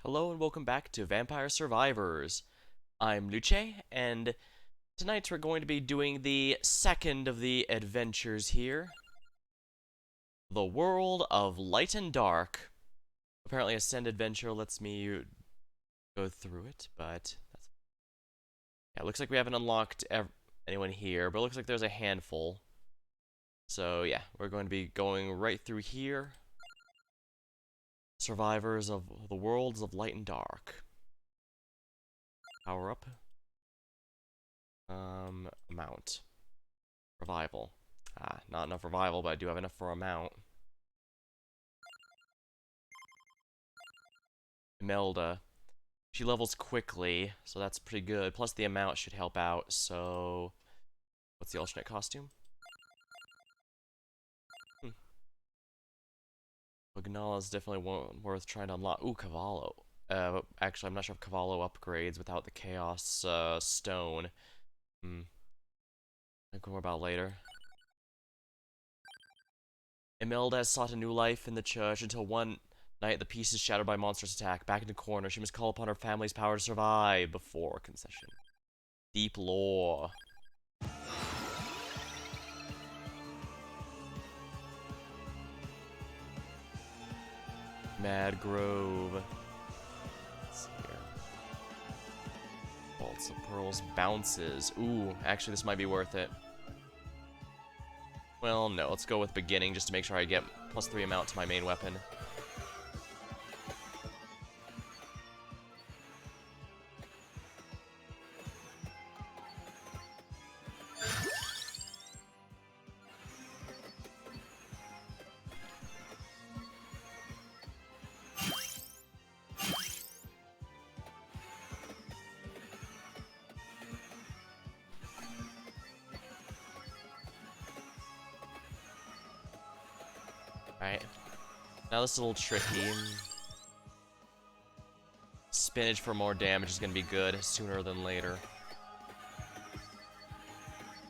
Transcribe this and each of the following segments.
Hello and welcome back to Vampire Survivors. I'm Luce, and tonight we're going to be doing the second of the adventures here. The World of Light and Dark. Apparently Ascend Adventure lets me go through it, but yeah, it looks like we haven't unlocked anyone here, but it looks like there's a handful. So yeah, we're going to be going right through here. Survivors of the Worlds of Light and Dark. Power up. Amount. Revival. Not enough revival, but I do have enough for a mount. Imelda. She levels quickly, so that's pretty good. Plus the amount should help out, so... What's the alternate costume? Magnala is definitely worth trying to unlock. Ooh, Cavallo. Actually, I'm not sure if Cavallo upgrades without the Chaos Stone. Think more about later. Imelda has sought a new life in the church until one night the peace is shattered by monstrous attack. Back in the corner, she must call upon her family's power to survive before concession. Deep lore. Mad Grove. Let's see here. Vaults of Pearls. Bounces. Ooh, actually this might be worth it. Well, no, let's go with beginning just to make sure I get +3 amount to my main weapon. Alright. Now this is a little tricky. Spinach for more damage is going to be good sooner than later.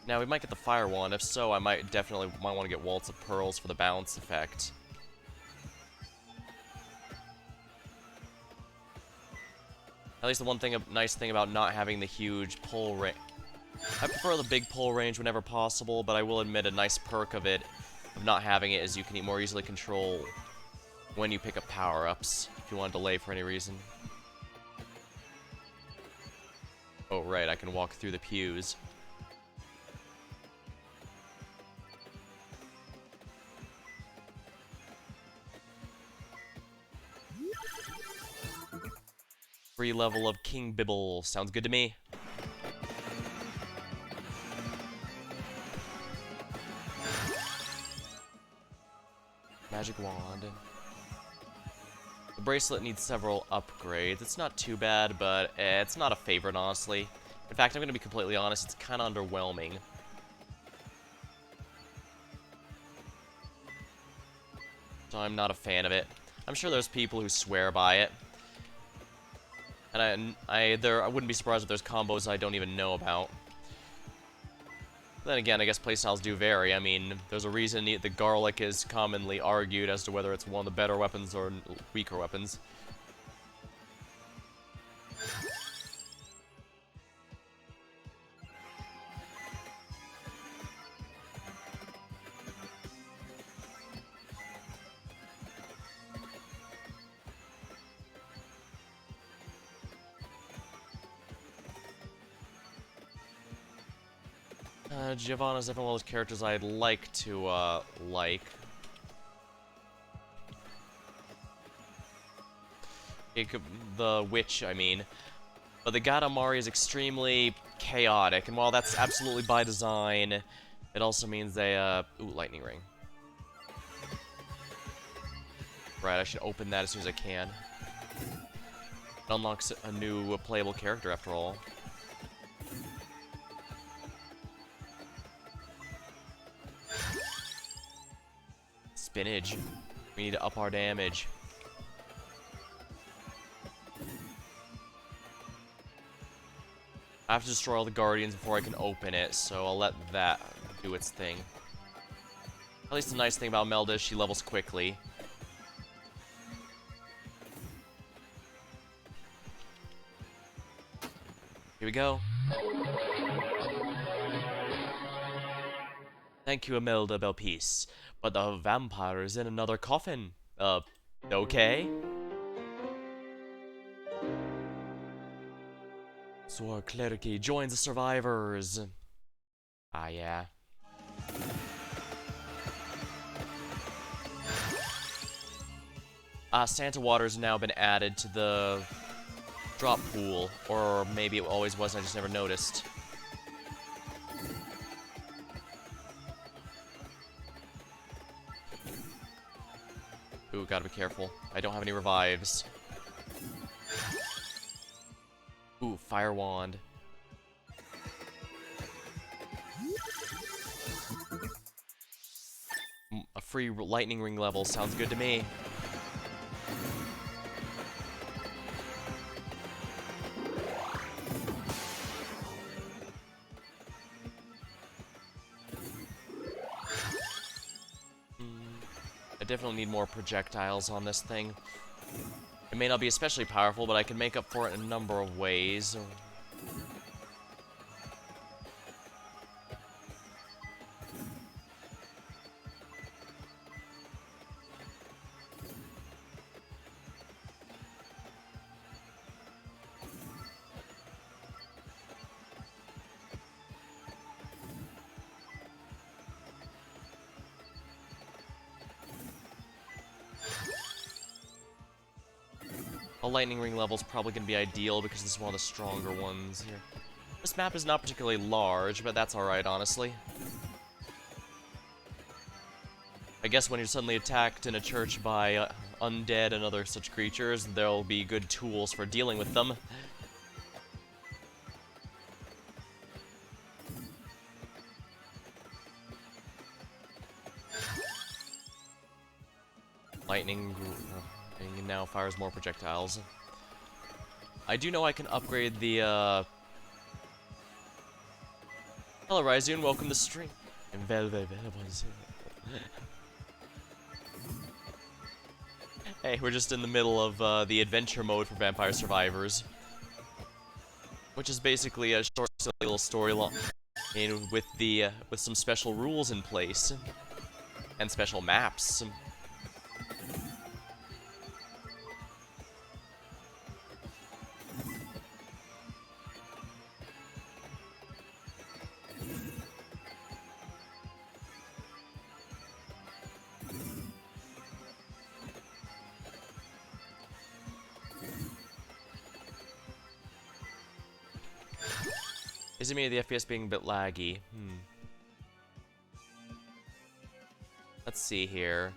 Now we might get the Fire Wand. If so, I might want to get Waltz of Pearls for the bounce effect. At least the one nice thing about not having the huge pull range. I prefer the big pull range whenever possible, but I will admit a nice perk of not having it is you can more easily control when you pick up power-ups if you want to delay for any reason. Oh right, I can walk through the pews. Free level of King Bibble. Sounds good to me. Magic Wand. The bracelet needs several upgrades. It's not too bad, but it's not a favorite, honestly. In fact, I'm going to be completely honest, it's kind of underwhelming. So I'm not a fan of it. I'm sure there's people who swear by it. And I wouldn't be surprised if there's combos I don't even know about. Then again, I guess playstyles do vary. I mean, there's a reason the garlic is commonly argued as to whether it's one of the better weapons or weaker weapons. Giovanna's definitely one of those characters I'd like to, like. The witch, I mean. But the Gadamari is extremely chaotic, and while that's absolutely by design, it also means they, ooh, lightning ring. Right, I should open that as soon as I can. It unlocks a new playable character, after all. Spinach. We need to up our damage. I have to destroy all the guardians before I can open it, so I'll let that do its thing. At least the nice thing about Imelda is she levels quickly. Here we go. Thank you, Imelda Belpeace. But the vampire is in another coffin. Okay? Sword Clerici joins the survivors. Ah, yeah. Santa Water's now been added to the drop pool. Or maybe it always was, I just never noticed. Ooh, gotta be careful. I don't have any revives. Ooh, Fire Wand. A free lightning ring level sounds good to me. I definitely need more projectiles on this thing. It may not be especially powerful, but I can make up for it in a number of ways. A lightning ring level is probably going to be ideal because this is one of the stronger ones here. This map is not particularly large, but that's alright, honestly. I guess when you're suddenly attacked in a church by undead and other such creatures, there'll be good tools for dealing with them. Lightning now fires more projectiles. I do know I can upgrade the, Hello, Ryzune, welcome to stream. Hey, we're just in the middle of, the adventure mode for Vampire Survivors. Which is basically a short, silly little storyline. With some special rules in place. And special maps. Is it me or the FPS being a bit laggy? Let's see here.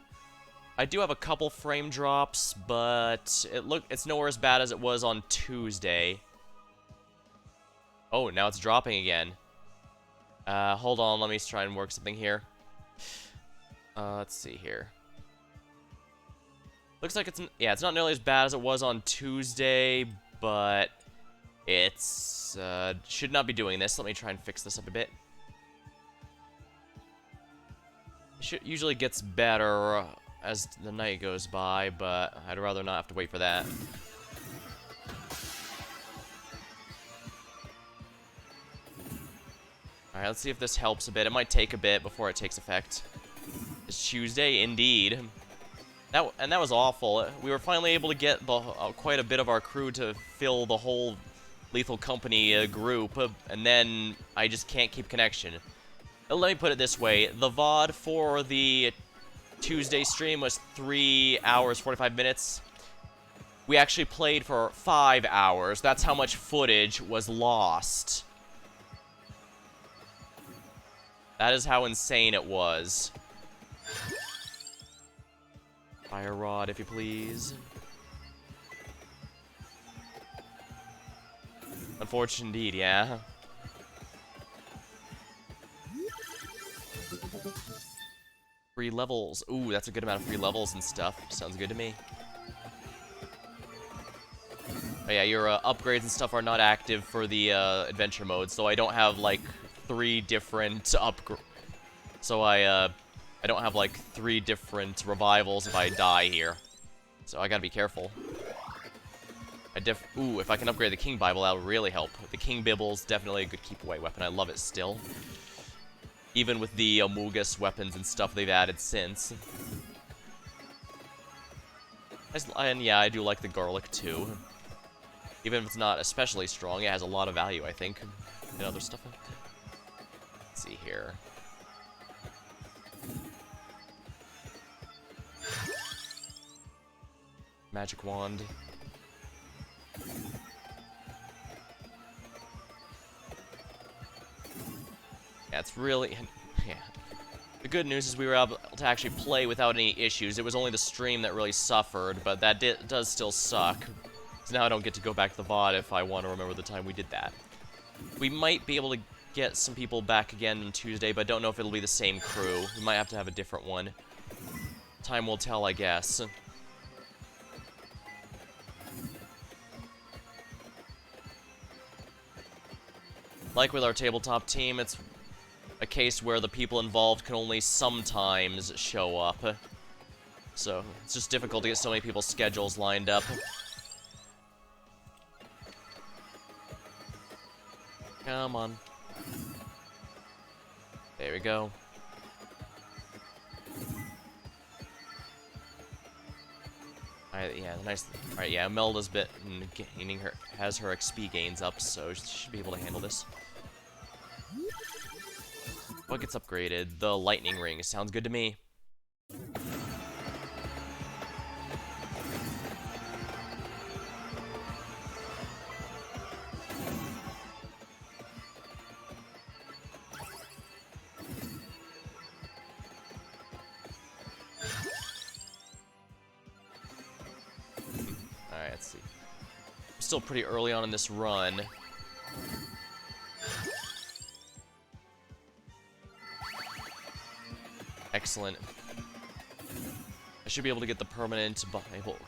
I do have a couple frame drops, but it's nowhere as bad as it was on Tuesday. Oh, now it's dropping again. Hold on, let me try and work something here. Let's see here. Looks like it's not nearly as bad as it was on Tuesday, but it's should not be doing this. Let me try and fix this up a bit. It usually gets better as the night goes by, but I'd rather not have to wait for that. Alright, let's see if this helps a bit. It might take a bit before it takes effect. It's Tuesday, indeed. And that was awful. We were finally able to get quite a bit of our crew to fill the whole Lethal Company group, and then I just can't keep connection. Let me put it this way. The VOD for the Tuesday stream was 3 hours, 45 minutes. We actually played for 5 hours. That's how much footage was lost. That is how insane it was. Fire Rod, if you please. Unfortunate indeed, yeah. Free levels. Ooh, that's a good amount of free levels and stuff. Sounds good to me. Oh yeah, your upgrades and stuff are not active for the adventure mode, so I don't have like 3 different upgrades. So I don't have like 3 different revivals if I die here. So I gotta be careful. Ooh, if I can upgrade the King Bible, that would really help. The King Bible's definitely a good keep-away weapon. I love it still. Even with the Amogus weapons and stuff they've added since. And yeah, I do like the garlic too. Even if it's not especially strong, it has a lot of value, I think. And other stuff. Let's see here. Magic wand. Yeah, it's really... Yeah. The good news is we were able to actually play without any issues. It was only the stream that really suffered, but that does still suck. So now I don't get to go back to the VOD if I want to remember the time we did that. We might be able to get some people back again on Tuesday, but I don't know if it'll be the same crew. We might have to have a different one. Time will tell, I guess. Like with our tabletop team, it's a case where the people involved can only sometimes show up. So, it's just difficult to get so many people's schedules lined up. Come on. There we go. Alright, yeah, nice. Alright, yeah, Imelda's been gaining has her XP gains up, so she should be able to handle this. What gets upgraded? The lightning ring. Sounds good to me. Alright, let's see. We're still pretty early on in this run. Excellent. I should be able to get the permanent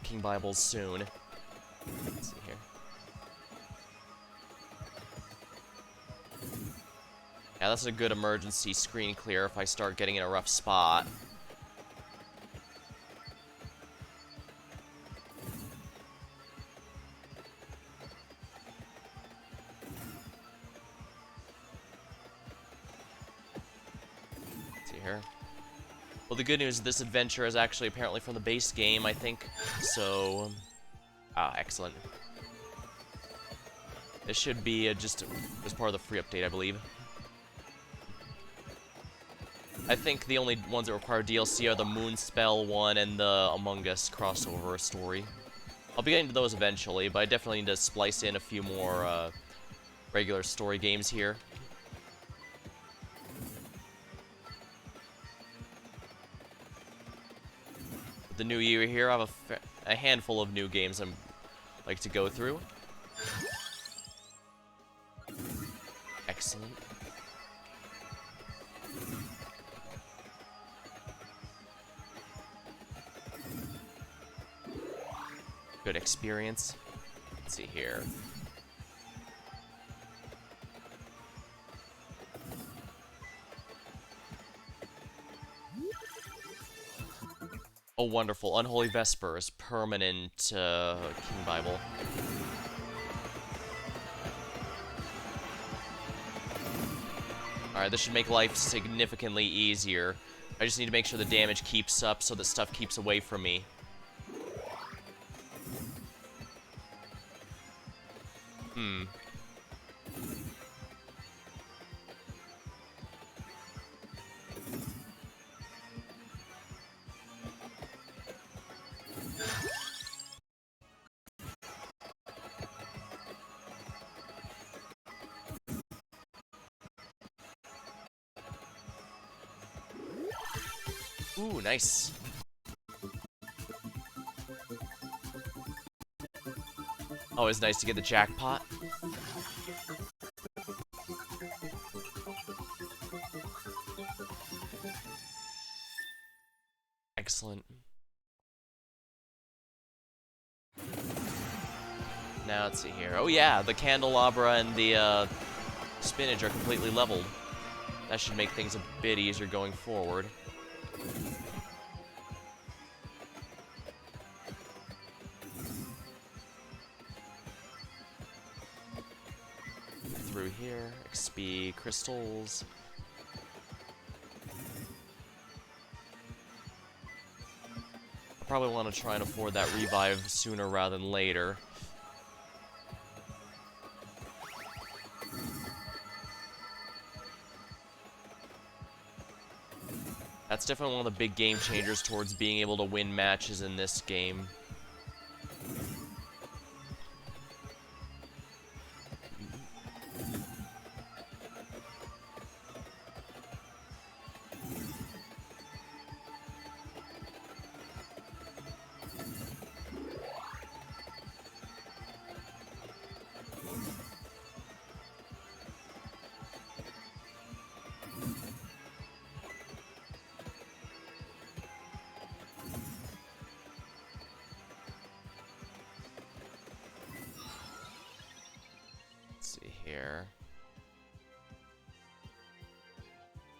King Bibles soon. Let's see here. Yeah, that's a good emergency screen clear if I start getting in a rough spot. Let's see here. Well, the good news is this adventure is actually apparently from the base game, I think. So, excellent. This should be just as part of the free update, I believe. I think the only ones that require DLC are the Moonspell one and the Among Us crossover story. I'll be getting to those eventually, but I definitely need to splice in a few more regular story games here. The new year here, I have a handful of new games I'm like to go through. Excellent. Good experience. Let's see here. Oh, wonderful. Unholy Vespers. Permanent, King Bible. Alright, this should make life significantly easier. I just need to make sure the damage keeps up so that stuff keeps away from me. Ooh, nice. Always nice to get the jackpot. Excellent. Now, let's see here. Oh yeah, the candelabra and the spinach are completely leveled. That should make things a bit easier going forward. here. XP crystals. I probably want to try and afford that revive sooner rather than later. That's definitely one of the big game changers towards being able to win matches in this game. Here.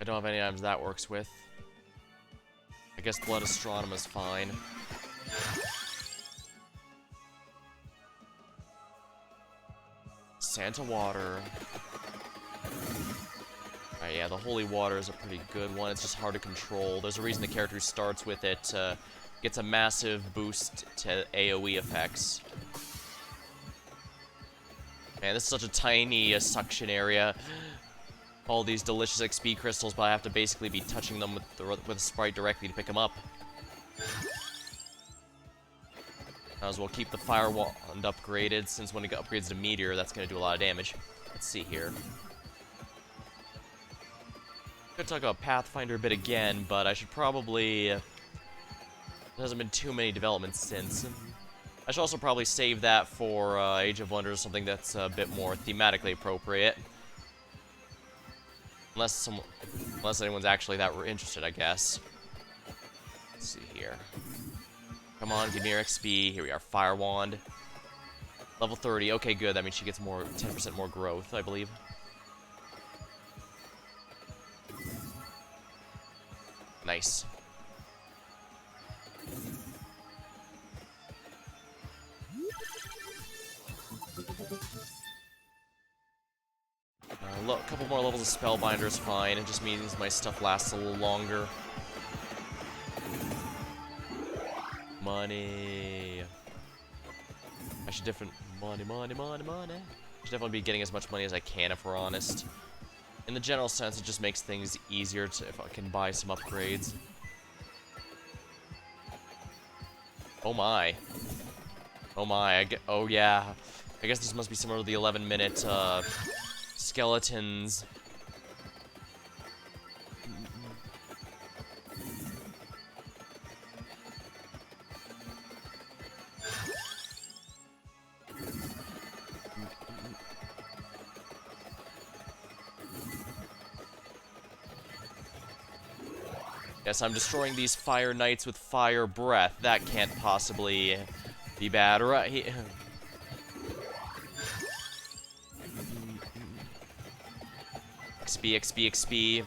I don't have any items that works with. I guess Blood Astronema is fine. Santa Water. Alright, yeah, the Holy Water is a pretty good one. It's just hard to control. There's a reason the character who starts with it gets a massive boost to AoE effects. Man, this is such a tiny suction area. All these delicious XP crystals, but I have to basically be touching them with a sprite directly to pick them up. Might as well keep the Fire Wand upgraded, since when it upgrades to Meteor, that's going to do a lot of damage. Let's see here. I'm going to talk about Pathfinder a bit again, but I should probably... There hasn't been too many developments since. I should also probably save that for Age of Wonders, something that's a bit more thematically appropriate. Unless anyone's actually that interested, I guess. Let's see here. Come on, give me your XP. Here we are, Fire Wand. Level 30. Okay, good. That means she gets 10% more growth, I believe. Nice. A couple more levels of Spellbinder is fine. It just means my stuff lasts a little longer. Money. I should money. I should definitely be getting as much money as I can, if we're honest. In the general sense, it just makes things easier if I can buy some upgrades. Oh my. Oh my. Oh yeah. I guess this must be similar to the 11-minute skeletons. Yes, I'm destroying these Fire Knights with Fire Breath. That can't possibly be bad, right? XP, XP, XP.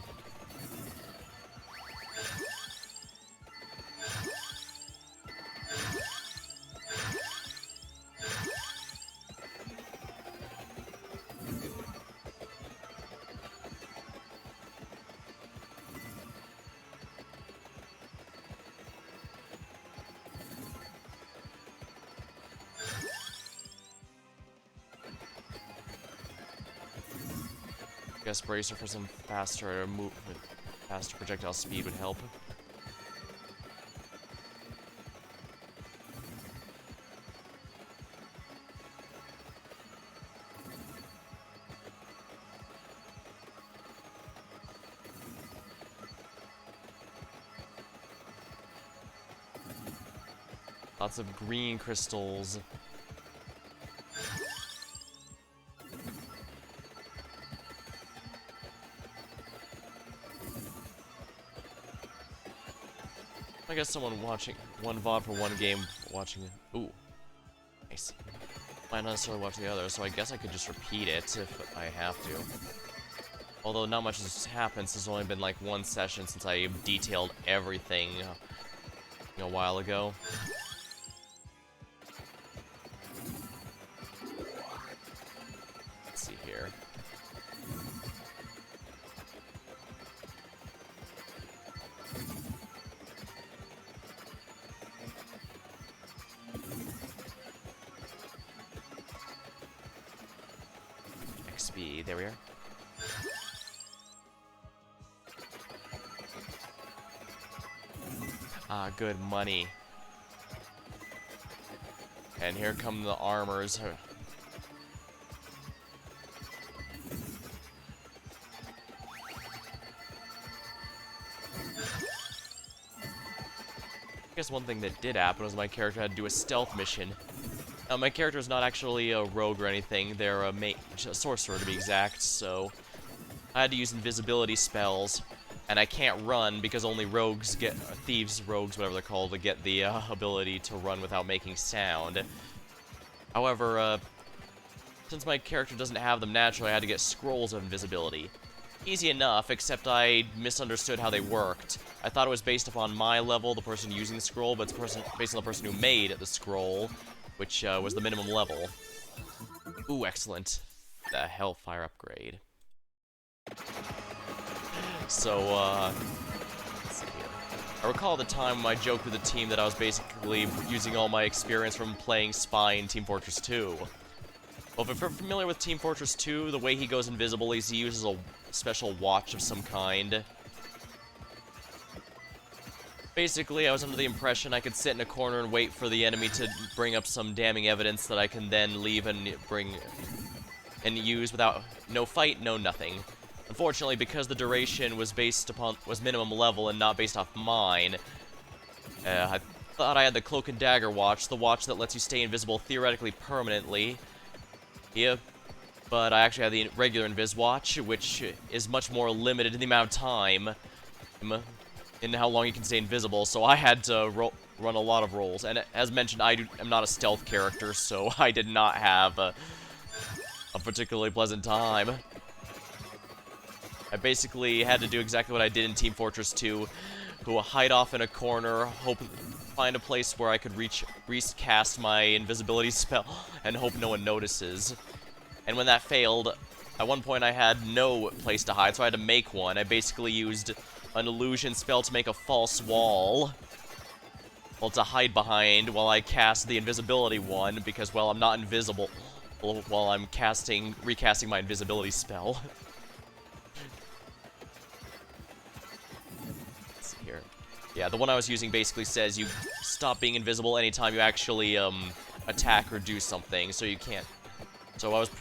Guess bracer for some faster projectile speed would help. Lots of green crystals. I guess someone watching one VOD for one game watching it. Ooh. Nice. Might not necessarily watch the other, so I guess I could just repeat it if I have to. Although not much has happened since it's only been like one session since I detailed everything a while ago. Let's see here. be? There we are. Ah, good money. And here come the armors. I guess one thing that did happen was my character had to do a stealth mission. Now, my character is not actually a rogue or anything. They're a sorcerer, to be exact, so I had to use invisibility spells, and I can't run because only rogues get, thieves, rogues, whatever they're called, to get the ability to run without making sound. However, since my character doesn't have them naturally, I had to get scrolls of invisibility. Easy enough, except I misunderstood how they worked. I thought it was based upon my level, the person using the scroll, but it's based on the person who made the scroll, which was the minimum level. Ooh, excellent. The Hellfire upgrade. So, let's see here. I recall at the time I joked with the team that I was basically using all my experience from playing Spy in Team Fortress 2. Well, if you're familiar with Team Fortress 2, the way he goes invisible is he uses a special watch of some kind. Basically, I was under the impression I could sit in a corner and wait for the enemy to bring up some damning evidence that I can then leave and bring and use without no fight, no nothing. Unfortunately, because the duration was minimum level and not based off mine, I thought I had the Cloak and Dagger watch, the watch that lets you stay invisible theoretically permanently. Yeah, but I actually have the regular Invis watch, which is much more limited in the amount of time in how long you can stay invisible, so I had to run a lot of rolls. And as mentioned, I am not a stealth character, so I did not have a particularly pleasant time. I basically had to do exactly what I did in Team Fortress 2, who hide off in a corner, find a place where I could recast my invisibility spell, and hope no one notices. And when that failed, at one point I had no place to hide, so I had to make one. I basically used an illusion spell to make a false wall, well, to hide behind while I cast the invisibility one, because, well, I'm not invisible while I'm recasting my invisibility spell. Let's see here. Yeah, the one I was using basically says you stop being invisible anytime you actually attack or do something, so you can't. So I was,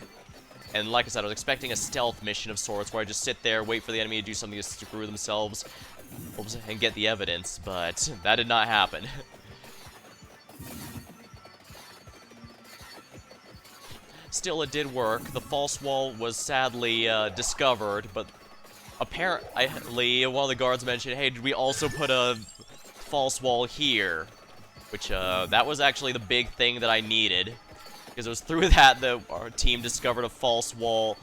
and like I said, I was expecting a stealth mission of sorts where I just sit there, wait for the enemy to do something to screw themselves, and get the evidence, but that did not happen. Still, it did work. The false wall was sadly discovered, but apparently one of the guards mentioned, hey, did we also put a false wall here? Which, that was actually the big thing that I needed. Because it was through that our team discovered a false wall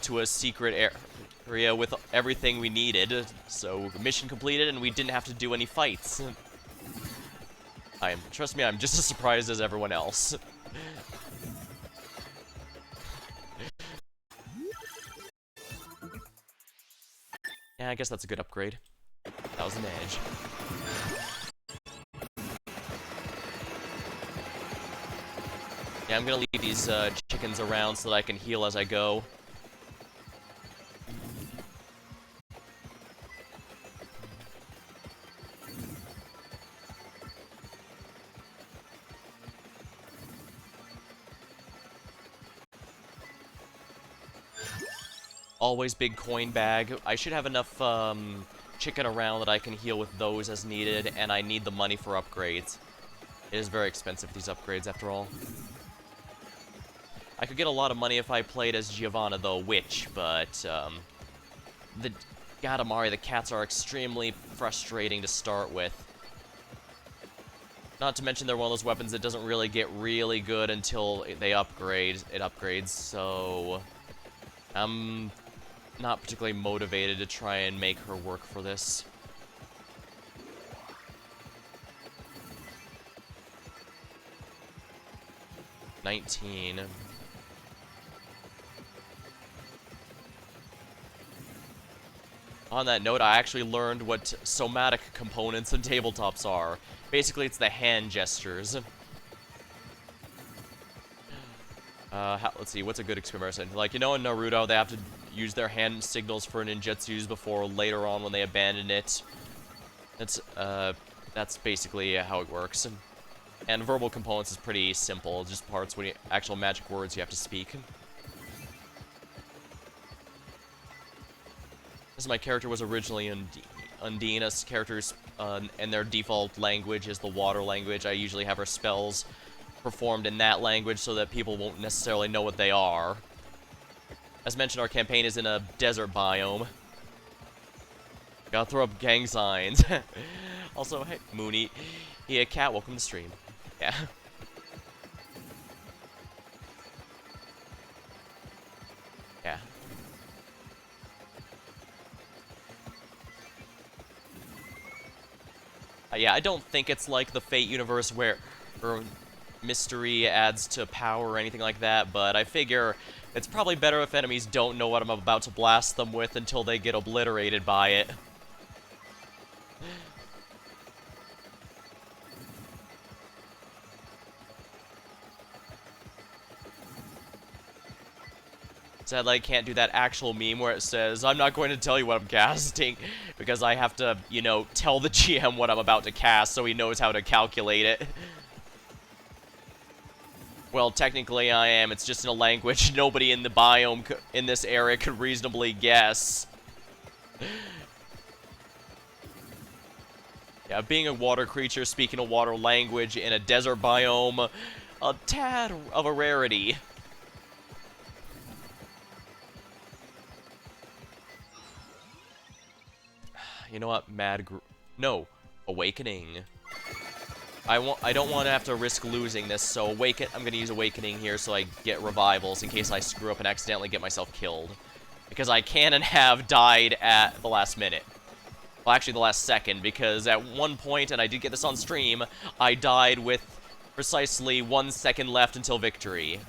to a secret area with everything we needed. So, mission completed, and we didn't have to do any fights. Trust me, I'm just as surprised as everyone else. Yeah, I guess that's a good upgrade. That was an edge. Yeah, I'm gonna leave these chickens around so that I can heal as I go. Always big coin bag. I should have enough chicken around that I can heal with those as needed, and I need the money for upgrades. It is very expensive, these upgrades, after all. I could get a lot of money if I played as Giovanna, the witch, but the Gadamari, the cats, are extremely frustrating to start with. Not to mention they're one of those weapons that doesn't really get really good until they upgrade. It upgrades, so I'm not particularly motivated to try and make her work for this. $19. On that note, I actually learned what somatic components and tabletops are. Basically, it's the hand gestures. Let's see, what's a good comparison? Like, you know, in Naruto, they have to use their hand signals for ninjutsus before later on when they abandon it. That's basically how it works. And verbal components is pretty simple, just parts when actual magic words you have to speak. As my character was originally Undina's characters, and their default language is the water language. I usually have her spells performed in that language so that people won't necessarily know what they are. As mentioned, our campaign is in a desert biome. Gotta throw up gang signs. Also, hey, Mooney. Yeah, Cat, welcome to stream. Yeah. Yeah. Yeah, I don't think it's like the Fate universe where mystery adds to power or anything like that, but I figure it's probably better if enemies don't know what I'm about to blast them with until they get obliterated by it. Sadly, I can't do that actual meme where it says, I'm not going to tell you what I'm casting, because I have to, you know, tell the GM what I'm about to cast so he knows how to calculate it. Well, technically I am. It's just in a language nobody in the biome in this area could reasonably guess. Yeah, being a water creature speaking a water language in a desert biome, a tad of a rarity. You know what? No. Awakening. I don't want to have to risk losing this, so I'm gonna use Awakening here so I get revivals in case I screw up and accidentally get myself killed. Because I can and have died at the last minute. Well, actually the last second, because at one point, and I did get this on stream, I died with precisely 1 second left until victory.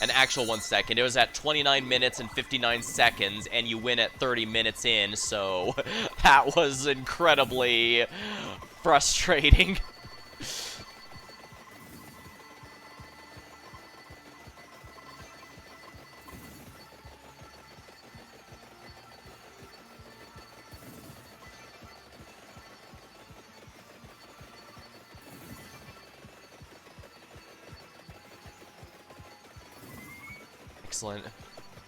An actual 1 second. It was at 29 minutes and 59 seconds, and you win at 30 minutes in, so that was incredibly frustrating. Excellent.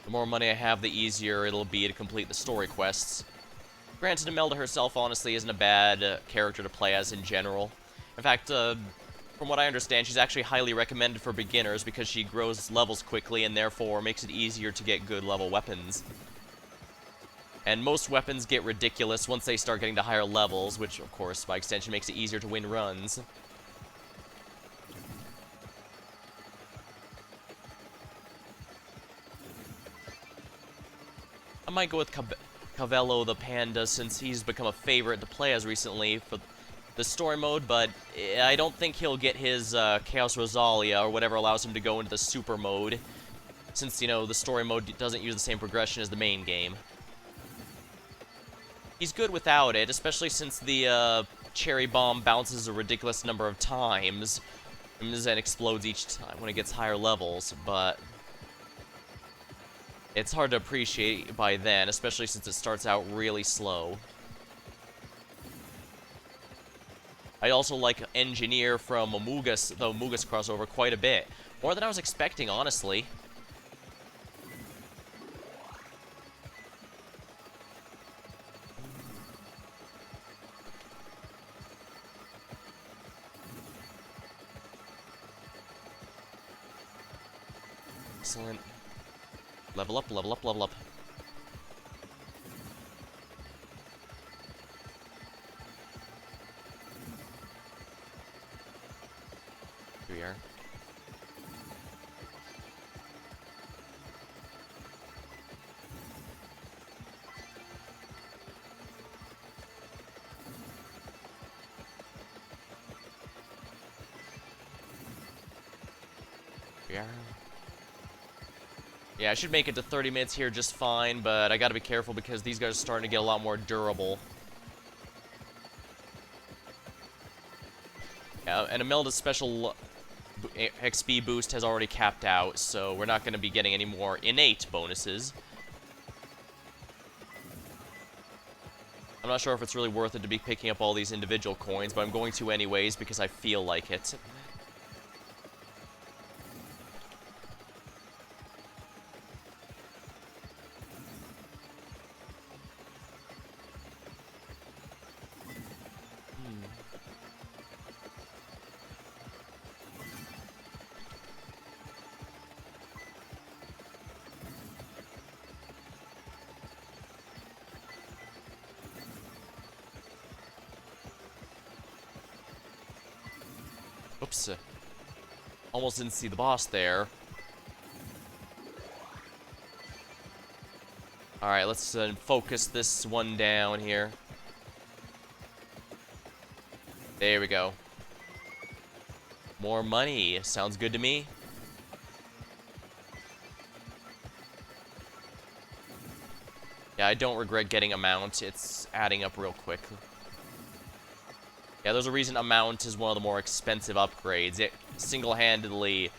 The more money I have, the easier it'll be to complete the story quests. Granted, Imelda herself, honestly, isn't a bad character to play as in general. In fact, from what I understand, she's actually highly recommended for beginners because she grows levels quickly and therefore makes it easier to get good level weapons. And most weapons get ridiculous once they start getting to higher levels, which, of course, by extension makes it easier to win runs. I might go with Cavello the Panda since he's become a favorite to play as recently for the story mode, but I don't think he'll get his Chaos Rosalia or whatever allows him to go into the super mode, since, you know, the story mode doesn't use the same progression as the main game. He's good without it, especially since the cherry bomb bounces a ridiculous number of times and explodes each time when it gets higher levels, but it's hard to appreciate by then, especially since it starts out really slow. I also like Engineer from the Amogus crossover quite a bit. More than I was expecting, honestly. Excellent. Level up, level up, level up. Here we are. Here we are. Yeah, I should make it to 30 minutes here just fine, but I gotta be careful because these guys are starting to get a lot more durable. Yeah, and Imelda's special XP boost has already capped out, so we're not going to be getting any more innate bonuses. I'm not sure if it's really worth it to be picking up all these individual coins, but I'm going to anyways because I feel like it. Oops. Almost didn't see the boss there. Alright, let's focus this one down here. There we go. More money. Sounds good to me. Yeah, I don't regret getting a mount. It's adding up real quick. Yeah, there's a reason a mount is one of the more expensive upgrades. It single-handedly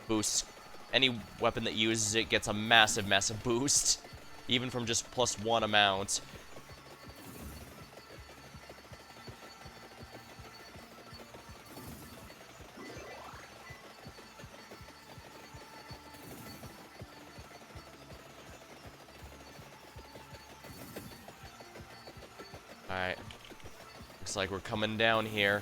boosts any weapon that uses it gets a massive, massive boost. Even from just +1 amount. Alright. Looks like we're coming down here.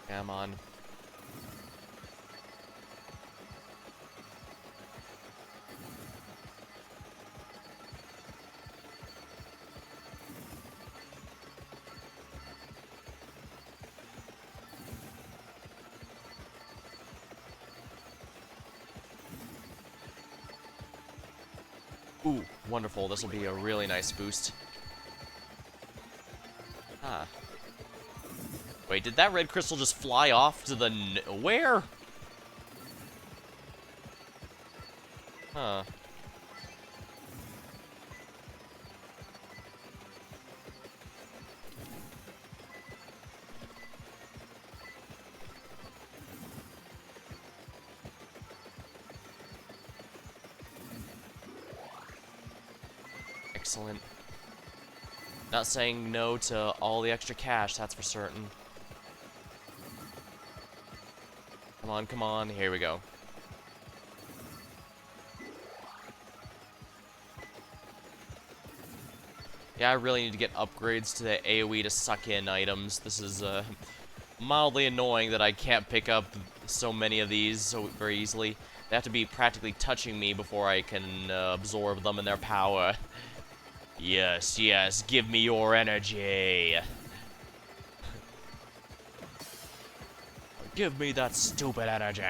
Come on. Ooh, wonderful. This will be a really nice boost. Ah. Wait, did that red crystal just fly off to the where? Huh. Excellent. Not saying no to all the extra cash, that's for certain. Come on, come on. Here we go. Yeah, I really need to get upgrades to the AoE to suck in items. This is mildly annoying that I can't pick up so many of these so very easily. They have to be practically touching me before I can absorb them and their power. Yes, yes, give me your energy. Give me that stupid energy.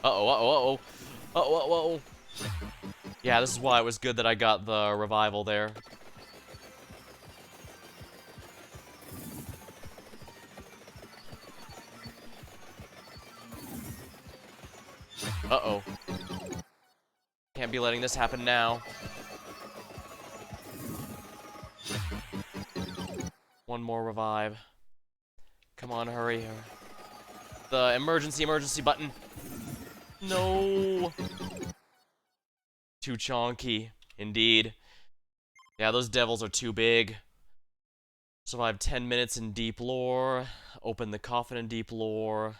Uh-oh, uh-oh, uh-oh. Uh-oh, uh-oh. Yeah, this is why it was good that I got the revival there. Uh-oh. Can't be letting this happen now. One more revive. Come on, hurry. The emergency button. No. Too chonky, indeed. Yeah, those devils are too big. Survive 10 minutes in deep lore. Open the coffin in deep lore.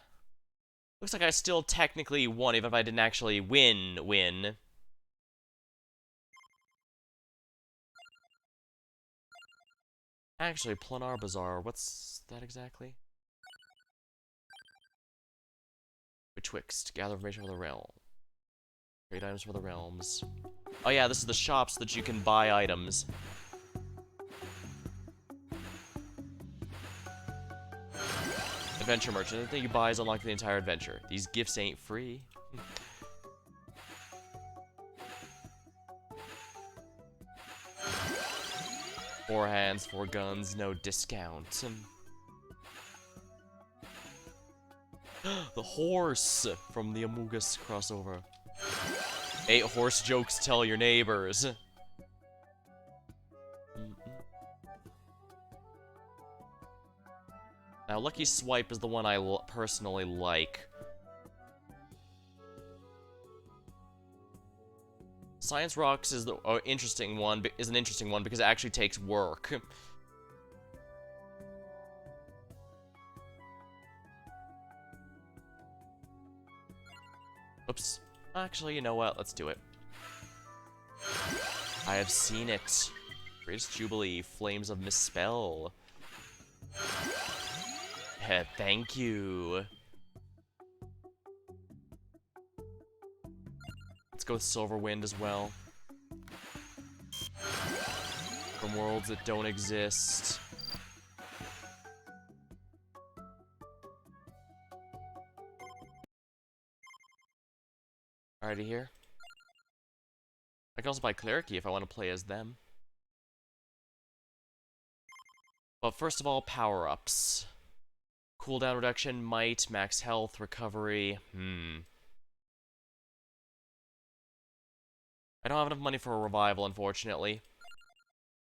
Looks like I still technically won, even if I didn't actually win. Actually, Planar Bazaar, what's that exactly? Betwixt, gather information for the realm. Trade items for the realms. Oh yeah, this is the shops that you can buy items. Adventure merchant. Anything you buy is unlocked the entire adventure. These gifts ain't free. 4 hands, 4 guns, no discount. The horse from the Amogus crossover. 8 horse jokes, tell your neighbors. Now, Lucky Swipe is the one I personally like. Science Rocks is the interesting one. Is an interesting one because it actually takes work. Oops. Actually, you know what? Let's do it. I have seen it. Greatest Jubilee, Flames of Misspell. Thank you. Let's go with Silverwind as well. From worlds that don't exist. Alrighty here. I can also buy Clericy if I want to play as them. But first of all, power-ups. Cooldown reduction, might, max health, recovery. I don't have enough money for a revival, unfortunately.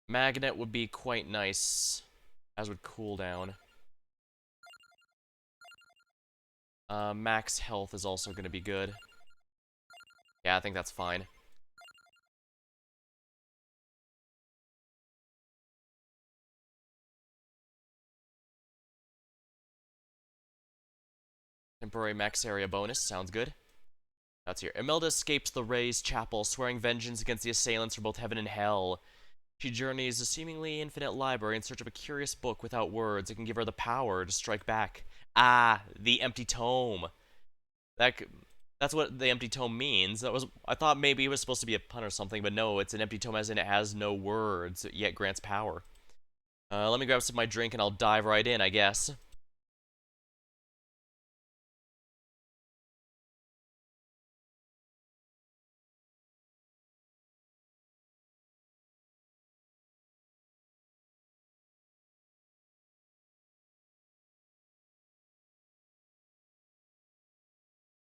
Magnet would be quite nice, as would cooldown. Max health is also going to be good. Yeah, I think that's fine. Temporary max area bonus, sounds good. That's here. Imelda escapes the Ray's chapel, swearing vengeance against the assailants from both heaven and hell. She journeys a seemingly infinite library in search of a curious book without words that can give her the power to strike back. Ah, the empty tome. That's what the empty tome means. I thought maybe it was supposed to be a pun or something, but no, it's an empty tome as in it has no words, yet grants power. Let me grab some of my drink and I'll dive right in, I guess.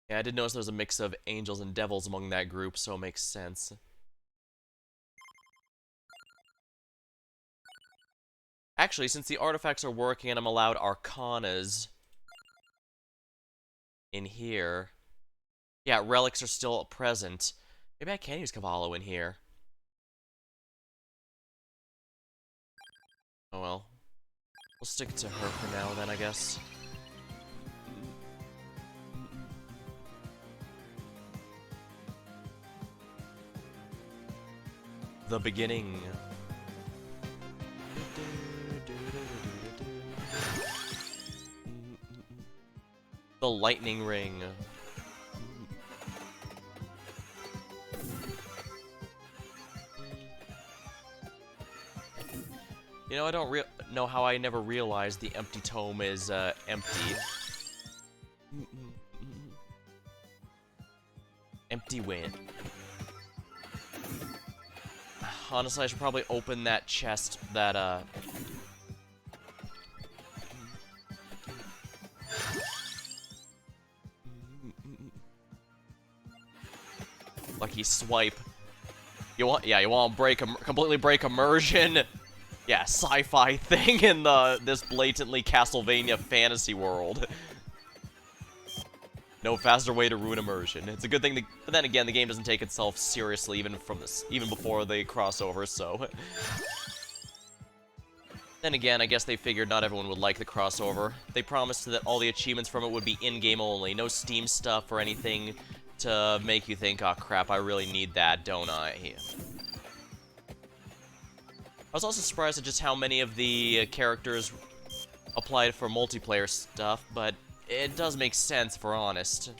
Yeah, I did notice there was a mix of angels and devils among that group, so it makes sense. Actually, since the artifacts are working and I'm allowed arcanas in here. Yeah, relics are still present. Maybe I can use Cavallo in here. Oh well. We'll stick to her for now then, I guess. The beginning. The lightning ring. You know, I don't know how I never realized the empty tome is empty. Empty win. Honestly, I should probably open that chest that, Lucky Swipe. You want to completely break immersion? Yeah, sci-fi thing in this blatantly Castlevania fantasy world. No faster way to ruin immersion. It's a good thing, but then again, the game doesn't take itself seriously even before the crossover, so. Then again, I guess they figured not everyone would like the crossover. They promised that all the achievements from it would be in-game only, no Steam stuff or anything to make you think, oh crap, I really need that, don't I? Yeah. I was also surprised at just how many of the characters applied for multiplayer stuff, but it does make sense, if we're honest.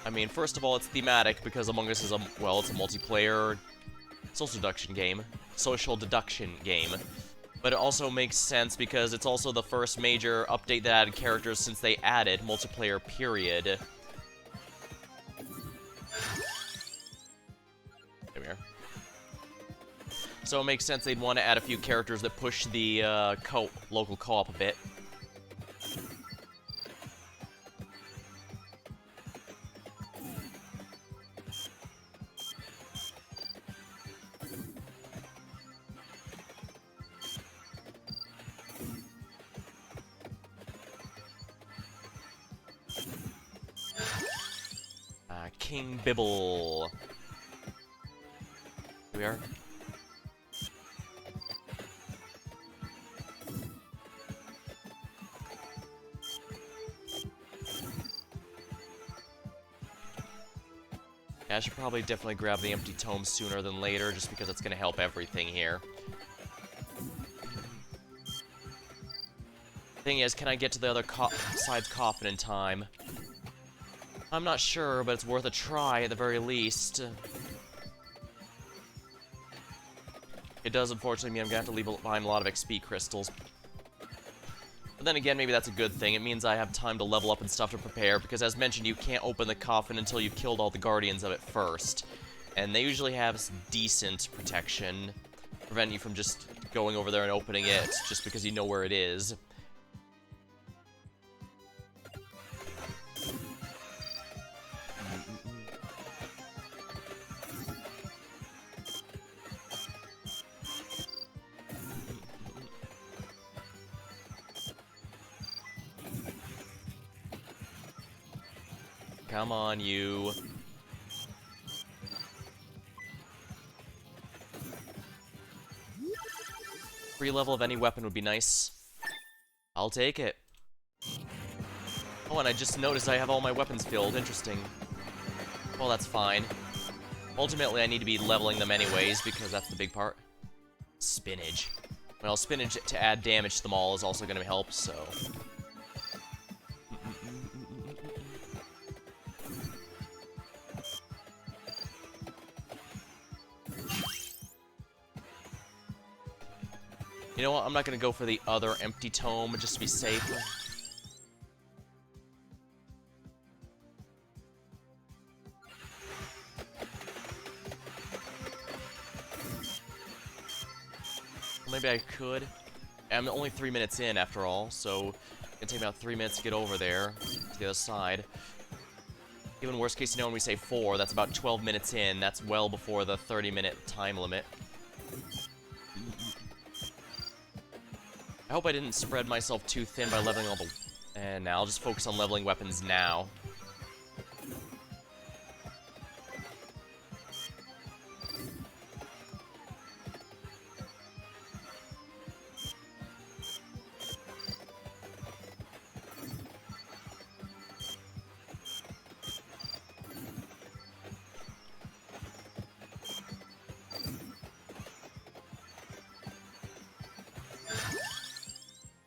I mean, first of all, it's thematic because Among Us is well, it's a multiplayer social deduction game. But it also makes sense because it's also the first major update that added characters since they added multiplayer, period. Come here. So it makes sense they'd want to add a few characters that push the local co-op a bit. King Bibble. Here we are. Yeah, I should probably definitely grab the empty tome sooner than later, just because it's going to help everything here. Thing is, can I get to the other side's coffin in time? I'm not sure, but it's worth a try at the very least. It does, unfortunately, mean I'm going to have to leave behind a lot of XP crystals. But then again, maybe that's a good thing. It means I have time to level up and stuff to prepare, because as mentioned, you can't open the coffin until you've killed all the guardians of it first. And they usually have decent protection, preventing you from just going over there and opening it, just because you know where it is. Come on, you. Free level of any weapon would be nice. I'll take it. Oh, and I just noticed I have all my weapons filled. Interesting. Well, that's fine. Ultimately, I need to be leveling them anyways, because that's the big part. Spinach. Well, spinach to add damage to them all is also going to help, so... You know what? I'm not going to go for the other empty tome, just to be safe. Maybe I could. I'm only 3 minutes in, after all, so it's going to take me about 3 minutes to get over there, to the other side. Even worst case scenario, when we say 4, that's about 12 minutes in. That's well before the 30-minute time limit. I hope I didn't spread myself too thin by leveling all the... And now I'll just focus on leveling weapons now.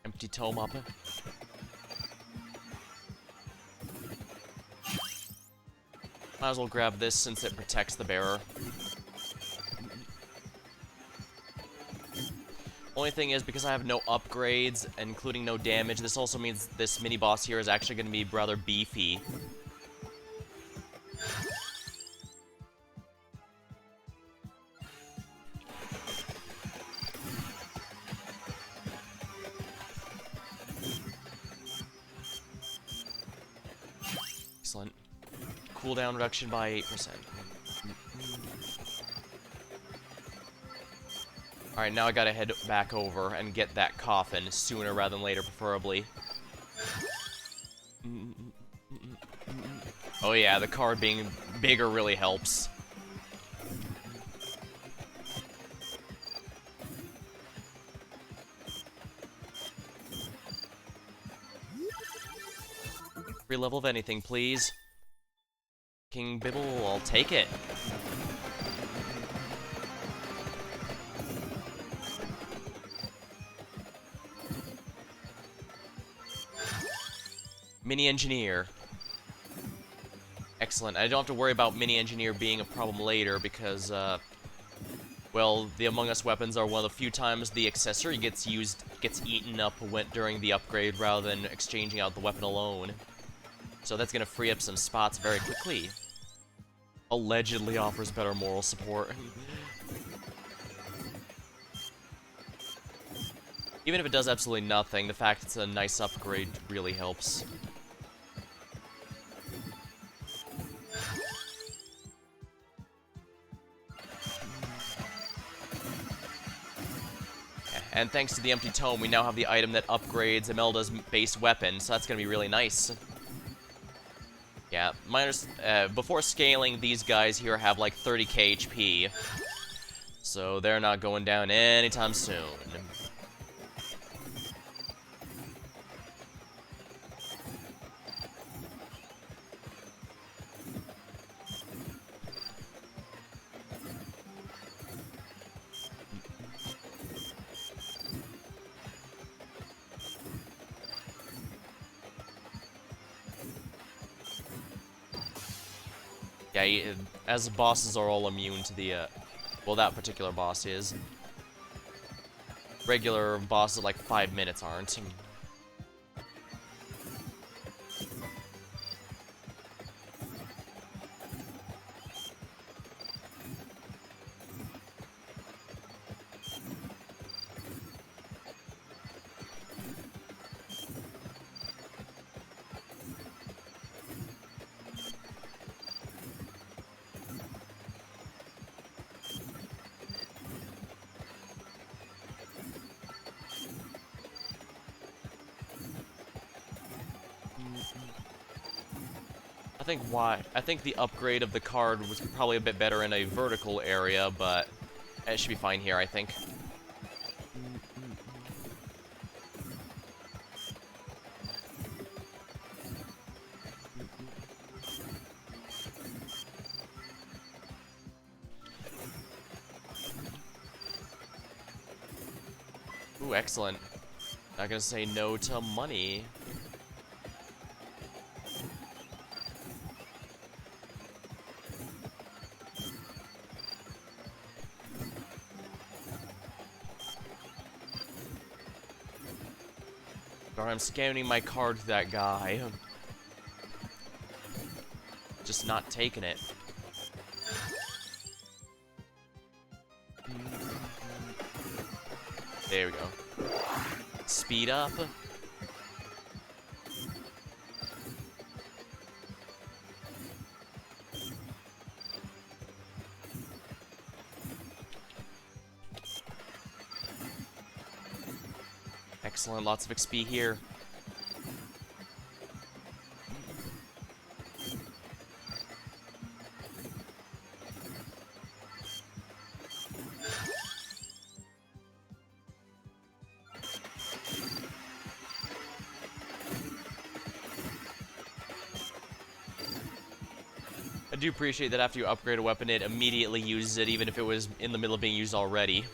Empty tome up. Might as well grab this since it protects the bearer. Only thing is, because I have no upgrades, including no damage, this also means this mini-boss here is actually going to be rather beefy. Excellent. Cooldown reduction by 8%. Alright, now I gotta head back over and get that coffin sooner rather than later, preferably. Oh yeah, the card being bigger really helps. Free level of anything, please. King Bibble, I'll take it. Mini Engineer. Excellent. I don't have to worry about Mini Engineer being a problem later because, well, the Among Us weapons are one of the few times the accessory gets eaten up during the upgrade rather than exchanging out the weapon alone. So that's gonna free up some spots very quickly. Allegedly offers better moral support. Even if it does absolutely nothing, the fact it's a nice upgrade really helps. And thanks to the empty tome, we now have the item that upgrades Imelda's base weapon, so that's gonna be really nice. Yeah, before scaling, these guys here have like 30k HP, so they're not going down anytime soon. Yeah, as bosses are all immune to the, well, that particular boss is. Regular bosses like 5 minutes aren't. I think the upgrade of the card was probably a bit better in a vertical area, but it should be fine here, I think. Ooh, excellent. Not gonna say no to money. Or I'm scanning my card to that guy. Just not taking it. There we go. Speed up. Excellent, lots of XP here. I do appreciate that after you upgrade a weapon, it immediately uses it, even if it was in the middle of being used already.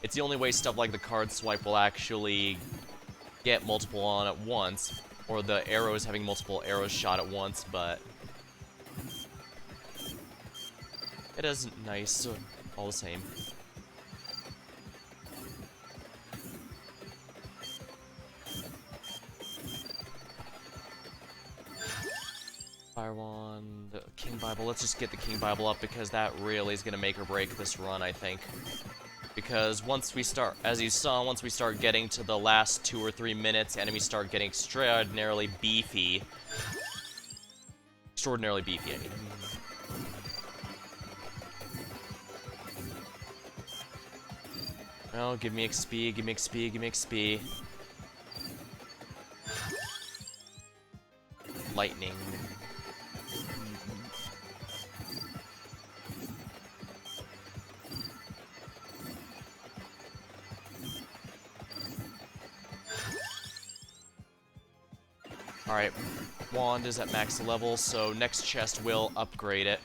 It's the only way stuff like the card swipe will actually get multiple on at once, or the arrows having multiple arrows shot at once, but it is nice, all the same. Fire Wand, King Bible. Let's just get the King Bible up because that really is going to make or break this run, I think. Because once we start, as you saw, once we start getting to the last 2 or 3 minutes, enemies start getting extraordinarily beefy. Extraordinarily beefy, I mean. Oh, give me XP, give me XP, give me XP. Lightning. Alright, wand is at max level, so next chest will upgrade it.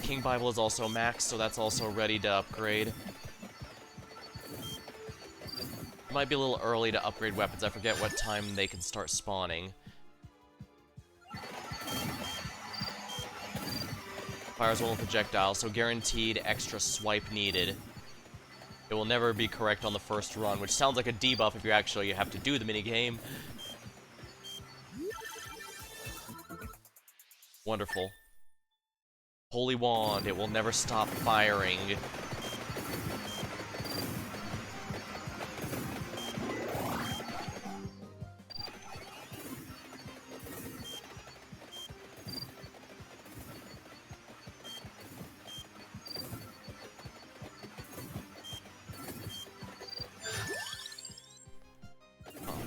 King Bible is also maxed, so that's also ready to upgrade. It might be a little early to upgrade weapons. I forget what time they can start spawning. Fires only projectiles, so guaranteed extra swipe needed. It will never be correct on the first run, which sounds like a debuff if you actually have to do the minigame. Wonderful. Holy Wand, it will never stop firing.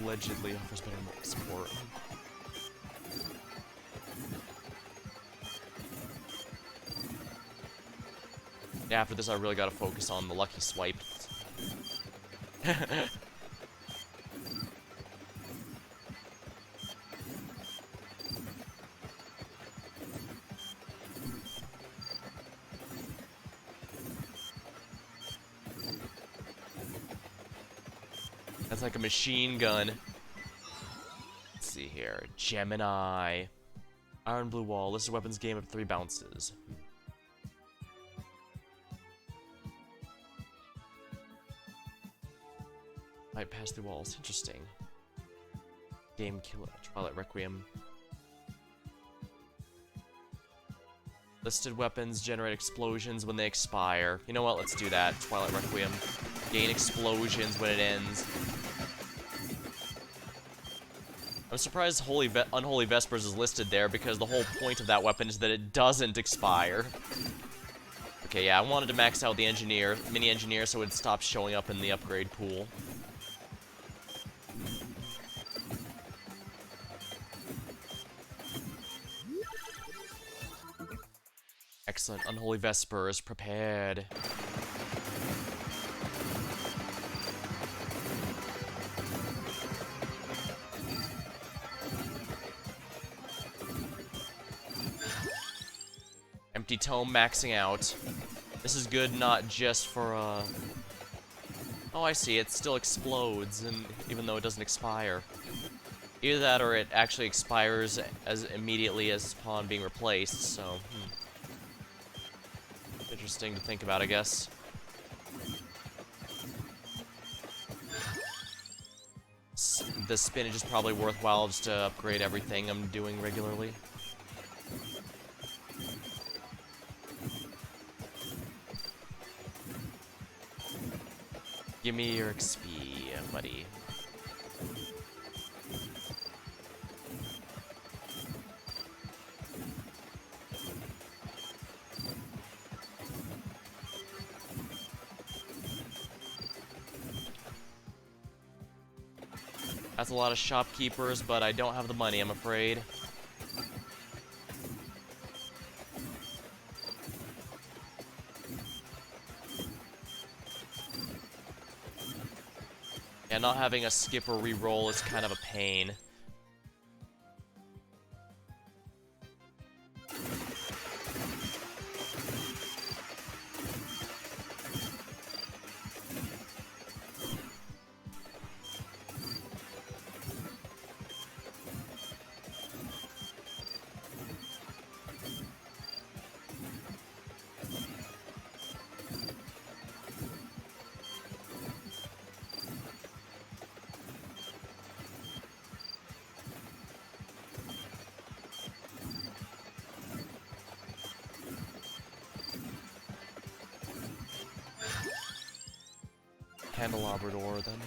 Allegedly offers better support. Yeah, after this I really gotta focus on the lucky swipe. That's like a machine gun. Let's see here. Gemini. Iron Blue Wall. Listed weapons game of 3 bounces. Might pass through walls. Interesting. Game Killer. Twilight Requiem. Listed weapons generate explosions when they expire. You know what? Let's do that. Twilight Requiem. Gain explosions when it ends. I'm surprised Unholy Vespers is listed there because the whole point of that weapon is that it doesn't expire. Okay, yeah, I wanted to max out the mini engineer, so it stops showing up in the upgrade pool. Excellent. Unholy Vespers prepared. Empty Tome maxing out. This is good not just for, Oh, I see. It still explodes, and even though it doesn't expire. Either that or it actually expires as immediately as upon being replaced, so... Interesting to think about, I guess. The spinach is probably worthwhile just to upgrade everything I'm doing regularly. Give me your XP, buddy. That's a lot of shopkeepers, but I don't have the money, I'm afraid. Yeah, not having a skip or re-roll is kind of a pain. Candelabra door, then.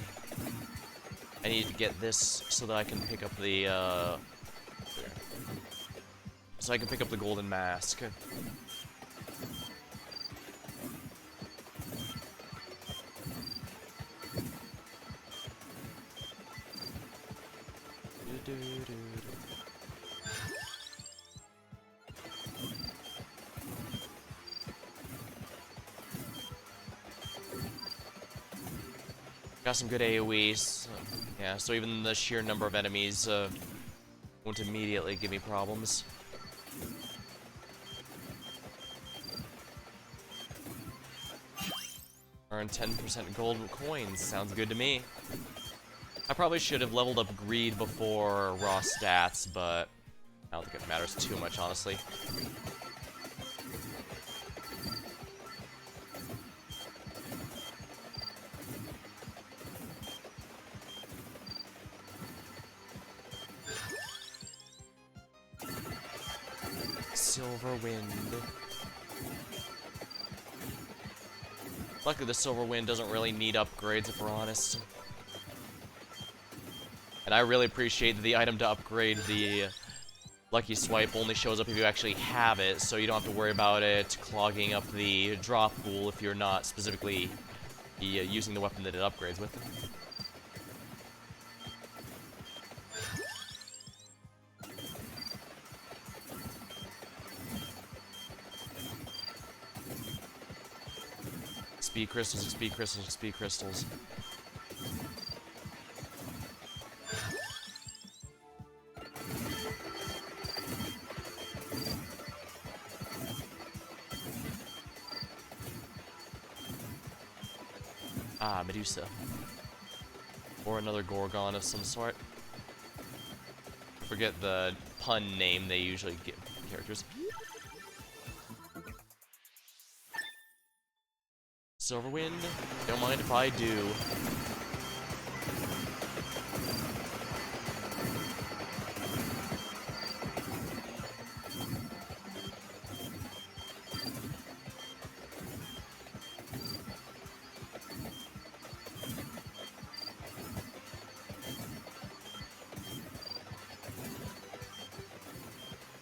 I need to get this so that I can pick up the, so I can pick up the golden mask. Got some good AoEs. Yeah, so even the sheer number of enemies won't immediately give me problems. Earn 10% gold coins. Sounds good to me. I probably should have leveled up greed before raw stats, but I don't think it matters too much, honestly. Silver Wind. Luckily, the Silver Wind doesn't really need upgrades, if we're honest. And I really appreciate that the item to upgrade the Lucky Swipe only shows up if you actually have it, so you don't have to worry about it clogging up the drop pool if you're not specifically using the weapon that it upgrades with. Speed crystals, speed crystals, speed crystals. Ah, Medusa. Or another Gorgon of some sort. I forget the pun name they usually give characters. Silverwind? Don't mind if I do.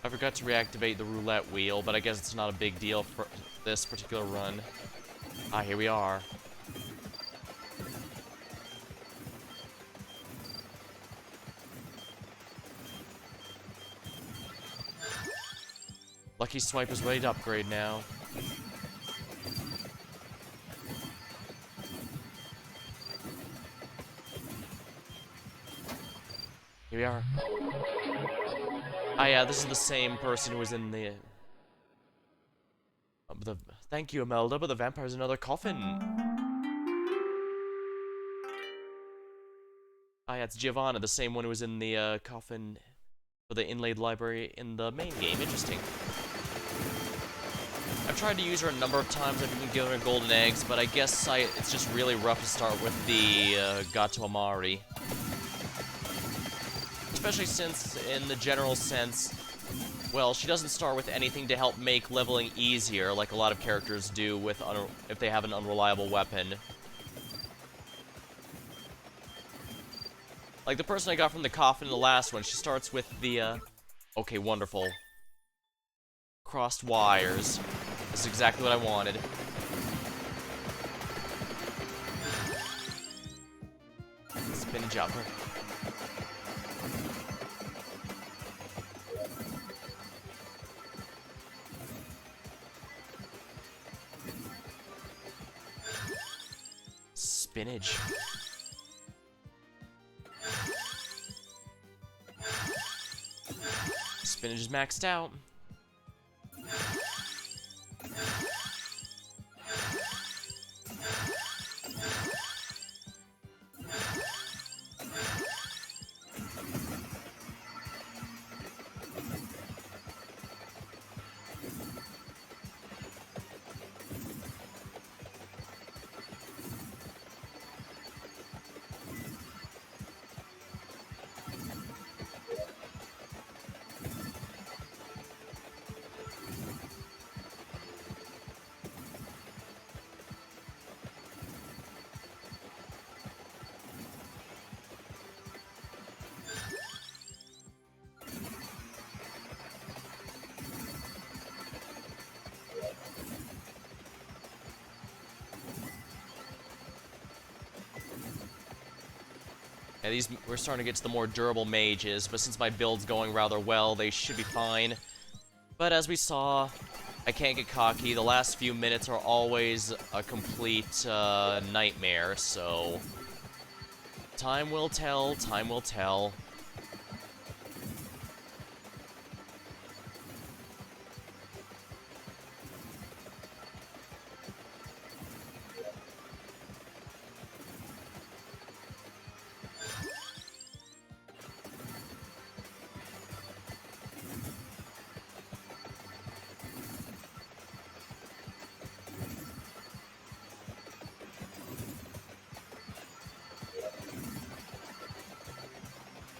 I forgot to reactivate the roulette wheel, but I guess it's not a big deal for this particular run. Ah, here we are. Lucky Swipe is ready to upgrade now. Here we are. Ah, yeah, this is the same person who was in the... Thank you, Imelda, but the vampire's in another coffin. Ah, yeah, it's Giovanna, the same one who was in the coffin for the inlaid library in the main game. Interesting. I've tried to use her a number of times. I've even given her golden eggs, but I guess it's just really rough to start with the Gato Amari. Especially since, in the general sense, well, she doesn't start with anything to help make leveling easier, like a lot of characters do with if they have an unreliable weapon. Like the person I got from the coffin in the last one, she starts with the, okay, wonderful. Crossed wires. This is exactly what I wanted. Spin jumper. Spinach. Spinach is maxed out. Yeah, we're starting to get to the more durable mages, but since my build's going rather well, they should be fine. But as we saw, I can't get cocky. The last few minutes are always a complete nightmare, so... Time will tell, time will tell.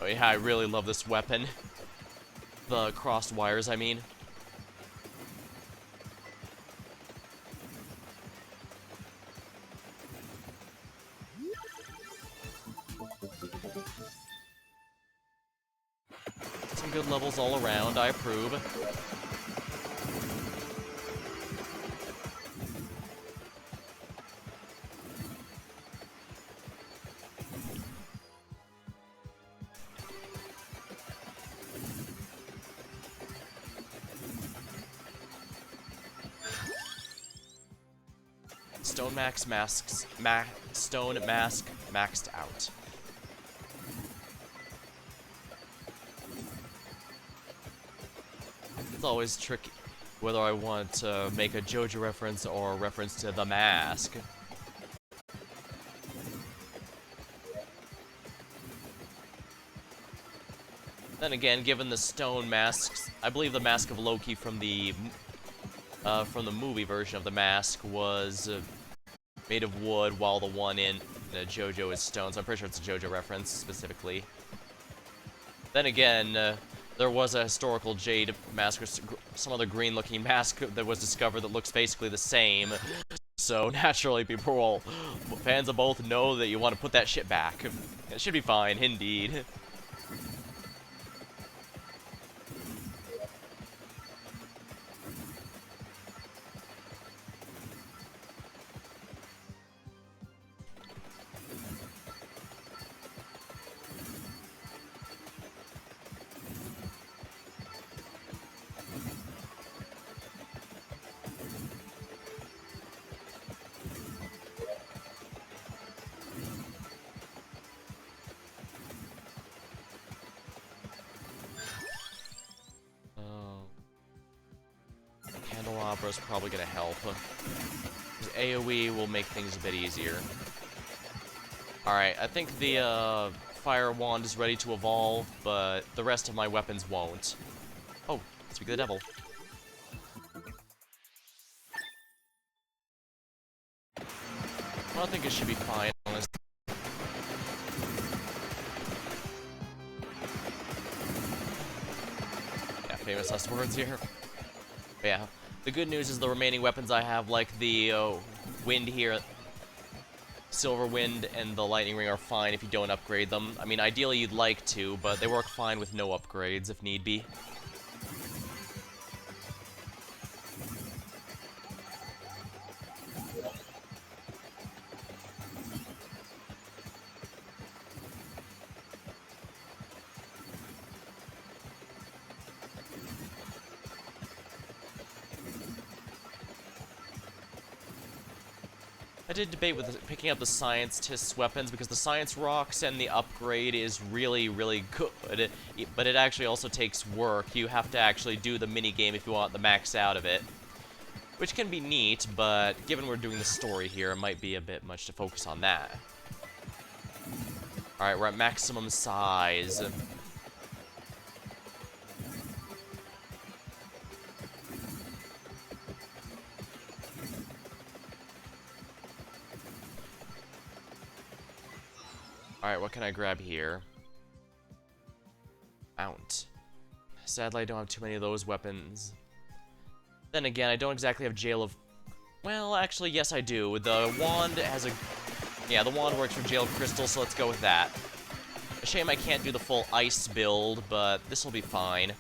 Oh yeah, I really love this weapon. The crossed wires, I mean. Some good levels all around, I approve. Stone mask maxed out. It's always tricky whether I want to make a JoJo reference or a reference to the mask. Then again, given the stone masks, I believe the mask of Loki from the movie version of the mask was made of wood, while the one in JoJo is stone, so I'm pretty sure it's a JoJo reference, specifically. Then again, there was a historical jade mask, or some other green-looking mask that was discovered that looks basically the same. So, naturally, fans of both know that you want to put that shit back. It should be fine, indeed. Candelabra's probably gonna help. AoE will make things a bit easier. Alright, I think the fire wand is ready to evolve, but the rest of my weapons won't. Oh, speak of the devil. Well, I think it should be fine, honestly. Yeah, famous last words here. But yeah, the good news is the remaining weapons I have, like the wind here, Silver Wind, and the Lightning Ring are fine if you don't upgrade them. I mean, ideally you'd like to, but they work fine with no upgrades if need be. I did debate with picking up the Scientist's weapons because the Science Rocks and the upgrade is really, really good, but it actually also takes work. You have to actually do the minigame if you want the max out of it, which can be neat, but given we're doing the story here, it might be a bit much to focus on that. Alright, we're at maximum size. Alright, what can I grab here? Mount. Sadly, I don't have too many of those weapons. Then again, I don't exactly have Jail of... Well, actually, yes I do. The wand has a... Yeah, the wand works for Jail of Crystal, so let's go with that. A shame I can't do the full ice build, but this will be fine.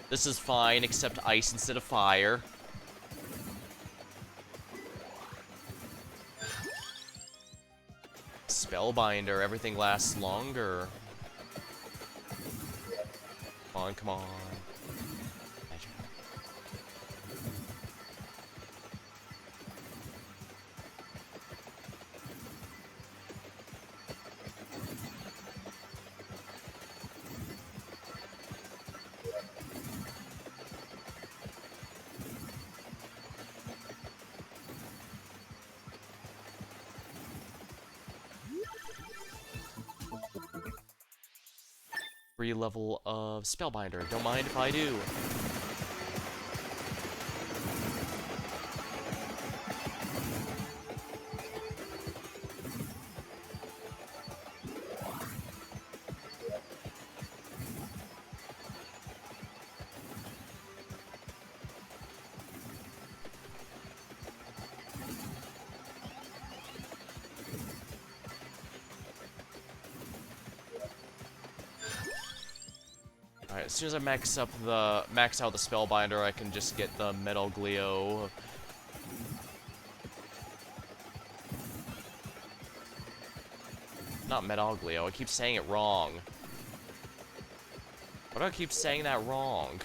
This is fine, except ice instead of fire. Spellbinder, everything lasts longer. Come on, come on. Magic. Free level of Spellbinder. Don't mind if I do. Alright, as soon as I max out the Spellbinder, I can just get the Metal Gleo. Not Metalglio, I keep saying it wrong. Why do I keep saying that wrong?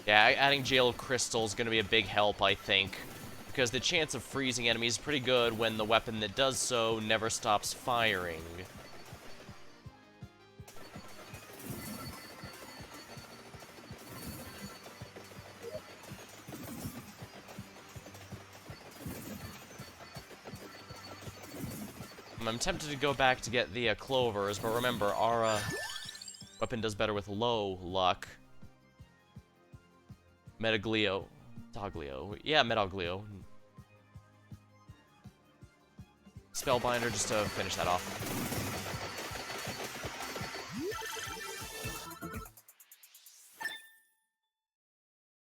Yeah, adding Jail Crystal is going to be a big help, I think. Because the chance of freezing enemies is pretty good when the weapon that does so never stops firing. I'm tempted to go back to get the clovers, but remember, our weapon does better with low luck. Metaglio. Taglio. Yeah, Metaglio. Spellbinder just to finish that off.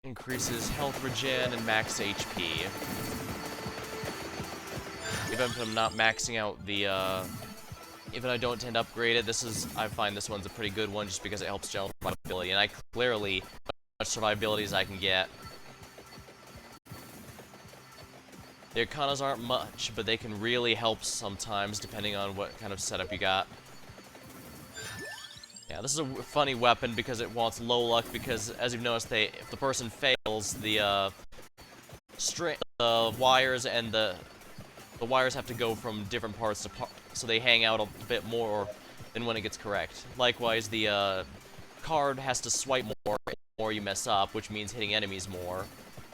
Increases health regen and max HP. Even if I'm not maxing out the, even I don't tend to upgrade it, I find this one's a pretty good one just because it helps general survivability, and I clearly as much survivability as I can get. The Arcanas aren't much, but they can really help sometimes, depending on what kind of setup you got. Yeah, this is a funny weapon because it wants low luck, because as you've noticed, if the person fails, the wires and the wires have to go from different parts so they hang out a bit more than when it gets correct. Likewise, the card has to swipe more the more you mess up, which means hitting enemies more.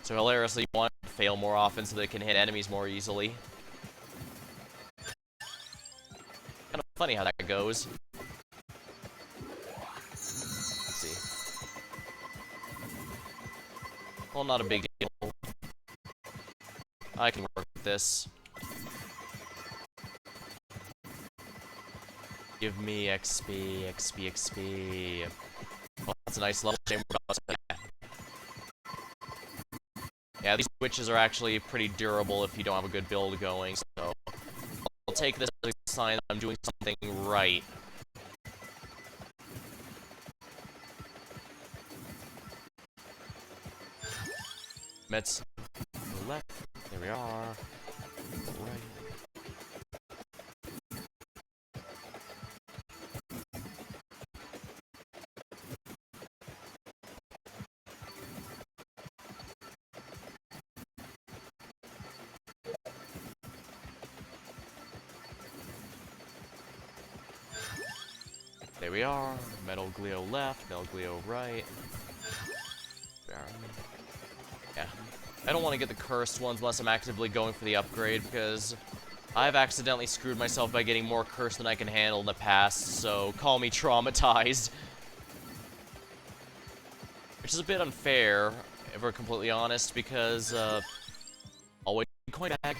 So hilariously, you want to fail more often so they can hit enemies more easily. Kind of funny how that goes. Let's see. Well, not a big deal. I can work with this. Give me XP, XP, XP. Well, that's a nice level. Yeah, these witches are actually pretty durable if you don't have a good build going, so I'll take this as a sign that I'm doing something right. Mets left. There we are. Right. There we are. Metal Gleo left, Metal Gleo right. Yeah. I don't want to get the cursed ones unless I'm actively going for the upgrade, because I've accidentally screwed myself by getting more cursed than I can handle in the past, so call me traumatized. Which is a bit unfair, if we're completely honest, because, always coin bag.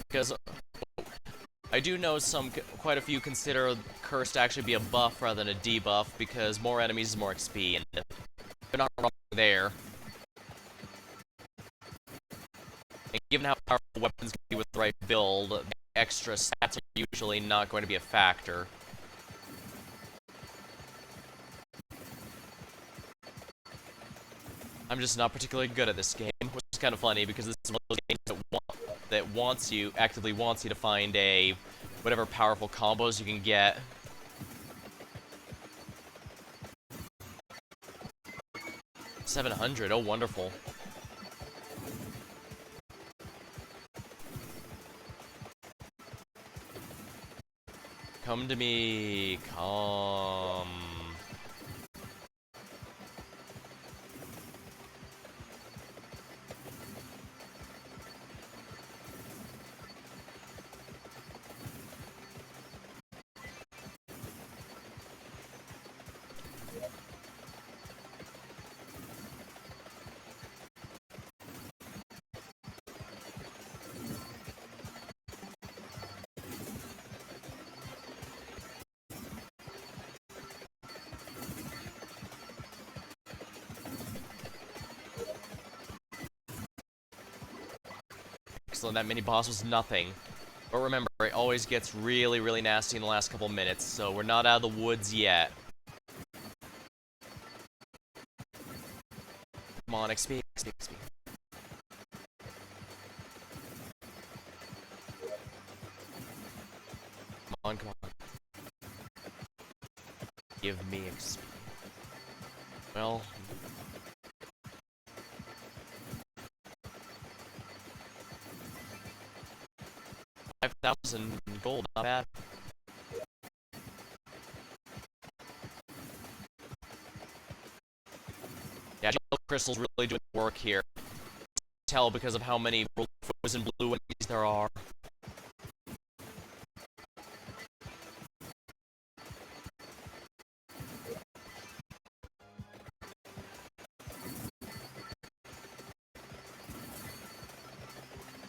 Because I do know quite a few consider Cursed to actually be a buff rather than a debuff, because more enemies is more XP, and they're not wrong there. And given how powerful weapons can be with the right build, the extra stats are usually not going to be a factor. I'm just not particularly good at this game, which is kind of funny, because this is one of those games that actively wants you to find whatever powerful combos you can get. $700, oh wonderful. Come to me, come. Excellent, that mini boss was nothing. But remember, it always gets really, really nasty in the last couple minutes, so we're not out of the woods yet. Come on, XP, XP, XP. Come on, come on. Give me XP. Well... 5,000 gold, not bad. Yeah, crystals really doing work here. Tell because of how many frozen blue enemies there are.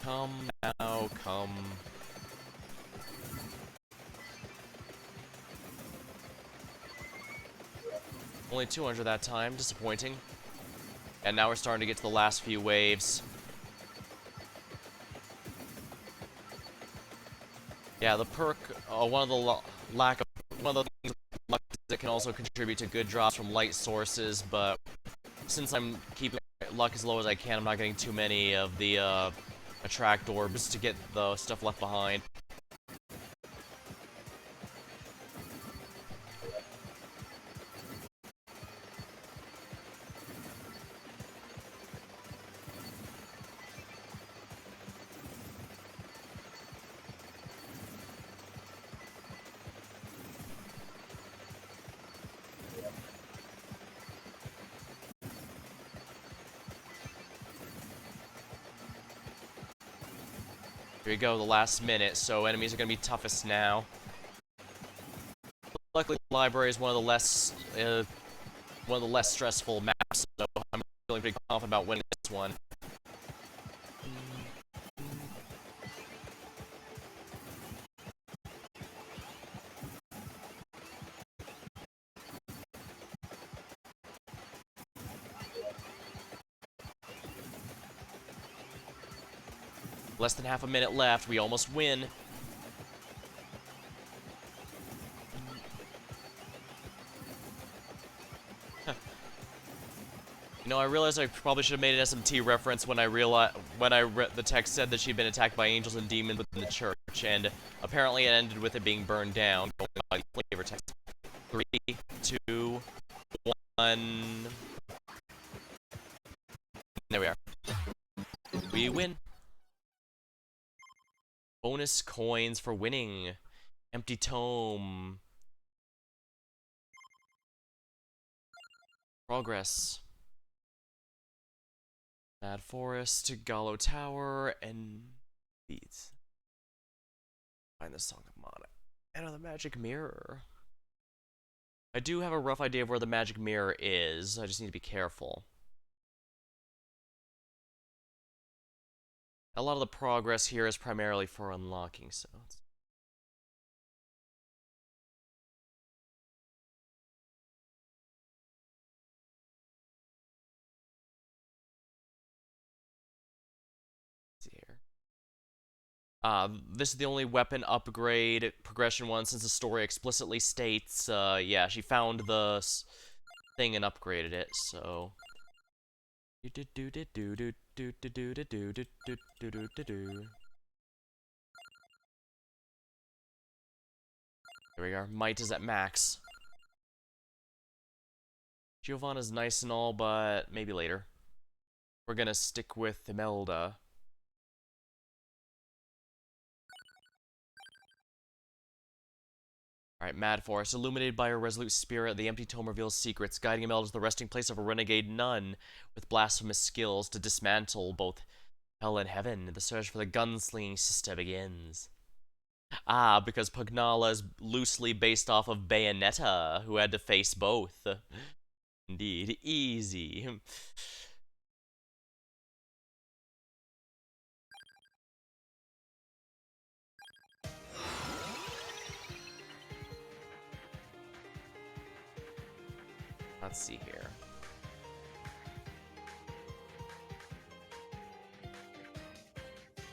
Come now, come. Only 200 that time, disappointing. And now we're starting to get to the last few waves. Yeah, the perk, one of the one of the things that can also contribute to good drops from light sources, but since I'm keeping luck as low as I can, I'm not getting too many of the attract orbs to get the stuff left behind. Here we go, the last minute, so enemies are going to be toughest now. Luckily, the library is one of the less stressful maps, so I'm feeling pretty confident about winning this one. Less than half a minute left, we almost win. You know, I realized I probably should have made an SMT reference when I read the text said that she'd been attacked by angels and demons within the church, and apparently it ended with it being burned down. Going by flavor text. 3, 2, 1. There we are. We win. Bonus coins for winning. Empty tome. Progress. Mad Forest, Gallo Tower, and Beats. Find the Song of Mana. And the Magic Mirror. I do have a rough idea of where the Magic Mirror is. I just need to be careful. A lot of the progress here is primarily for unlocking, so... This is the only weapon upgrade progression one since the story explicitly states, yeah, she found the thing and upgraded it, so... There we are. Might is at max. Giovanna's nice and all, but maybe later. We're gonna stick with Imelda. Alright, Mad Forest. Illuminated by her resolute spirit, the empty tome reveals secrets, guiding Imelda to the resting place of a renegade nun with blasphemous skills to dismantle both hell and heaven. The search for the gunslinging sister begins. Ah, because Pugnala is loosely based off of Bayonetta, who had to face both. Indeed, easy. Let's see here.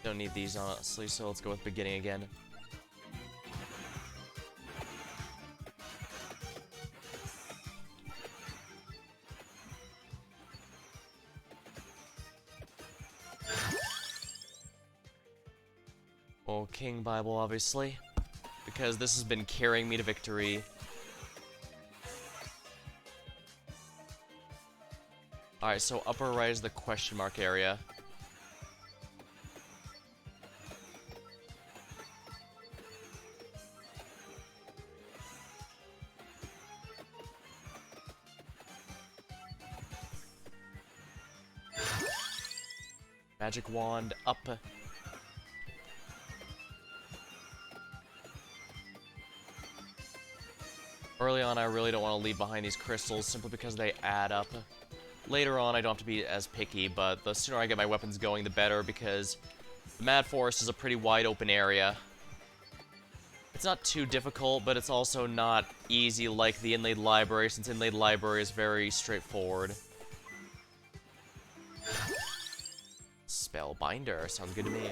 Don't need these, honestly, so let's go with beginning again. Oh, King Bible, obviously, because this has been carrying me to victory. Alright, so upper right is the question mark area. Magic wand up. Early on, I really don't want to leave behind these crystals simply because they add up. Later on, I don't have to be as picky, but the sooner I get my weapons going, the better, because the Mad Forest is a pretty wide open area. It's not too difficult, but it's also not easy like the Inlaid Library, since Inlaid Library is very straightforward. Spellbinder, sounds good to me.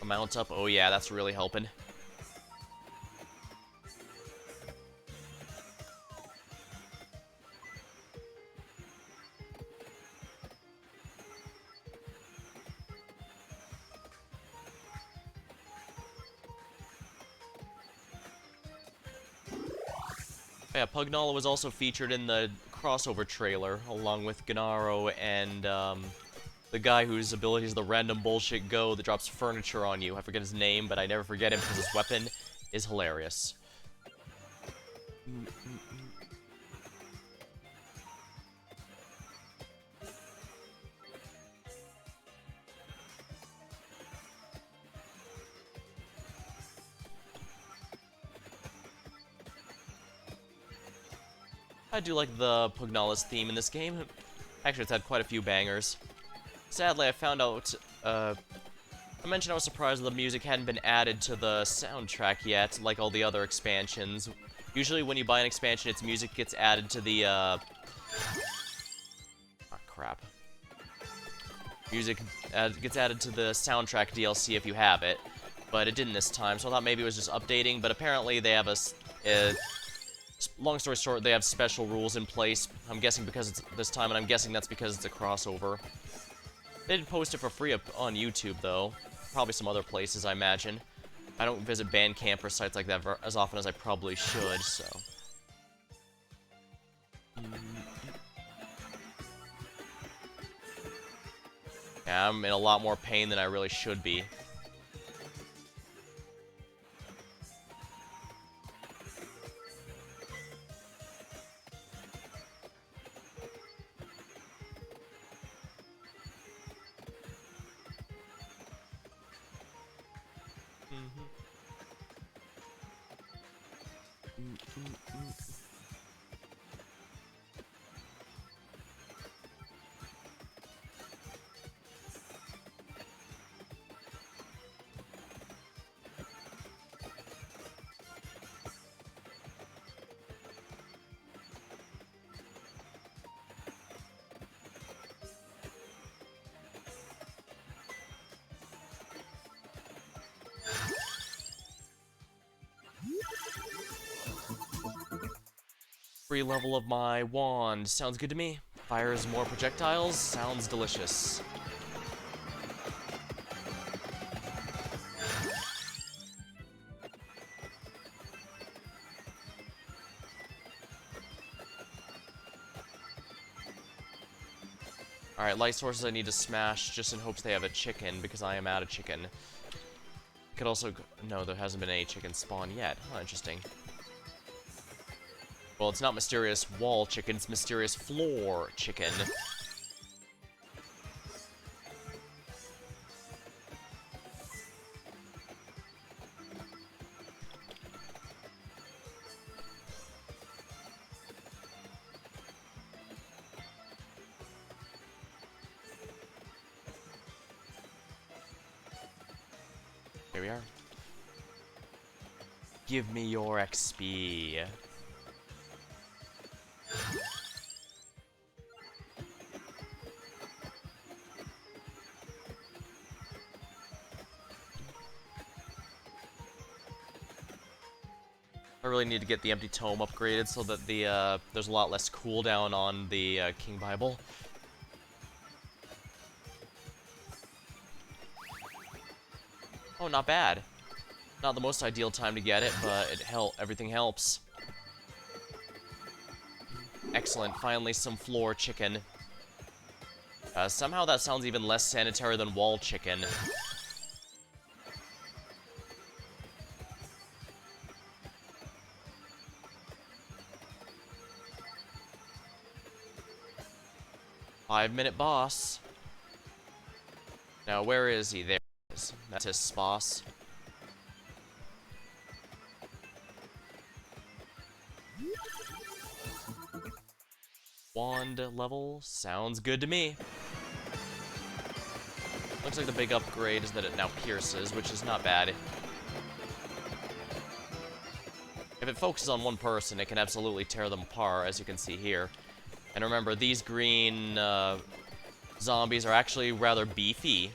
A mount up, oh yeah, that's really helping. Yeah, Pugnala was also featured in the crossover trailer, along with Gennaro and, the guy whose ability is the random bullshit go that drops furniture on you. I forget his name, but I never forget him because his weapon is hilarious. I do like the Pugnala's theme in this game. Actually, it's had quite a few bangers. Sadly, I found out, I mentioned I was surprised the music hadn't been added to the soundtrack yet, like all the other expansions. Usually when you buy an expansion, its music gets added to the, oh, crap. Music gets added to the soundtrack DLC if you have it, but it didn't this time, so I thought maybe it was just updating, but apparently they have long story short, they have special rules in place. I'm guessing because it's this time, and I'm guessing that's because it's a crossover. They did post it for free up on YouTube, though. Probably some other places, I imagine. I don't visit Bandcamp or sites like that as often as I probably should, so... Yeah, I'm in a lot more pain than I really should be. Free level of my wand. Sounds good to me. Fires more projectiles. Sounds delicious. Alright, light sources I need to smash just in hopes they have a chicken, because I am out of chicken. Could also... No, there hasn't been any chicken spawn yet. Huh, interesting. Well, it's not mysterious wall chicken, it's mysterious floor chicken. Here we are. Give me your XP. I really need to get the empty tome upgraded so that the there's a lot less cooldown on the King Bible. Oh, not bad. Not the most ideal time to get it, but everything helps. Excellent, finally some floor chicken. Somehow that sounds even less sanitary than wall chicken. Five-minute boss. Now, where is he? There he is. That's his boss. Wand level. Sounds good to me. Looks like the big upgrade is that it now pierces, which is not bad. If it focuses on one person, it can absolutely tear them apart, as you can see here. And remember, these green zombies are actually rather beefy.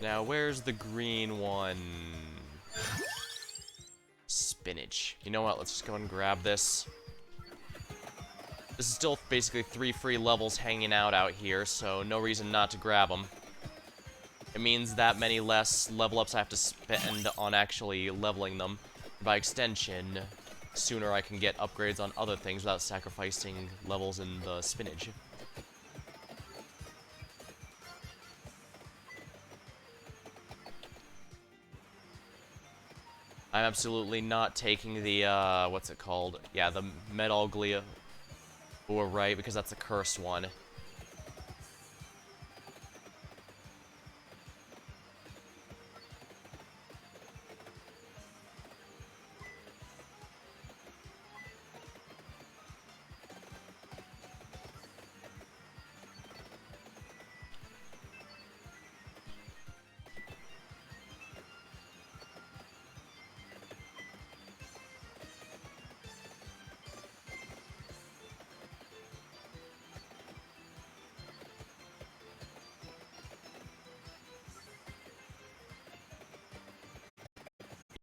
Now, where's the green one? Spinach. You know what? Let's just go and grab this. This is still basically 3 free levels hanging out here, so no reason not to grab them. It means that many less level ups I have to spend on actually leveling them. By extension, sooner I can get upgrades on other things without sacrificing levels in the spinach. I'm absolutely not taking the, what's it called? Yeah, the Medalglia. Oh, right, because that's a cursed one.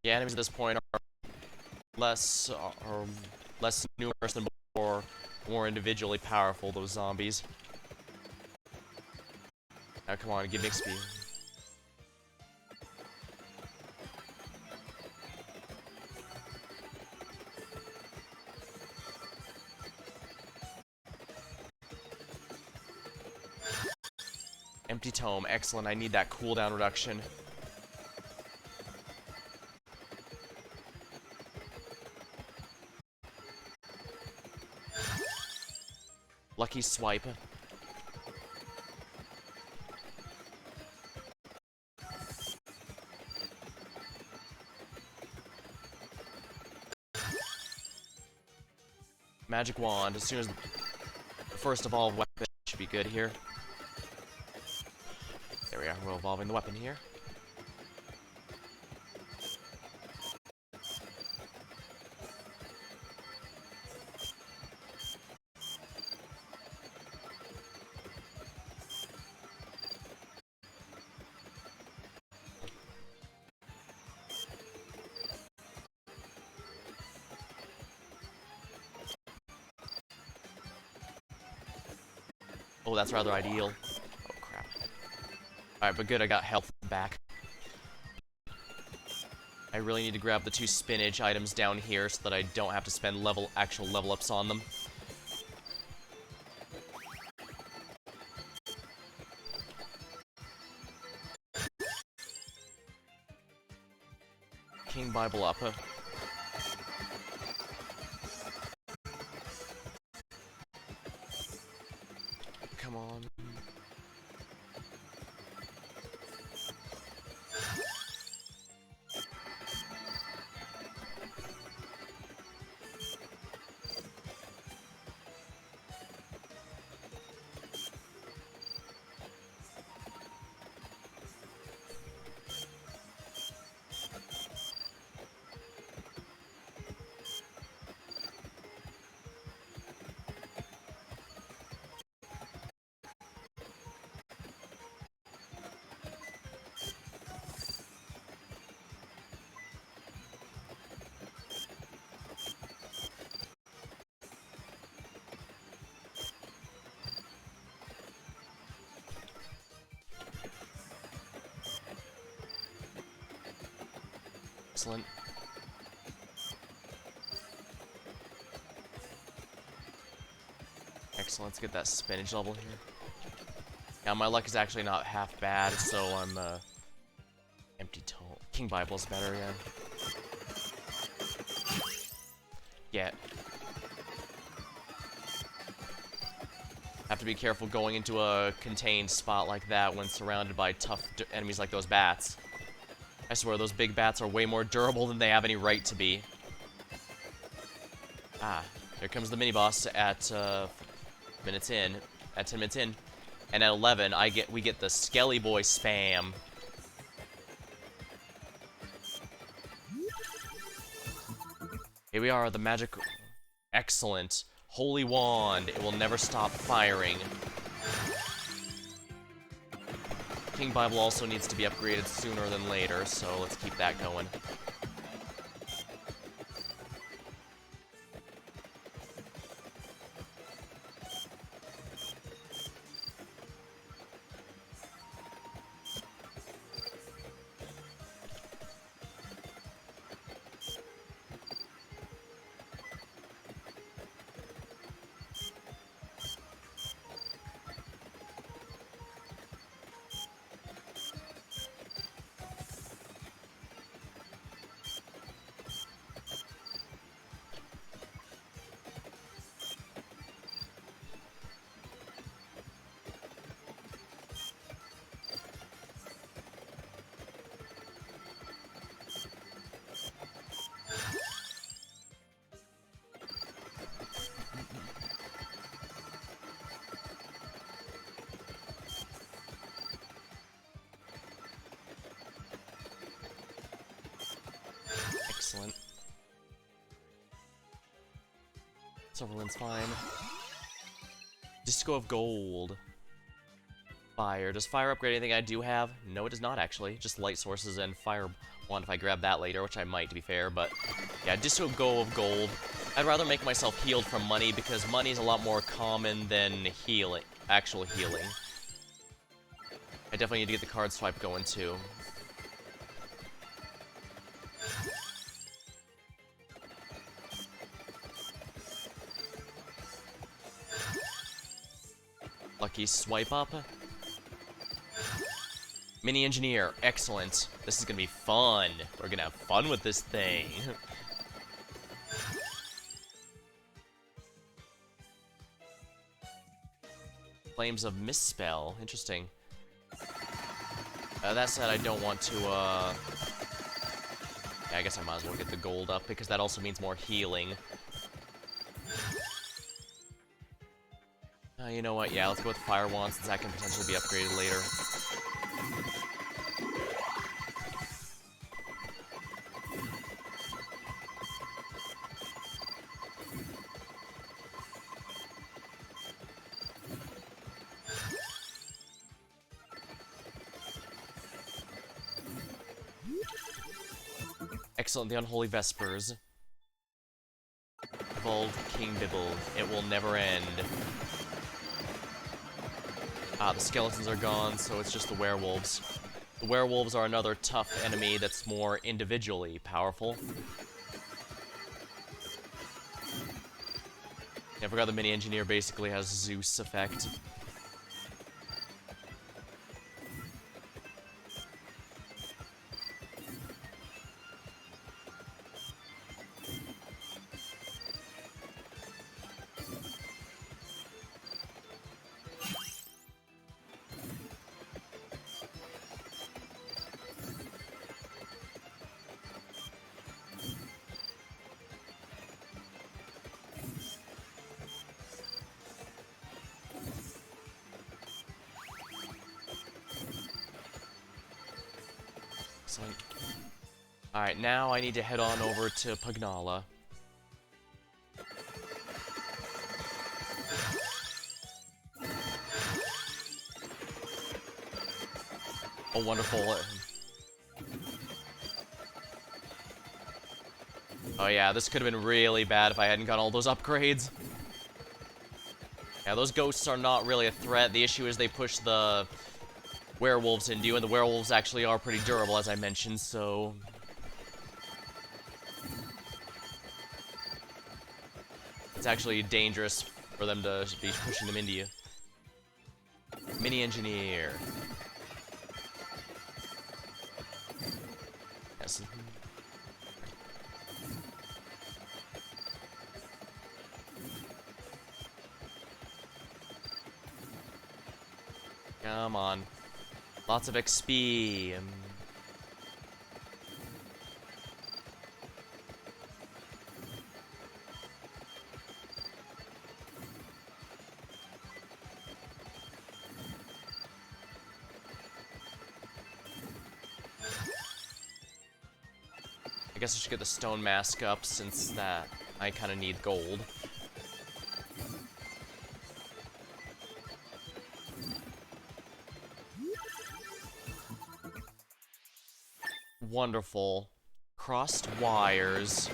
The enemies at this point are less numerous than before, more individually powerful, those zombies. Now come on, give me XP. Empty tome, excellent, I need that cooldown reduction. Lucky swipe. Magic wand, as soon as the first evolved weapon should be good here. There we are, we're evolving the weapon here. Oh, that's rather ideal. Oh, crap. Alright, but good, I got health back. I really need to grab the 2 spinach items down here so that I don't have to spend actual level ups on them. King Bible up. Come on. Excellent. Excellent, let's get that spinach level here. Now, my luck is actually not half bad, so I'm, empty tome. King Bible's better, yeah. Yeah. Have to be careful going into a contained spot like that when surrounded by tough enemies like those bats. I swear, those big bats are way more durable than they have any right to be. Ah, here comes the mini-boss at, 10 minutes in. And at 11, we get the Skelly Boy spam. Here we are, the magic... Excellent. Holy Wand. It will never stop firing. King Bible also needs to be upgraded sooner than later, so let's keep that going. Excellent. Silverland's fine. Disco of Gold. Fire. Does fire upgrade anything I do have? No, it does not, actually. Just light sources and fire wand if I grab that later, which I might, to be fair, but... Yeah, Disco of Gold. I'd rather make myself healed from money, because money is a lot more common than healing. Actual healing. I definitely need to get the card swipe going, too. Lucky swipe up. Mini Engineer, excellent. This is gonna be fun. We're gonna have fun with this thing. Flames of Misspell, interesting. That said, I don't want to, yeah, I guess I might as well get the gold up, because that also means more healing. You know what, yeah, let's go with Fire Wand, since that can potentially be upgraded later. Excellent, the Unholy Vespers. Evolved King Bibble. It will never end. Ah, the skeletons are gone, so it's just the werewolves. The werewolves are another tough enemy that's more individually powerful. Yeah, I forgot the Mini Engineer basically has Zeus effect. Alright, now I need to head on over to Pugnala. Oh, wonderful. Oh yeah, this could have been really bad if I hadn't got all those upgrades. Yeah, those ghosts are not really a threat. The issue is they push the werewolves into you, and the werewolves actually are pretty durable, as I mentioned, so... it's actually dangerous for them to be pushing them into you. Mini engineer. Yes. Come on. Lots of XP. I guess I should get the stone mask up since that I kind of need gold. Wonderful. Crossed wires.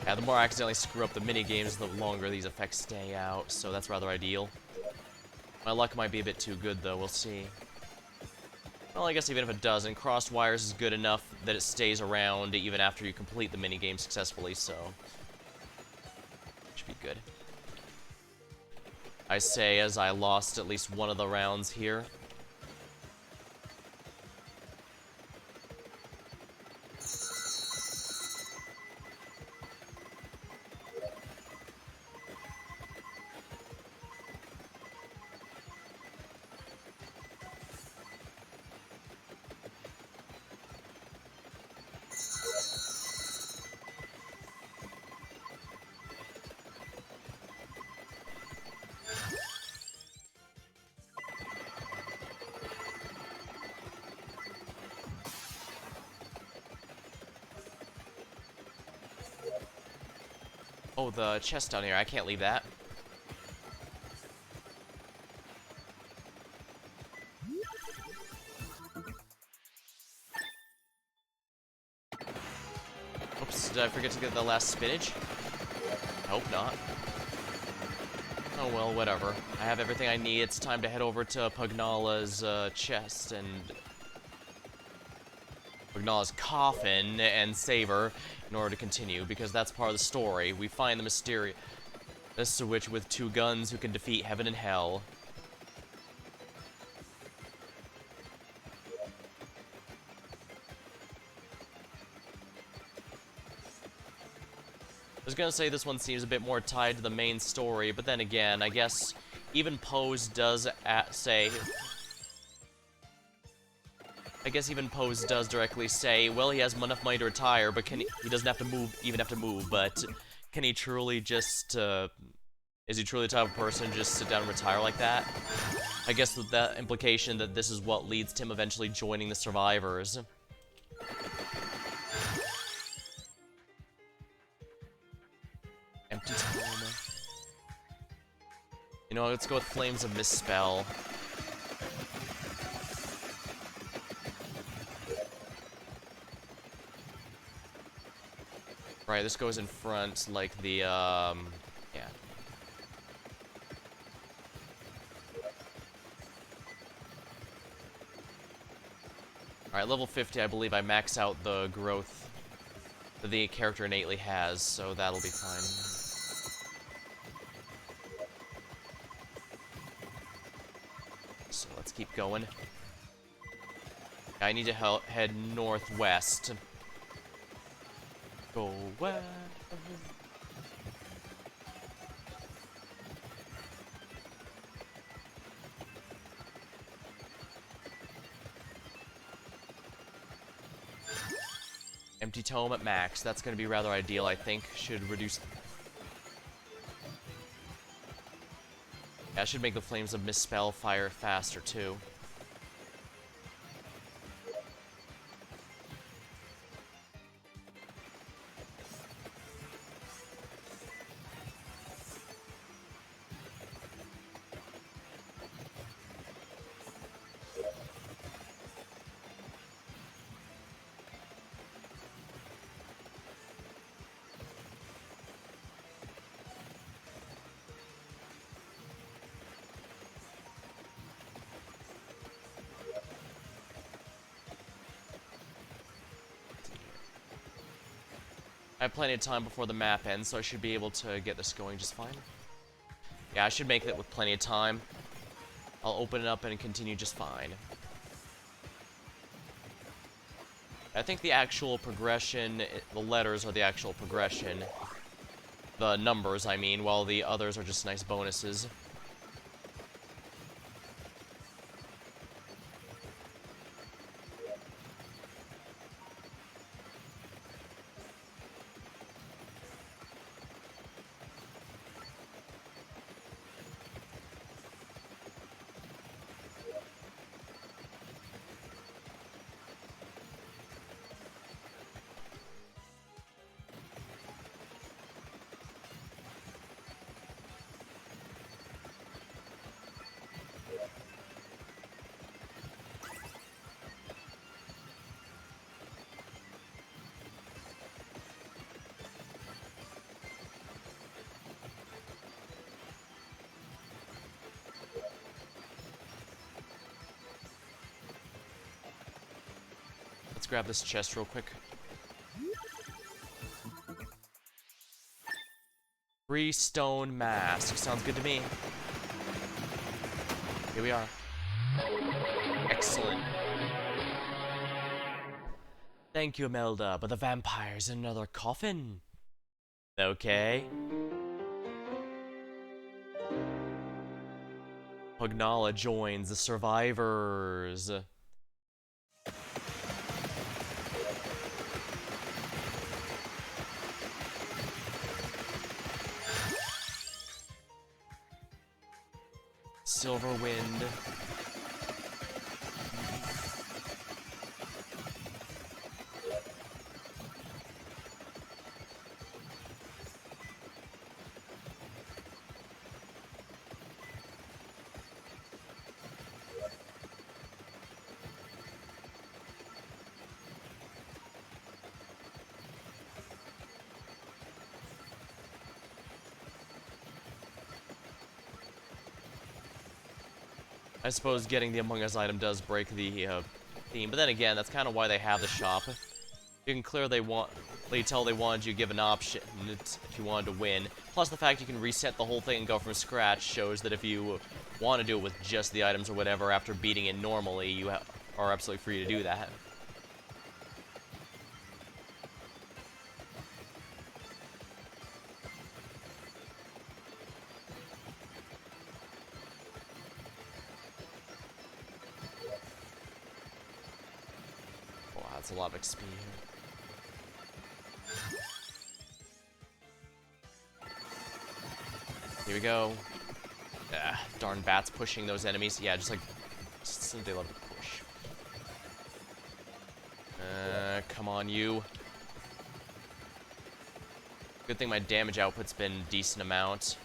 Yeah, the more I accidentally screw up the mini-games, the longer these effects stay out, so that's rather ideal. My luck might be a bit too good, though. We'll see. Well, I guess even if it doesn't, crossed wires is good enough that it stays around even after you complete the minigame successfully, so... should be good. I say as I lost at least one of the rounds here. Oh, the chest down here. I can't leave that. Oops, did I forget to get the last spinach? I hope not. Oh well, whatever. I have everything I need. It's time to head over to Pugnala's chest and... Pugnala's coffin and save her in order to continue, because that's part of the story. We find the mysterious witch with 2 guns who can defeat heaven and hell. I was gonna say this one seems a bit more tied to the main story, but then again, I guess even Pose does say... I guess even Pose does directly say, well, he has enough money to retire, but he doesn't have to move, but can he truly just, is he truly the type of person to just sit down and retire like that? I guess with that implication that this is what leads to him eventually joining the survivors. Empty time. You know, let's go with Flames of Misspell. Right, this goes in front, like the, yeah. Alright, level 50, I believe I max out the growth that the character innately has, so that'll be fine. So let's keep going. I need to head northwest. Go west. Empty tome at max. That's going to be rather ideal, I think. Should reduce... That should make the Flames of Misspell fire faster, too. have plenty of time before the map ends, so I should be able to get this going just fine. Yeah, I should make it with plenty of time. I'll open it up and continue just fine. I think the actual progression, the letters are the actual progression. The numbers, I mean, while the others are just nice bonuses. Let's grab this chest real quick. Free stone mask. Sounds good to me. Here we are. Excellent. Thank you, Imelda, but the vampire's in another coffin. Okay. Pugnala joins the survivors. Silverwind. I suppose getting the Among Us item does break the theme, but then again, that's kind of why they have the shop. You can clearly tell they wanted you to give an option if you wanted to win. Plus, the fact you can reset the whole thing and go from scratch shows that if you want to do it with just the items or whatever after beating it normally, you are absolutely free to do that. That's a lot of XP here. Here we go. Ah, darn bats pushing those enemies. Yeah, just simply let them push. Come on, you. Good thing my damage output's been a decent amount.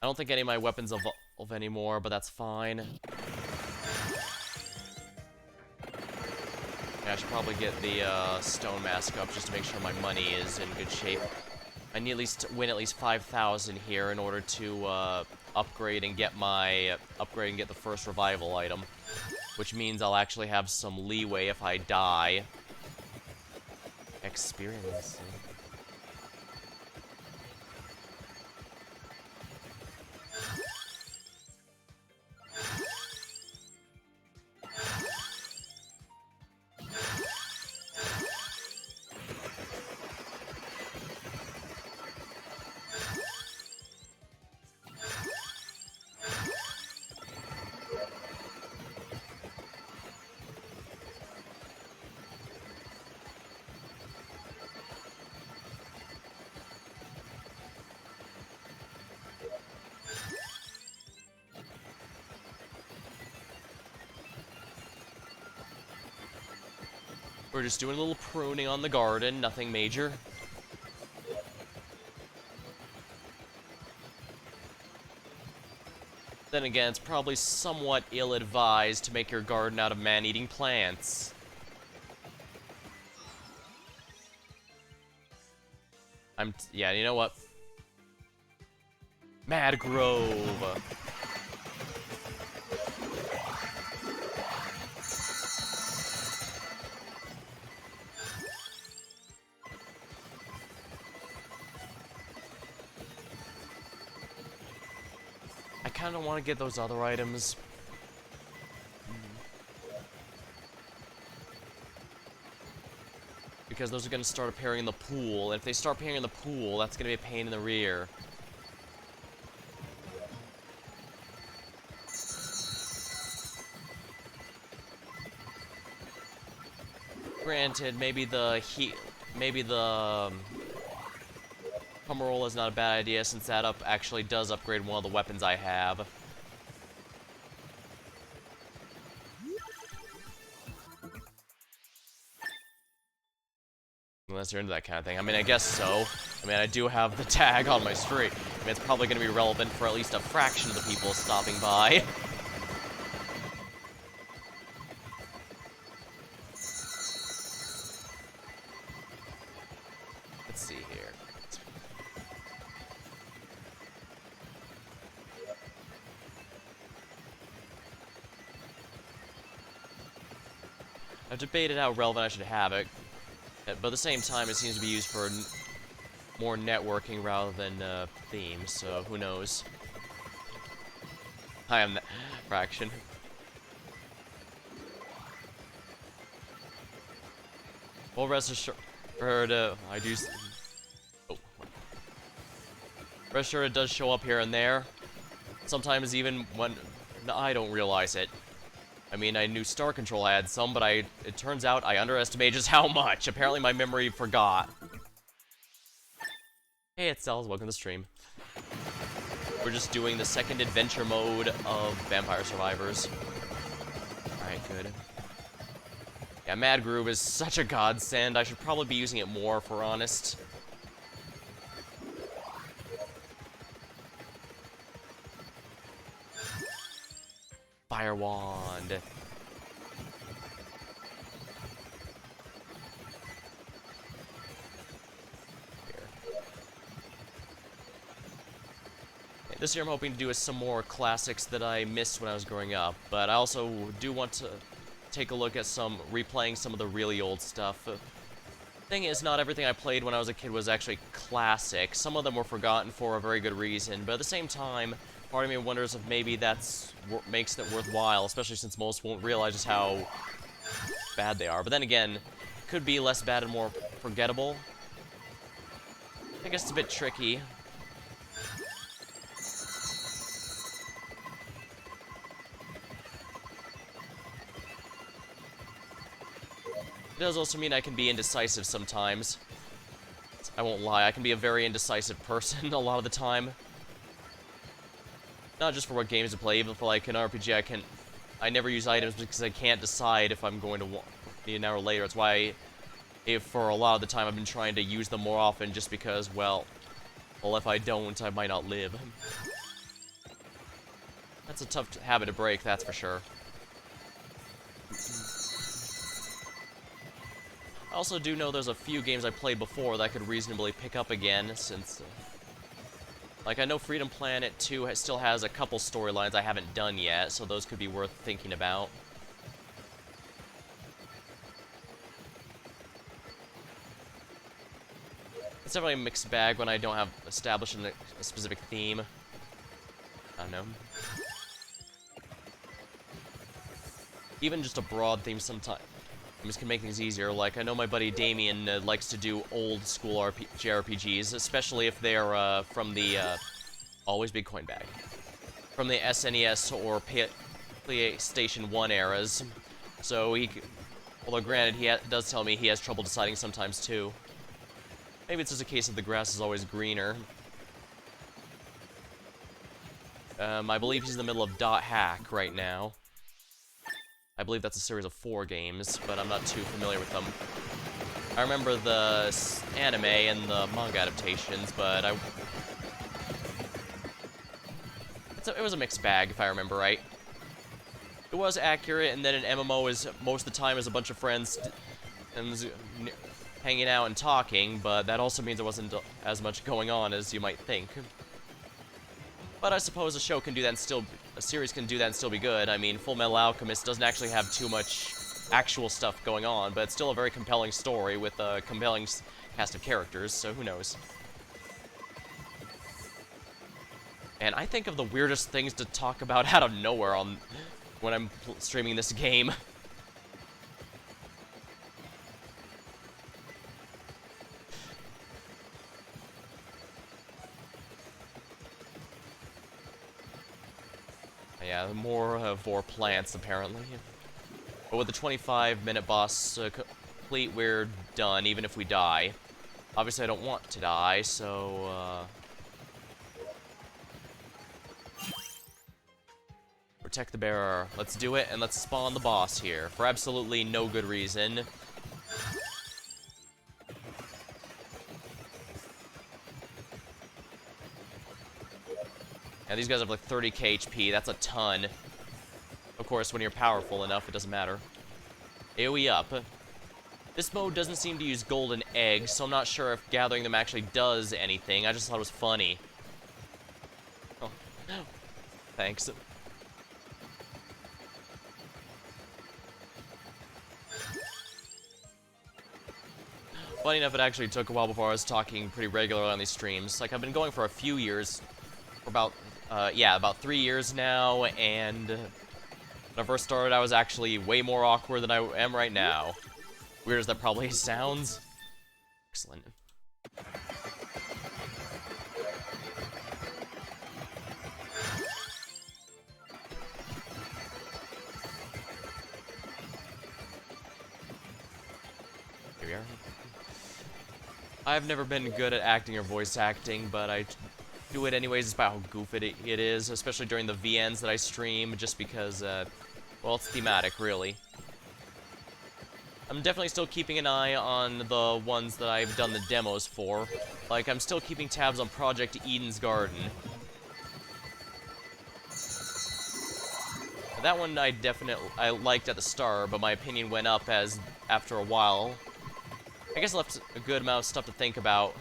I don't think any of my weapons evolve anymore, but that's fine. Yeah, I should probably get the stone mask up just to make sure my money is in good shape. I need at least win at least 5,000 here in order to upgrade and get the first revival item, which means I'll actually have some leeway if I die. Experience. We're just doing a little pruning on the garden, nothing major. Then again, it's probably somewhat ill-advised to make your garden out of man-eating plants. Yeah, you know what? Mad Grove. kind of want to get those other items. Because those are going to start appearing in the pool. And if they start appearing in the pool, that's going to be a pain in the rear. Granted, maybe the Hummer is not a bad idea, since that actually does upgrade one of the weapons I have. Unless you're into that kind of thing. I mean, I guess so. I mean, I do have the tag on my stream. I mean, it's probably going to be relevant for at least a fraction of the people stopping by. Let's see here. I've debated how relevant I should have it, but at the same time, it seems to be used for more networking rather than themes, so who knows. I am that fraction. Well, rest assured, I do. Oh. Rest assured, it does show up here and there. Sometimes even when I don't realize it. I mean, I knew Star Control had some, but it turns out I underestimated just how much. Apparently my memory forgot. Hey, it's Cells, welcome to the stream. We're just doing the second adventure mode of Vampire Survivors. Alright, good. Yeah, Mad Groove is such a godsend. I should probably be using it more, if we're honest. Fire Wand. Here. This year I'm hoping to do some more classics that I missed when I was growing up, but I also do want to take a look at replaying some of the really old stuff. Thing is, not everything I played when I was a kid was actually classic. Some of them were forgotten for a very good reason, but at the same time, part of me wonders if maybe that's what makes it worthwhile, especially since most won't realize just how bad they are. But then again, it could be less bad and more forgettable. I guess it's a bit tricky. It does also mean I can be indecisive sometimes. I won't lie, I can be a very indecisive person a lot of the time. Not just for what games to play, even for like an RPG, I never use items because I can't decide if I'm going to need an hour later. It's why, for a lot of the time, I've been trying to use them more often, just because, well, if I don't, I might not live. That's a tough habit to break, that's for sure. I also do know there's a few games I played before that I could reasonably pick up again, since... like, I know Freedom Planet 2 still has a couple storylines I haven't done yet, so those could be worth thinking about. It's definitely a mixed bag when I don't have established a specific theme. I don't know. Even just a broad theme sometimes can make things easier. Like, I know my buddy Damien likes to do old school JRPGs, especially if they're from the always big coin bag, from the SNES or PlayStation 1 eras. So although granted, he does tell me he has trouble deciding sometimes too. Maybe it's just a case of the grass is always greener. I believe he's in the middle of Dot Hack right now. I believe that's a series of 4 games, but I'm not too familiar with them. I remember the anime and the manga adaptations, but it was a mixed bag, if I remember right. It was accurate, and then an MMO is, most of the time, is a bunch of friends and hanging out and talking, but that also means there wasn't as much going on as you might think. But I suppose a series can do that and still be good. I mean, Full Metal Alchemist doesn't actually have too much actual stuff going on, but it's still a very compelling story with a compelling cast of characters, so who knows. And I think of the weirdest things to talk about out of nowhere when I'm streaming this game. Yeah, more Vor plants, apparently. But with the 25-minute boss complete, we're done, even if we die. Obviously, I don't want to die, so, protect the bearer. Let's do it, and let's spawn the boss here, for absolutely no good reason. Yeah, these guys have like 30k HP, that's a ton. Of course, when you're powerful enough, it doesn't matter. AoE up. This mode doesn't seem to use golden eggs, so I'm not sure if gathering them actually does anything. I just thought it was funny. Oh. Thanks. Funny enough, it actually took a while before I was talking pretty regularly on these streams. Like, I've been going for a few years. For about, yeah, about 3 years now, and when I first started, I was actually way more awkward than I am right now. Weird as that probably sounds. Excellent. Here we are. I've never been good at acting or voice acting, but I do it anyways. It's about how goofy it is, especially during the VNs that I stream, just because, well, it's thematic, really. I'm definitely still keeping an eye on the ones that I've done the demos for. Like, I'm still keeping tabs on Project Eden's Garden. That one I liked at the start, but my opinion went up after a while. I guess I left a good amount of stuff to think about.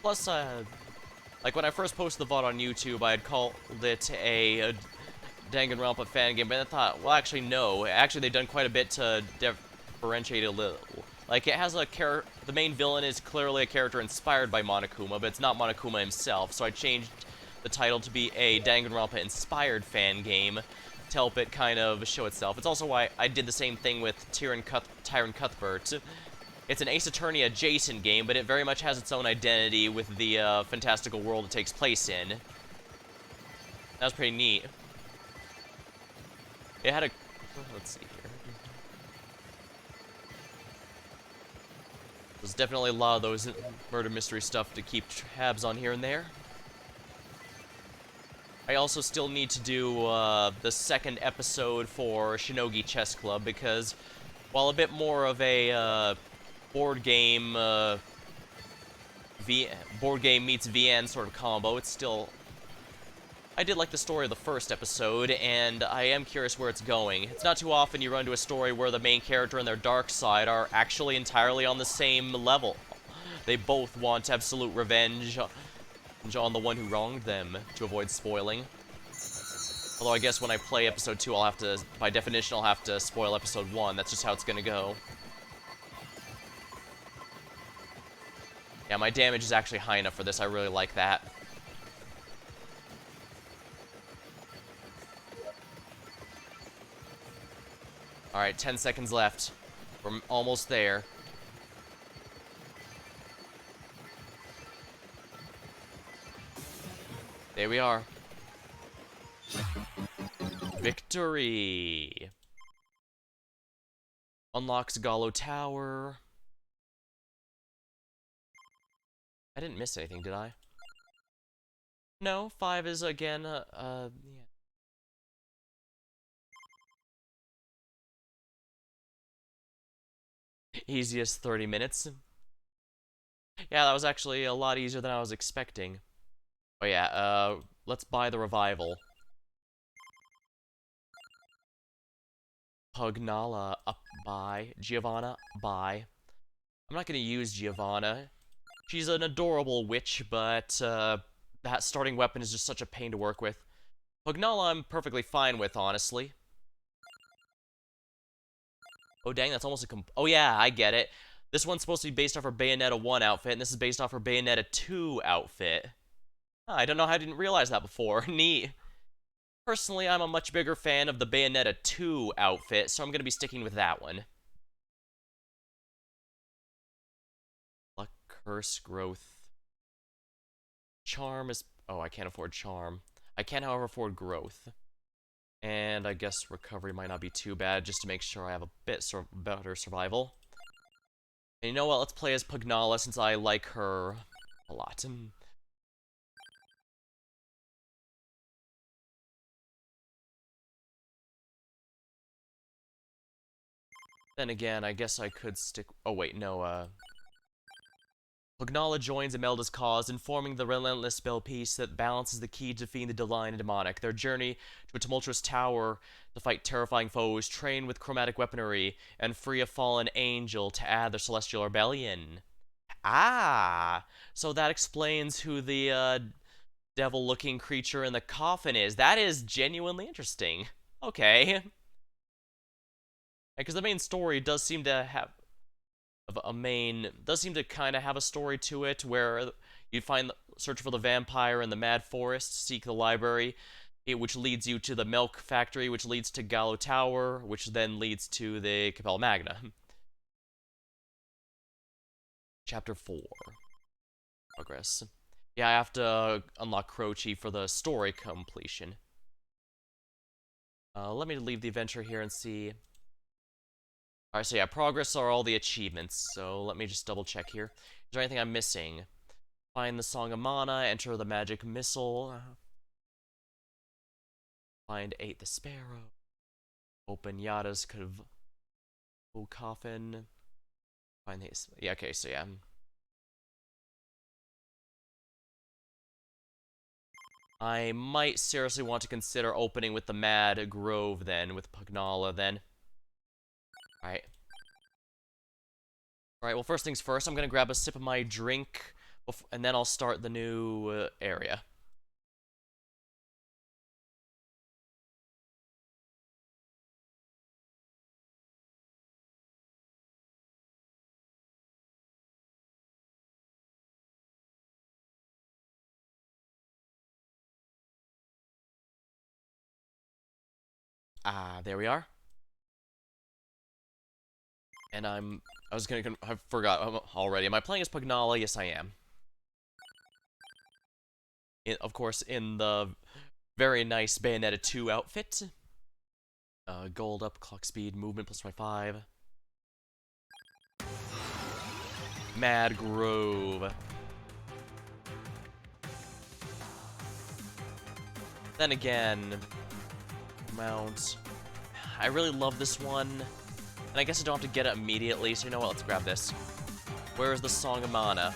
Plus, like when I first posted the VOD on YouTube, I had called it a Danganronpa fan game, but I thought, well, actually, no. Actually, they've done quite a bit to differentiate it a little. Like, it has a the main villain is clearly a character inspired by Monokuma, but it's not Monokuma himself, so I changed the title to be a Danganronpa-inspired fan game to help it kind of show itself. It's also why I did the same thing with Tyron Cuthbert. It's an Ace Attorney adjacent game, but it very much has its own identity with the fantastical world it takes place in. That was pretty neat. It had a... let's see here. There's definitely a lot of those murder mystery stuff to keep tabs on here and there. I also still need to do the second episode for Shinogi Chess Club, because while a bit more of a board game meets VN sort of combo, it's still... I did like the story of the first episode, and I am curious where it's going. It's not too often you run into a story where the main character and their dark side are actually entirely on the same level. They both want absolute revenge on the one who wronged them, to avoid spoiling. Although I guess when I play episode 2, I'll have to, by definition, I'll have to spoil episode 1. That's just how it's gonna go. Yeah, my damage is actually high enough for this. I really like that. Alright, 10 seconds left. We're almost there. There we are. Victory! Unlocks Gallo Tower. I didn't miss anything, did I? No, 5 is again, yeah. Easiest 30 minutes. Yeah, that was actually a lot easier than I was expecting. Oh yeah, let's buy the revival. Pugnala, up, buy. Giovanna, buy. I'm not gonna use Giovanna. She's an adorable witch, but, that starting weapon is just such a pain to work with. Pugnala I'm perfectly fine with, honestly. Oh dang, that's almost a oh yeah, I get it. This one's supposed to be based off her Bayonetta 1 outfit, and this is based off her Bayonetta 2 outfit. I don't know how I didn't realize that before. Neat. Personally, I'm a much bigger fan of the Bayonetta 2 outfit, so I'm going to be sticking with that one. Luck, Curse, Growth. Charm is... Oh, I can't afford Charm. I can, however, afford Growth. And I guess Recovery might not be too bad, just to make sure I have a bit better survival. And you know what? Let's play as Pugnala, since I like her a lot. Then again, I guess I could stick... Oh, wait, no, Pugnala joins Imelda's cause, informing the relentless spell piece that balances the key to defeating the divine and demonic. Their journey to a tumultuous tower to fight terrifying foes, train with chromatic weaponry, and free a fallen angel to add their celestial rebellion. Ah! So that explains who the, devil-looking creature in the coffin is. That is genuinely interesting. Okay. Because the main story does seem to have does seem to kind of have a story to it, where you search for the vampire in the Mad Forest, seek the library, which leads you to the Milk Factory, which leads to Gallo Tower, which then leads to the Capella Magna. Chapter 4. Progress. Yeah, I have to unlock Croce for the story completion. Let me leave the adventure here and see. Alright, so yeah, progress are all the achievements, so let me just double check here. Is there anything I'm missing? Find the Song of Mana, enter the magic missile. Find 8 the Sparrow. Open Yada's coffin. Find these. Yeah, okay, so yeah. I might seriously want to consider opening with the Mad Grove then, with Pugnala then. Alright. Alright, well, first things first, I'm gonna grab a sip of my drink, and then I'll start the new area. Ah, there we are. And I forgot already. Am I playing as Pugnala? Yes, I am. Of course, in the very nice Bayonetta 2 outfit. Gold up, clock speed, movement plus 25. Mad Grove. Then again, mount. I really love this one. And I guess I don't have to get it immediately, so you know what, let's grab this. Where is the Song of Mana?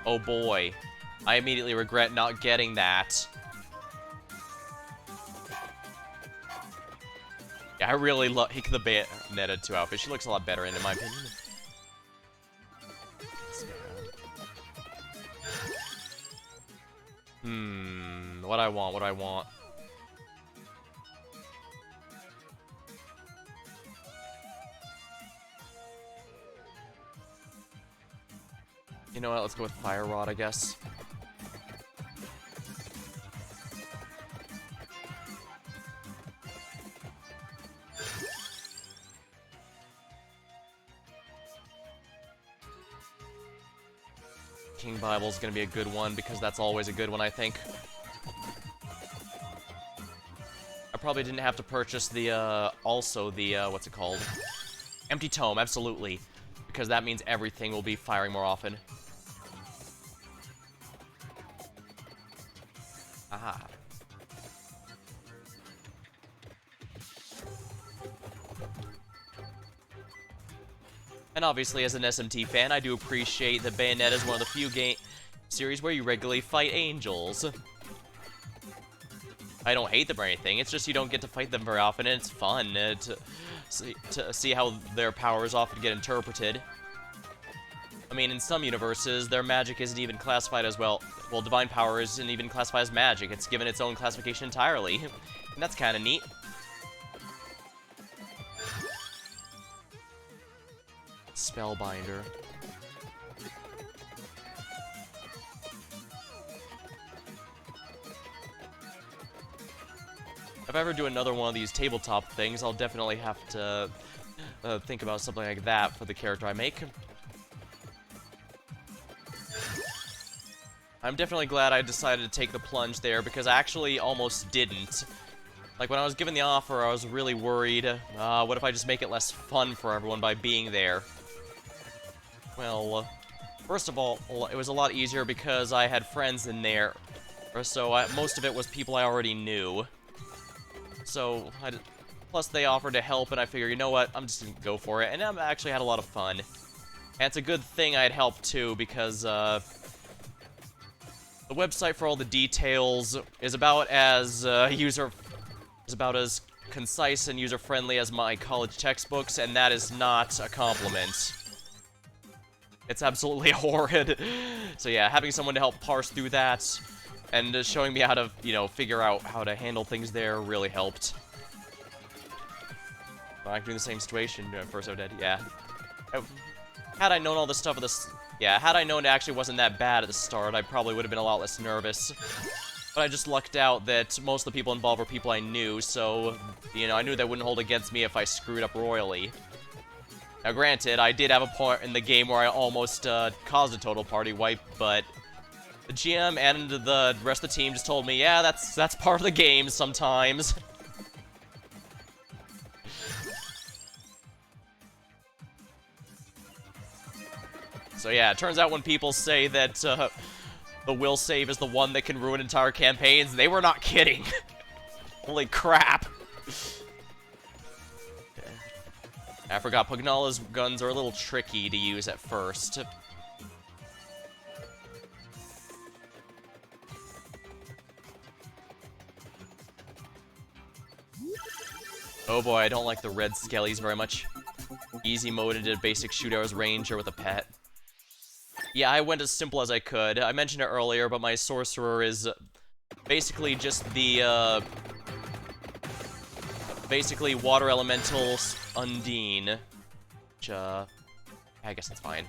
Oh boy. I immediately regret not getting that. Yeah, I really like the Bayonetta 2 outfit. She looks a lot better in my opinion. What I want. You know what, let's go with Fire Rod, I guess. King Bible's gonna be a good one, because that's always a good one, I think. I probably didn't have to purchase the, also the, what's it called? Empty Tome, absolutely. Because that means everything will be firing more often. Aha. And obviously, as an SMT fan, I do appreciate that Bayonetta is one of the few game series where you regularly fight angels. I don't hate them or anything, it's just you don't get to fight them very often, and it's fun to see how their powers often get interpreted. I mean, in some universes, their magic isn't even classified as well, divine power isn't even classified as magic, it's given its own classification entirely. And that's kinda neat. Spellbinder. if I ever do another one of these tabletop things, I'll definitely have to think about something like that for the character I make. I'm definitely glad I decided to take the plunge there, because I actually almost didn't. Like, when I was given the offer, I was really worried, what if I just make it less fun for everyone by being there? Well, first of all, it was a lot easier because I had friends in there, so most of it was people I already knew. So, plus they offered to help, and I figured, you know what, I'm just gonna go for it, and I actually had a lot of fun. And it's a good thing I had help, too, because, the website for all the details is about as, concise and user-friendly as my college textbooks, and that is not a compliment. It's absolutely horrid. So yeah, having someone to help parse through that, and showing me how to, you know, figure out how to handle things there really helped. Back doing the same situation, first I did, yeah. Had I known all this stuff at this... Yeah, had I known it actually wasn't that bad at the start, I probably would have been a lot less nervous. But I just lucked out that most of the people involved were people I knew, so, you know, I knew they wouldn't hold against me if I screwed up royally. Now, granted, I did have a point in the game where I almost caused a total party wipe, but the GM and the rest of the team just told me, yeah, that's part of the game sometimes. So yeah, it turns out when people say that the will save is the one that can ruin entire campaigns, they were not kidding. Holy crap. I forgot, Pugnala's guns are a little tricky to use at first. Oh boy, I don't like the red skellies very much. Easy mode into basic shootout as ranger with a pet. Yeah, I went as simple as I could. I mentioned it earlier, but my sorcerer is basically just the, basically water elemental Undine. Which, I guess that's fine.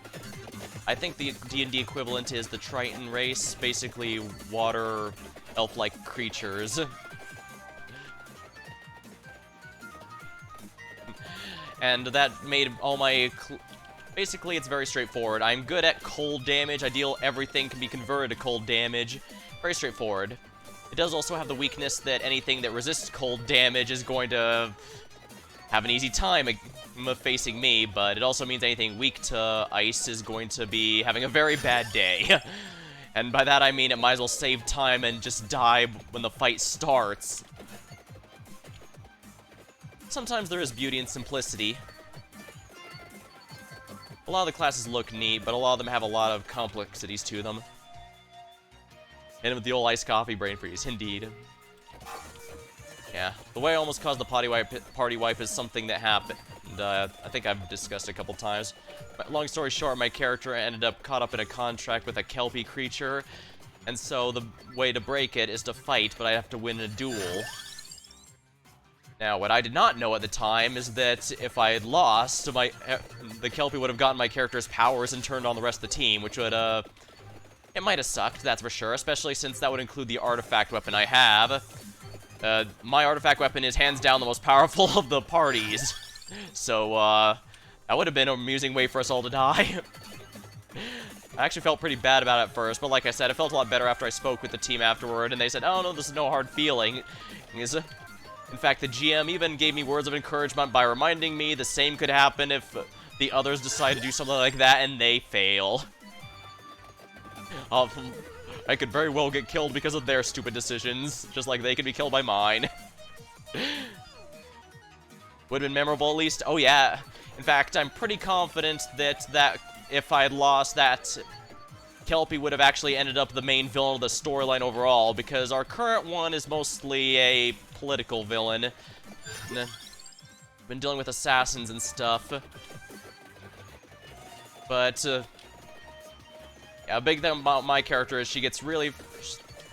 I think the D&D equivalent is the Triton race, basically water elf-like creatures. And that made all my... Basically, it's very straightforward. I'm good at cold damage. I deal everything can be converted to cold damage. Very straightforward. It does also have the weakness that anything that resists cold damage is going to have an easy time facing me, but it also means anything weak to ice is going to be having a very bad day. And by that I mean it might as well save time and just die when the fight starts. Sometimes there is beauty in simplicity. A lot of the classes look neat, but a lot of them have a lot of complexities to them. And with the old iced coffee brain freeze, indeed. Yeah, the way I almost caused the party wipe is something that happened. I think I've discussed it a couple times. But long story short, my character ended up caught up in a contract with a Kelpie creature, and so the way to break it is to fight, but I have to win a duel. Now, what I did not know at the time is that if I had lost, the Kelpie would have gotten my character's powers and turned on the rest of the team, which would, it might have sucked, that's for sure, especially since that would include the artifact weapon I have. My artifact weapon is hands down the most powerful of the parties. So, that would have been an amusing way for us all to die. I actually felt pretty bad about it at first, but like I said, it felt a lot better after I spoke with the team afterward, and they said, oh no, this is no hard feeling. In fact, the GM even gave me words of encouragement by reminding me the same could happen if the others decide to do something like that and they fail. I could very well get killed because of their stupid decisions, just like they could be killed by mine. Would have been memorable at least? Oh yeah. In fact, I'm pretty confident that if I had lost, that Kelpie would have actually ended up the main villain of the storyline overall, because our current one is mostly a political villain. Been dealing with assassins and stuff. But, yeah, a big thing about my character is she gets really,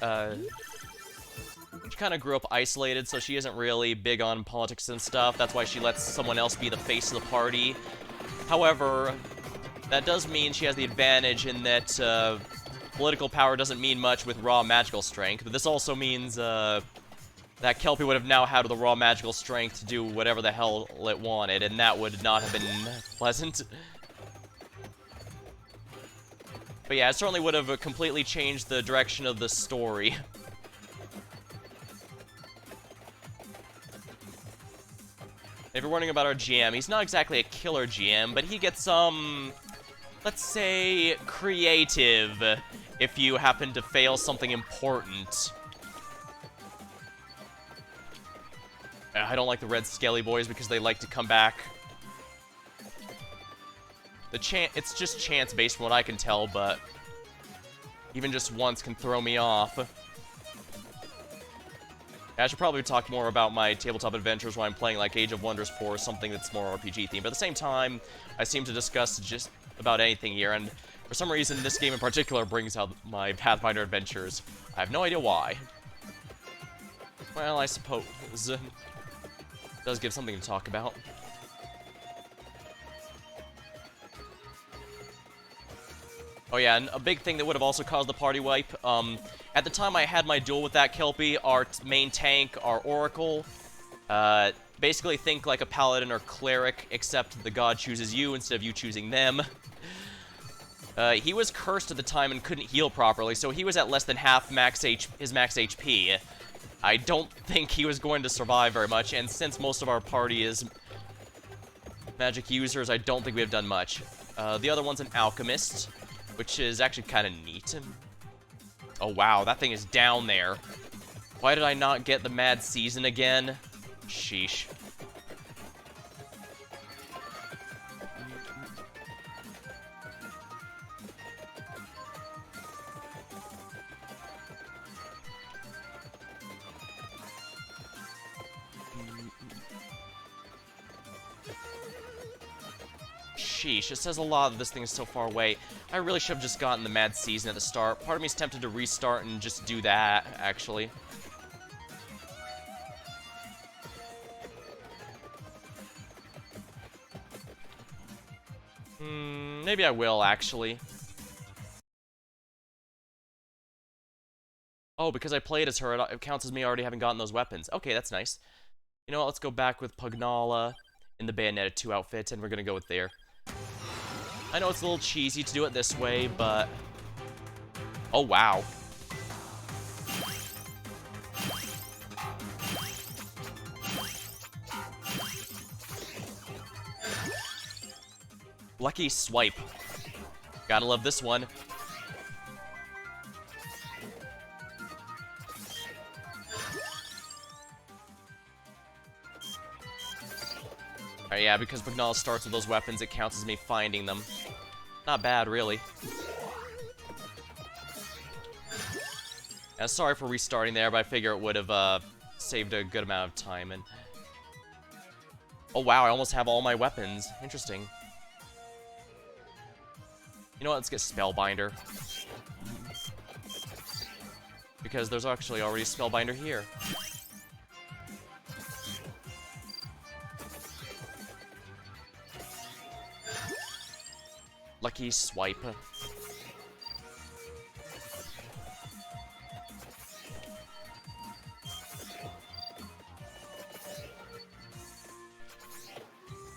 she kind of grew up isolated, so she isn't really big on politics and stuff. That's why she lets someone else be the face of the party. However, that does mean she has the advantage in that, political power doesn't mean much with raw magical strength, but this also means, that Kelpie would have now had the raw magical strength to do whatever the hell it wanted, and that would not have been pleasant. But yeah, it certainly would have completely changed the direction of the story. If you're wondering about our GM, he's not exactly a killer GM, but he gets some, let's say, creative if you happen to fail something important. I don't like the red skelly boys because they like to come back. It's just chance-based from what I can tell, but even just once can throw me off. I should probably talk more about my tabletop adventures when I'm playing like Age of Wonders 4 or something that's more RPG themed. But at the same time, I seem to discuss just about anything here, and for some reason this game in particular brings out my Pathfinder adventures. I have no idea why. Well, I suppose it does give something to talk about. Oh yeah, and a big thing that would have also caused the party wipe, at the time I had my duel with that Kelpie, our main tank, our Oracle, basically think like a Paladin or Cleric, except the god chooses you instead of you choosing them. He was cursed at the time and couldn't heal properly, so he was at less than half his max HP. I don't think he was going to survive very much, and since most of our party is magic users, I don't think we have done much. The other one's an Alchemist, which is actually kind of neat. Oh wow, that thing is down there. Why did I not get the Mad Season again? Sheesh. Sheesh, it says a lot that this thing is so far away. I really should have just gotten the Mad Season at the start. Part of me is tempted to restart and just do that, actually. Maybe I will, actually. Oh, because I played as her, it counts as me already having gotten those weapons. Okay, that's nice. You know what, let's go back with Pugnala in the Bayonetta 2 outfit, and we're gonna go with there. I know it's a little cheesy to do it this way, but... Oh, wow. Lucky swipe. Gotta love this one. Yeah, because Pugnala starts with those weapons, it counts as me finding them. Not bad, really. Yeah, sorry for restarting there, but I figure it would have saved a good amount of time. And oh wow, I almost have all my weapons. Interesting. You know what? Let's get Spellbinder. Because there's actually already a Spellbinder here. Lucky swipe.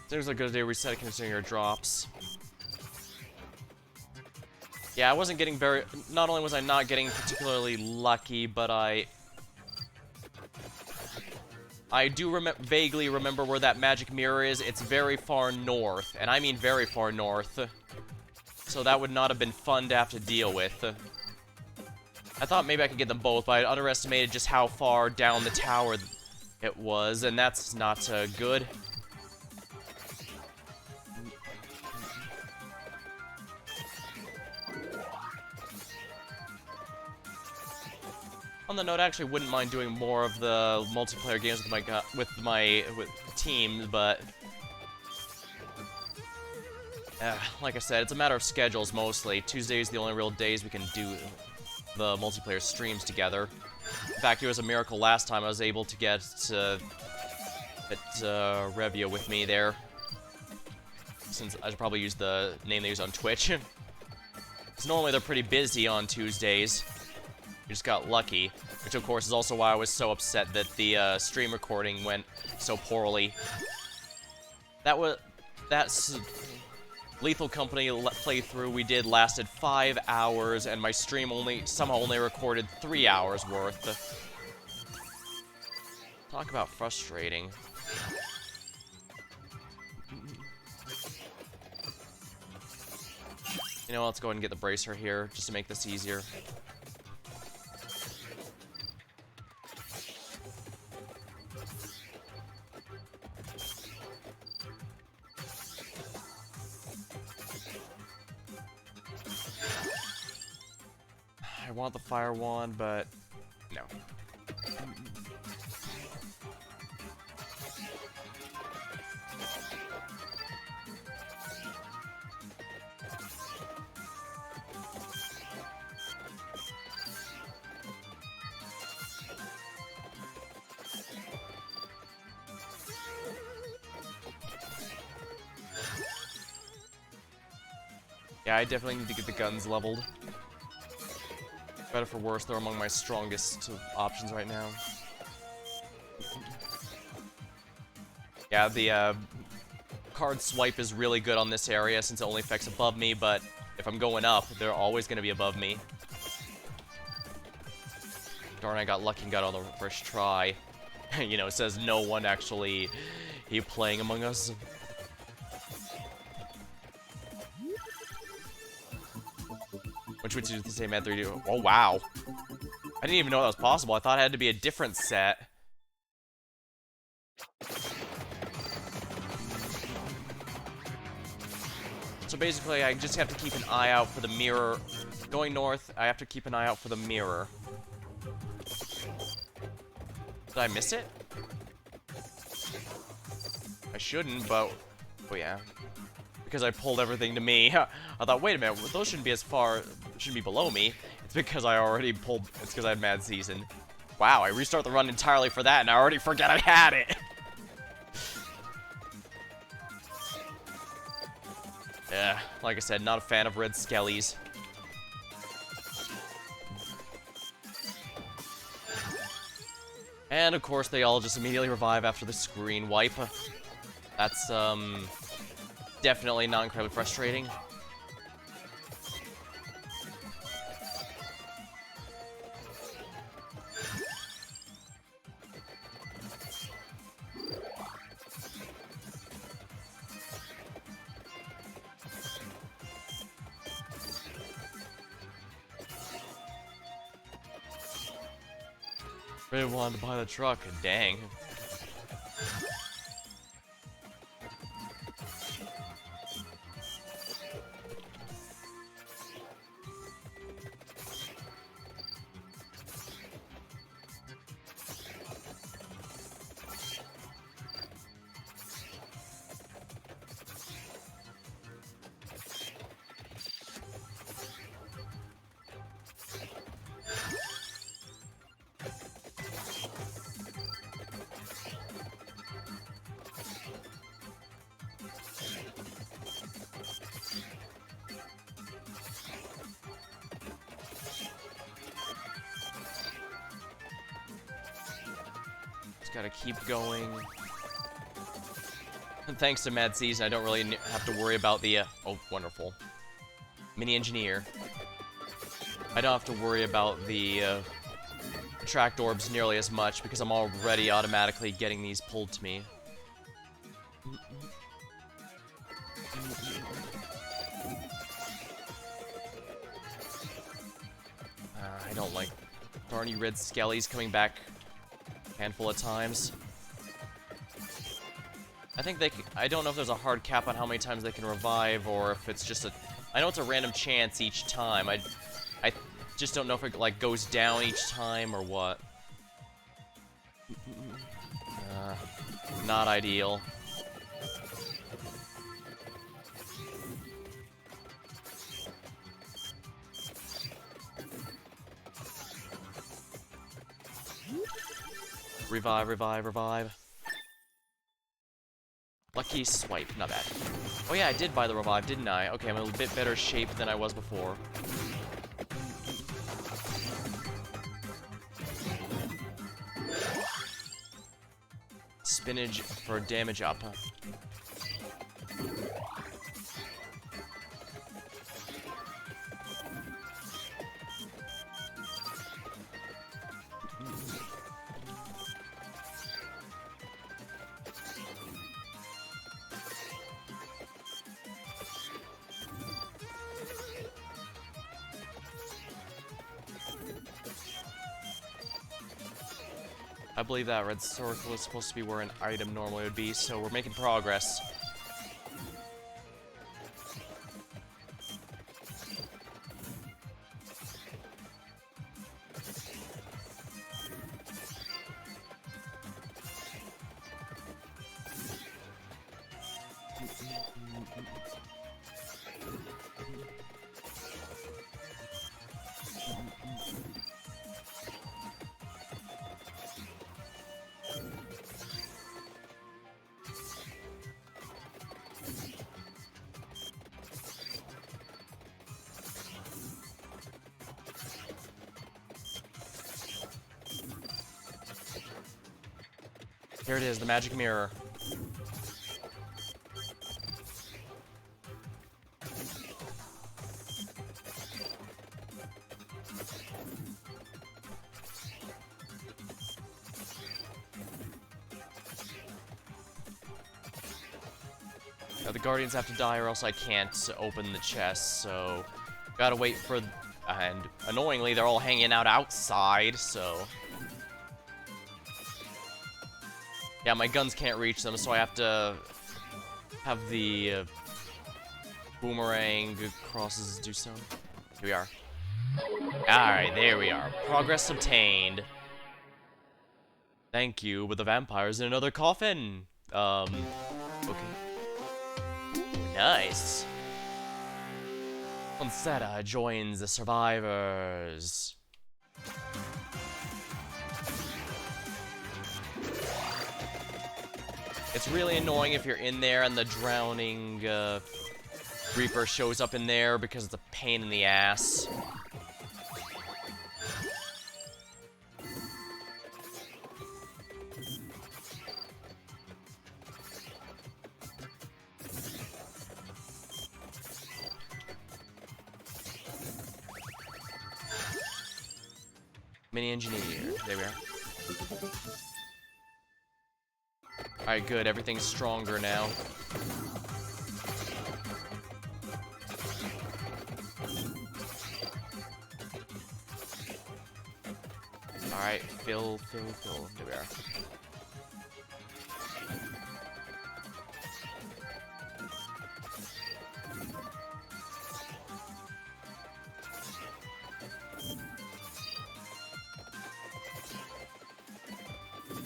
Seems like a good day reset considering your drops. Yeah, I wasn't getting very... Not only was I not getting particularly lucky, but I do vaguely remember where that magic mirror is. It's very far north, and I mean very far north. So that would not have been fun to have to deal with. I thought maybe I could get them both, but I underestimated just how far down the tower it was, and that's not good. On the note, I actually wouldn't mind doing more of the multiplayer games with my teams, but like I said, it's a matter of schedules mostly. Tuesdays are the only real days we can do the multiplayer streams together. In fact, it was a miracle last time I was able to get Revia with me there. Since I should probably use the name they use on Twitch. Because normally they're pretty busy on Tuesdays. We just got lucky. Which, of course, is also why I was so upset that the stream recording went so poorly. That's Lethal Company playthrough we did lasted 5 hours, and my stream somehow only recorded 3 hours worth. Talk about frustrating. You know, let's go ahead and get the bracer here, just to make this easier. I want the fire wand, but no. Yeah, I definitely need to get the guns leveled. Better for worse, they're among my strongest options right now. Yeah, the card swipe is really good on this area since it only affects above me, but if I'm going up, they're always going to be above me. Darn, I got lucky and got on the first try. You know, it says no one actually playing Among Us. Which would you say, Mad 3D? Oh, wow. I didn't even know that was possible. I thought it had to be a different set. So basically, I just have to keep an eye out for the mirror. Going north, I have to keep an eye out for the mirror. Did I miss it? I shouldn't, but... Oh, yeah. Because I pulled everything to me. I thought, wait a minute, those shouldn't be as far... shouldn't be below me. It's because I already pulled... It's because I had Mad Season. Wow, I restart the run entirely for that, and I already forget I had it! Yeah, like I said, not a fan of red skellies. And, of course, they all just immediately revive after the screen wipe. That's, definitely not incredibly frustrating. Really wanted to buy the truck, dang. Gotta keep going. And thanks to Mad Season, I don't really have to worry about the, oh, wonderful. Mini Engineer. I don't have to worry about the, attract orbs nearly as much because I'm already automatically getting these pulled to me. I don't like darny red skellies coming back handful of times. I think I don't know if there's a hard cap on how many times they can revive, or if it's just I know it's a random chance each time. I just don't know if it, like, goes down each time or what. Not ideal. Revive, revive, revive. Lucky swipe, not bad. Oh yeah, I did buy the revive, didn't I? Okay, I'm in a bit better shape than I was before. spinach for damage up. I believe that red circle is supposed to be where an item normally would be, so we're making progress. Here it is, the magic mirror. Now the guardians have to die or else I can't open the chest, so gotta wait for... And annoyingly, they're all hanging out outside, so... Yeah, my guns can't reach them, so I have to have the boomerang crosses do so. Here we are. Alright, there we are. Progress obtained. Thank you, but the vampire's in another coffin. Okay. Ooh, nice. Poncetta joins the survivors. It's really annoying if you're in there and the drowning Reaper shows up in there because it's a pain in the ass. Mini engineer. There we are. Alright, good. Everything's stronger now. Alright, fill. There we are.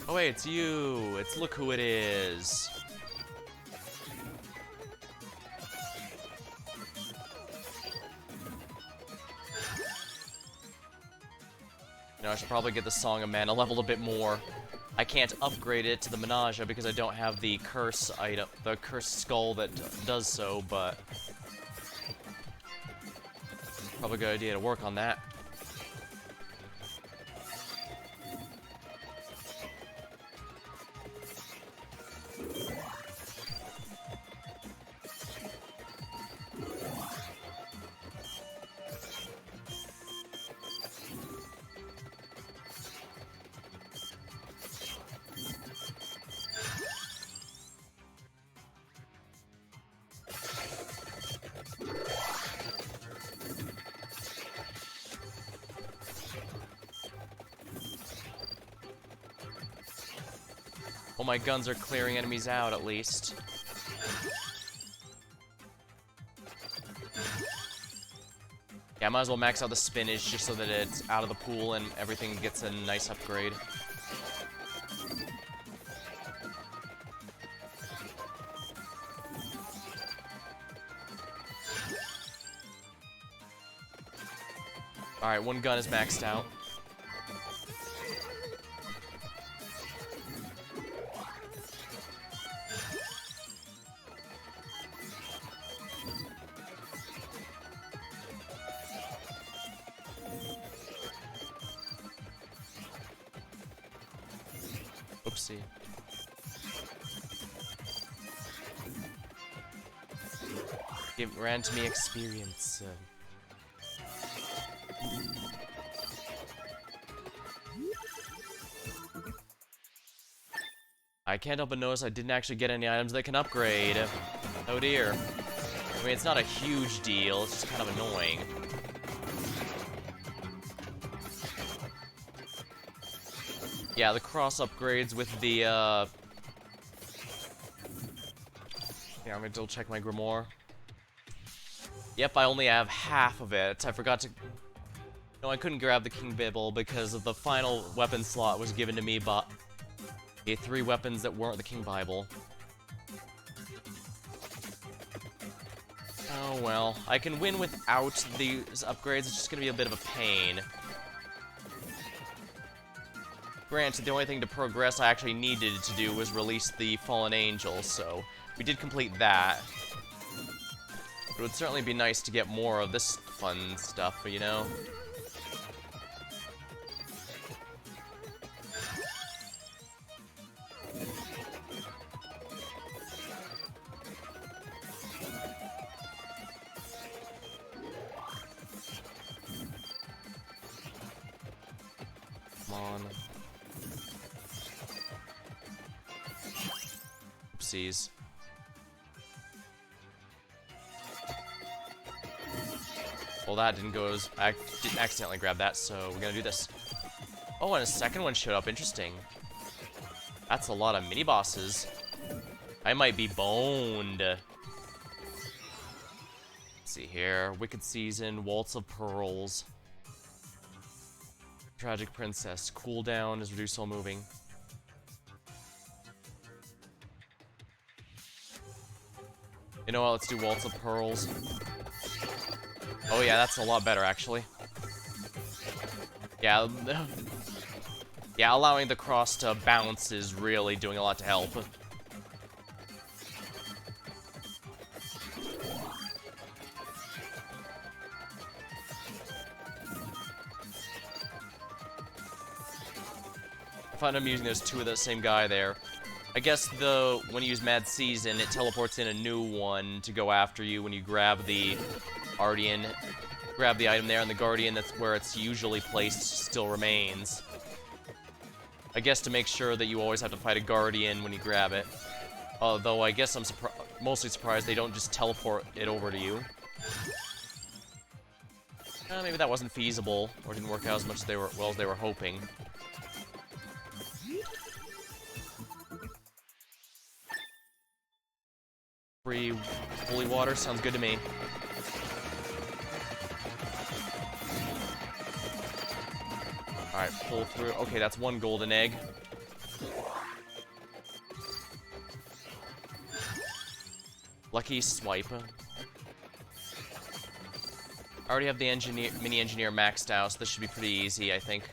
Oh wait, it's you! It's look who it is! You know, I should probably get the Song of Mana leveled a bit more. I can't upgrade it to the Menage because I don't have the curse item, the curse skull that does so, but... Probably a good idea to work on that. Well, my guns are clearing enemies out, at least. Yeah, I might as well max out the spinach just so that it's out of the pool and everything gets a nice upgrade. Alright, one gun is maxed out. Oopsie. Grant me experience. I can't help but notice I didn't actually get any items that can upgrade. Oh dear. I mean, it's not a huge deal, it's just kind of annoying. Yeah, the cross upgrades with the, Yeah, I'm gonna double check my grimoire. Yep, I only have half of it. I forgot to... No, I couldn't grab the King Bibble because of the final weapon slot was given to me by... the 3 weapons that weren't the King Bible. Oh well, I can win without these upgrades, it's just gonna be a bit of a pain. Granted, the only thing to progress I actually needed to do was release the Fallen Angel, so we did complete that. It would certainly be nice to get more of this fun stuff, but you know... Come on. Oopsies. Well, that didn't go as... I didn't accidentally grab that, so we're gonna do this. Oh, and a second one showed up. Interesting. That's a lot of mini-bosses. I might be boned. Let's see here. Wicked Season, Waltz of Pearls. Tragic Princess. Cooldown is reduced while moving. You know what? Let's do Waltz of Pearls. Oh yeah, that's a lot better, actually. Yeah, yeah, allowing the cross to bounce is really doing a lot to help. I find I'm using those 2 of the same guy there. I guess when you use Mad Season, it teleports in a new one to go after you when you grab the Guardian. Grab the item there, and the Guardian that's where it's usually placed still remains. I guess to make sure that you always have to fight a Guardian when you grab it. Although I guess I'm mostly surprised they don't just teleport it over to you. Maybe that wasn't feasible, or didn't work out as much as they were hoping. Free holy water sounds good to me. Alright, pull through. Okay, that's 1 golden egg. Lucky swipe. I already have the mini engineer maxed out, so this should be pretty easy, I think.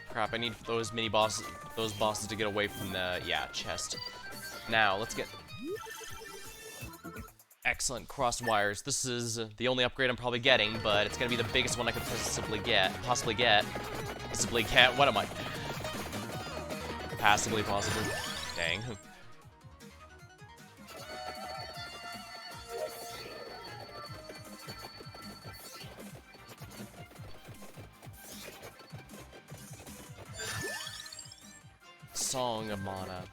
Crap, I need those bosses to get away from the, chest. Now, let's get... Excellent, crossed wires. This is the only upgrade I'm probably getting, but it's gonna be the biggest one I could possibly get. What am I? Possibly. Dang. Song of Mana.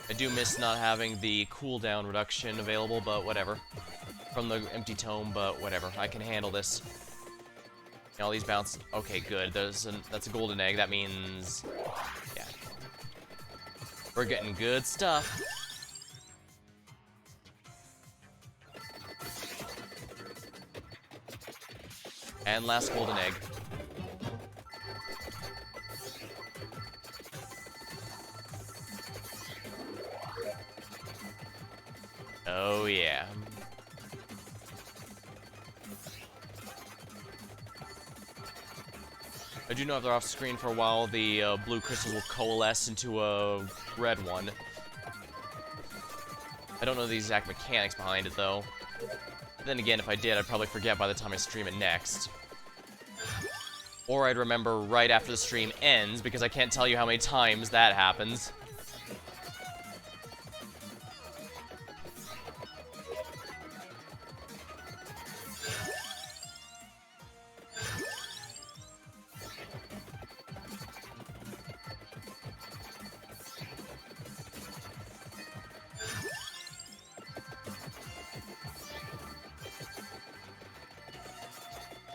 I do miss not having the cooldown reduction available, but whatever. From the empty tome, but whatever. I can handle this. All these bounce. Okay, good. That's a golden egg. That means, yeah, we're getting good stuff. And last golden egg. Oh, yeah. I do know if they're off screen for a while, the blue crystals will coalesce into a red one. I don't know the exact mechanics behind it, though. Then again, if I did, I'd probably forget by the time I stream it next. Or I'd remember right after the stream ends, because I can't tell you how many times that happens.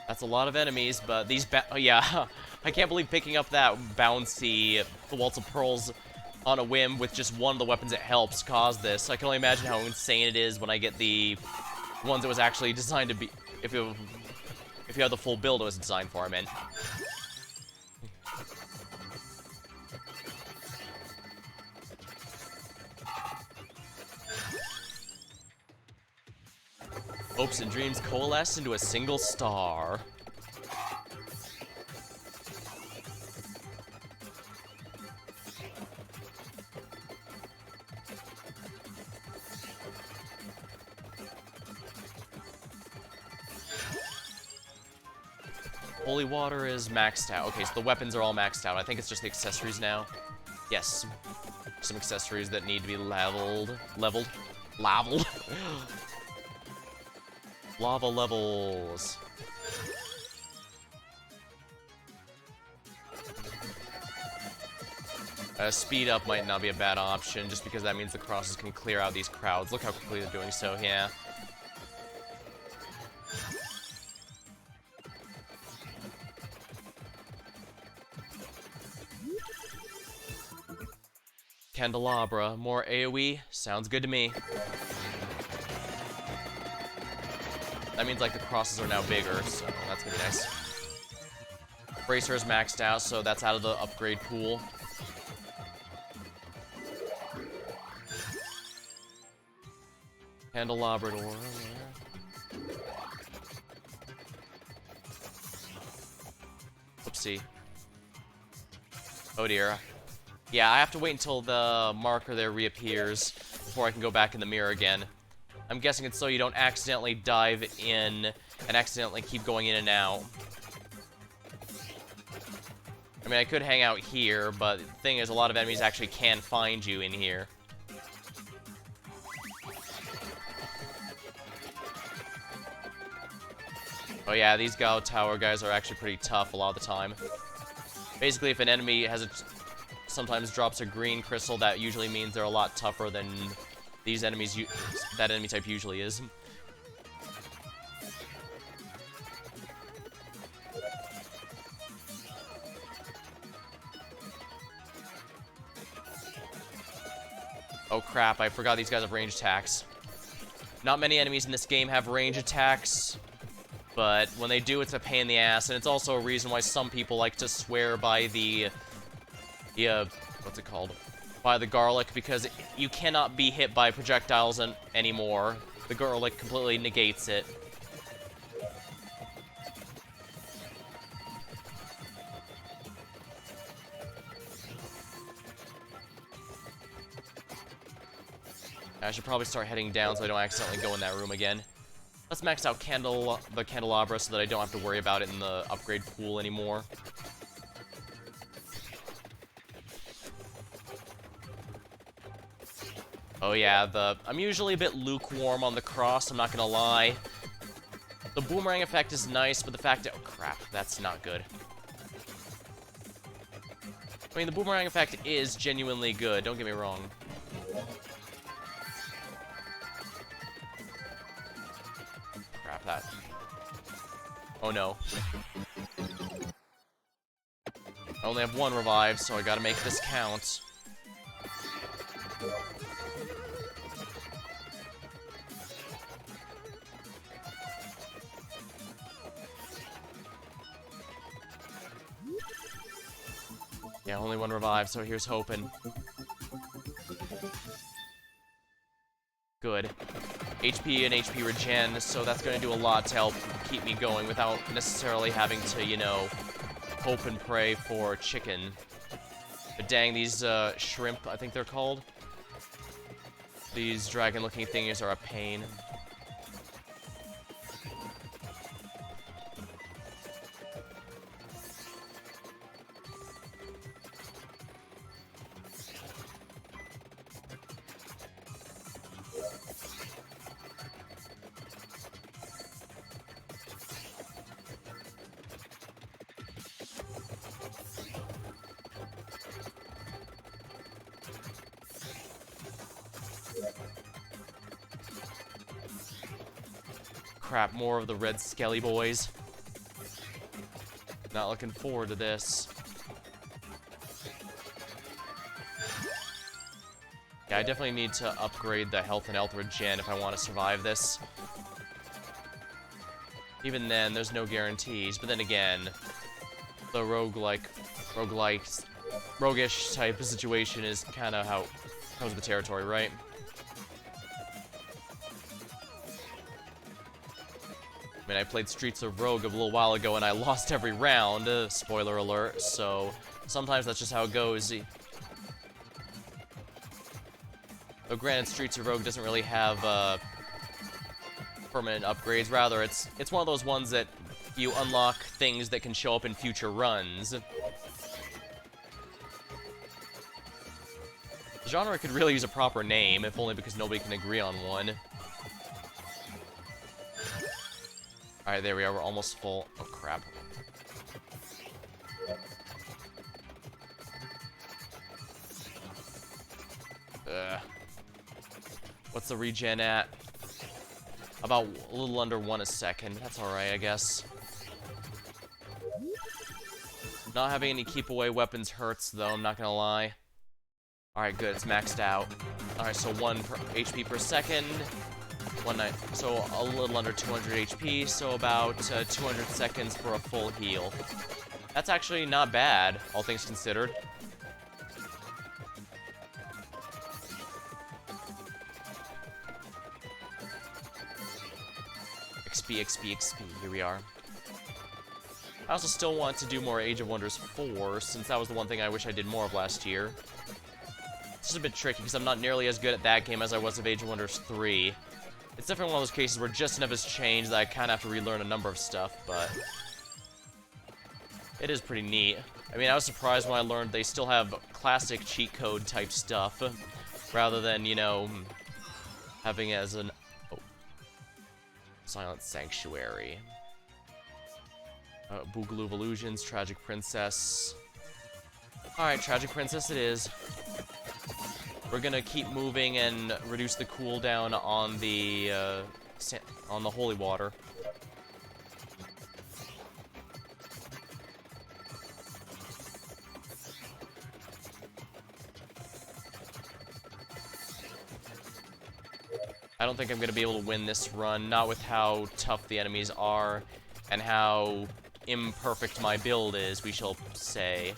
That's a lot of enemies, but these oh, yeah, I can't believe picking up that bouncy the Waltz of Pearls on a whim with just one of the weapons it helps caused this. I can only imagine how insane it is when I get the ones that was actually designed to be, if you have the full build it was designed for, I meant. Hopes and dreams coalesce into a single star. Holy water is maxed out. Okay, so the weapons are all maxed out. I think it's just the accessories now. Yes. Some accessories that need to be leveled. Leveled? Lava levels. Speed up might not be a bad option, just because that means the crosses can clear out these crowds. Look how quickly they're doing so, yeah. Candelabra, more AoE, sounds good to me. That means, like, the crosses are now bigger, so that's gonna be nice. Bracer is maxed out, so that's out of the upgrade pool. Candelabra door. Oopsie. Oh dear. Yeah, I have to wait until the marker there reappears before I can go back in the mirror again. I'm guessing it's so you don't accidentally dive in and accidentally keep going in and out. I mean, I could hang out here, but the thing is, a lot of enemies actually can find you in here. Oh yeah, these Gao Tower guys are actually pretty tough a lot of the time. Basically, if an enemy has sometimes drops a green crystal, that usually means they're a lot tougher than these enemies that enemy type usually is. Oh crap, I forgot these guys have range attacks. Not many enemies in this game have range attacks, but when they do, it's a pain in the ass, and it's also a reason why some people like to swear by the what's it called? By the garlic, because you cannot be hit by projectiles anymore. The garlic completely negates it. I should probably start heading down so I don't accidentally go in that room again. Let's max out the candelabra so that I don't have to worry about it in the upgrade pool anymore. Oh yeah, I'm usually a bit lukewarm on the cross, I'm not gonna lie. The boomerang effect is nice, but the fact that— oh crap, that's not good. I mean, the boomerang effect is genuinely good, don't get me wrong. Crap, that. Oh no. I only have one revive, so I gotta make this count. Yeah, only one revive, so here's hoping. Good. HP and HP regen, so that's going to do a lot to help keep me going without necessarily having to, you know, hope and pray for chicken. But dang, these shrimp, I think they're called. These dragon-looking thingies are a pain. Crap, more of the red skelly boys. Not looking forward to this. Yeah, I definitely need to upgrade the health and health regen if I want to survive this. Even then, there's no guarantees. But then again, the roguish type of situation is kind of how it comes with the territory, right? I mean, I played Streets of Rogue a little while ago and I lost every round, spoiler alert, so sometimes that's just how it goes. Though granted, Streets of Rogue doesn't really have permanent upgrades, rather it's one of those ones that you unlock things that can show up in future runs. The genre could really use a proper name, if only because nobody can agree on one. Alright, there we are, we're almost full. Oh, crap. What's the regen at? About a little under 1 a second. That's alright, I guess. Not having any keep away weapons hurts, though, I'm not gonna lie. Alright, good, it's maxed out. Alright, so 1 HP per second. So a little under 200 HP, so about 200 seconds for a full heal. That's actually not bad, all things considered. XP, XP, XP, here we are. I also still want to do more Age of Wonders 4, since that was the one thing I wish I did more of last year. It's just a bit tricky, because I'm not nearly as good at that game as I was of Age of Wonders 3. It's definitely one of those cases where just enough has changed that I kind of have to relearn a number of stuff, but it is pretty neat. I mean, I was surprised when I learned they still have classic cheat code type stuff, rather than, you know, having as an... Oh. Silent Sanctuary. Boogaloo of Illusions, Tragic Princess. Alright, Tragic Princess it is. We're gonna keep moving and reduce the cooldown on the holy water. I don't think I'm gonna be able to win this run, not with how tough the enemies are and how imperfect my build is, we shall say.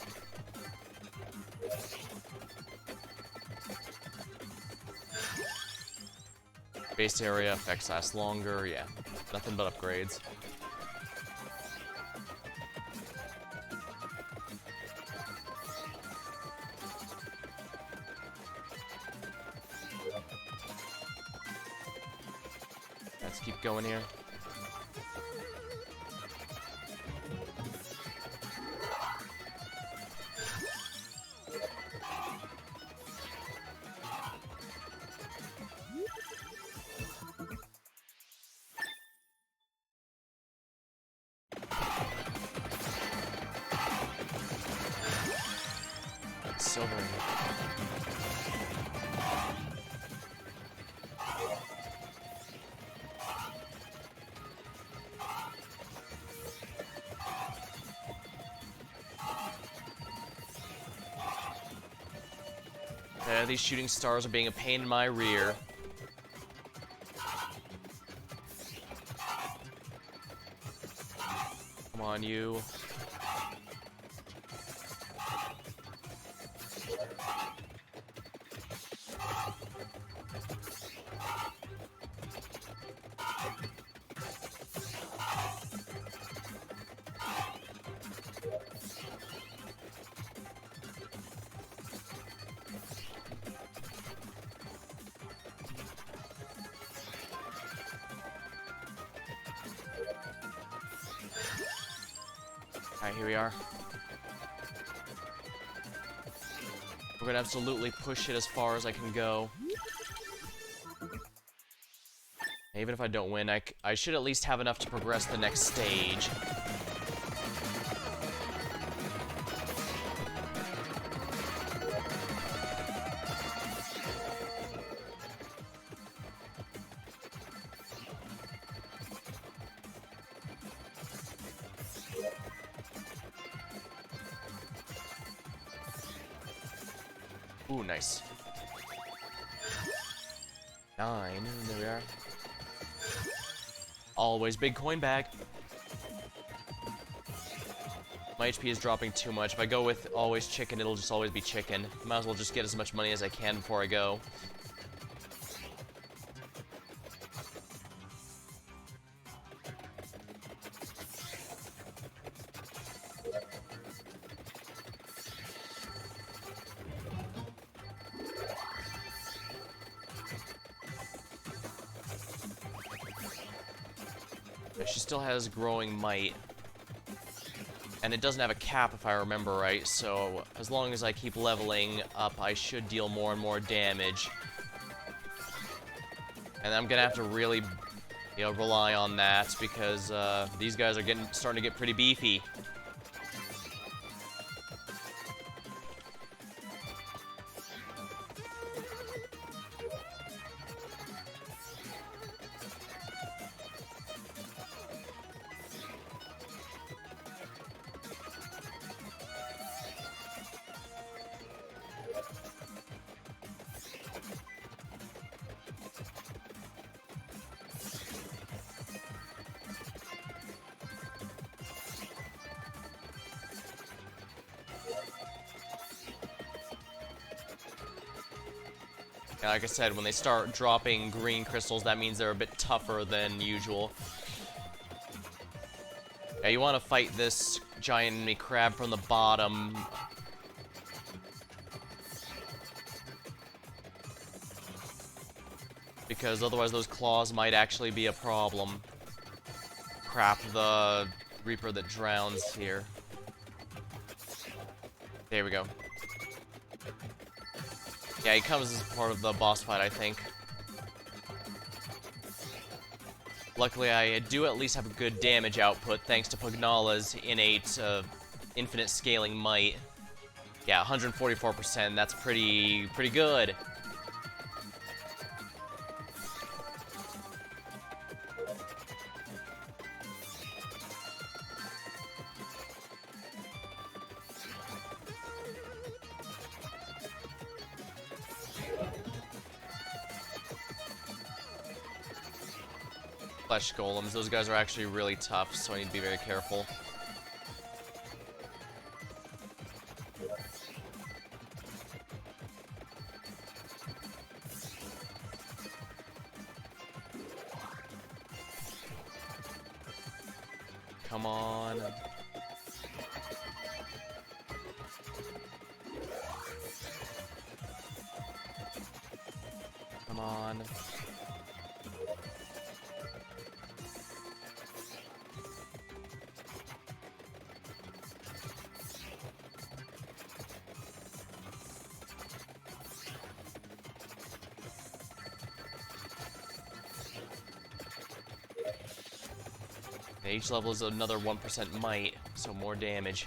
Base area, effects last longer, yeah. Nothing but upgrades. Let's keep going here. Silver. These shooting stars are being a pain in my rear. Come on, you. Alright, here we are. We're gonna absolutely push it as far as I can go. Even if I don't win, I should at least have enough to progress the next stage. Ooh, nice. 9, there we are. Always big coin bag. My HP is dropping too much. If I go with always chicken, it'll just always be chicken. Might as well just get as much money as I can before I go. She still has growing might. And it doesn't have a cap if I remember right, so as long as I keep leveling up, I should deal more and more damage. And I'm gonna have to really, you know, rely on that because these guys are starting to get pretty beefy. Yeah, like I said, when they start dropping green crystals, that means they're a bit tougher than usual. Yeah, you want to fight this giant enemy crab from the bottom. Because otherwise those claws might actually be a problem. Crap, the Reaper that drowns here. There we go. Yeah, he comes as part of the boss fight, I think. Luckily, I do at least have a good damage output, thanks to Pugnala's innate, infinite scaling might. Yeah, 144%, that's pretty good. Flesh golems, those guys are actually really tough, so I need to be very careful. Come on. Come on. Each level is another 1% might, so more damage.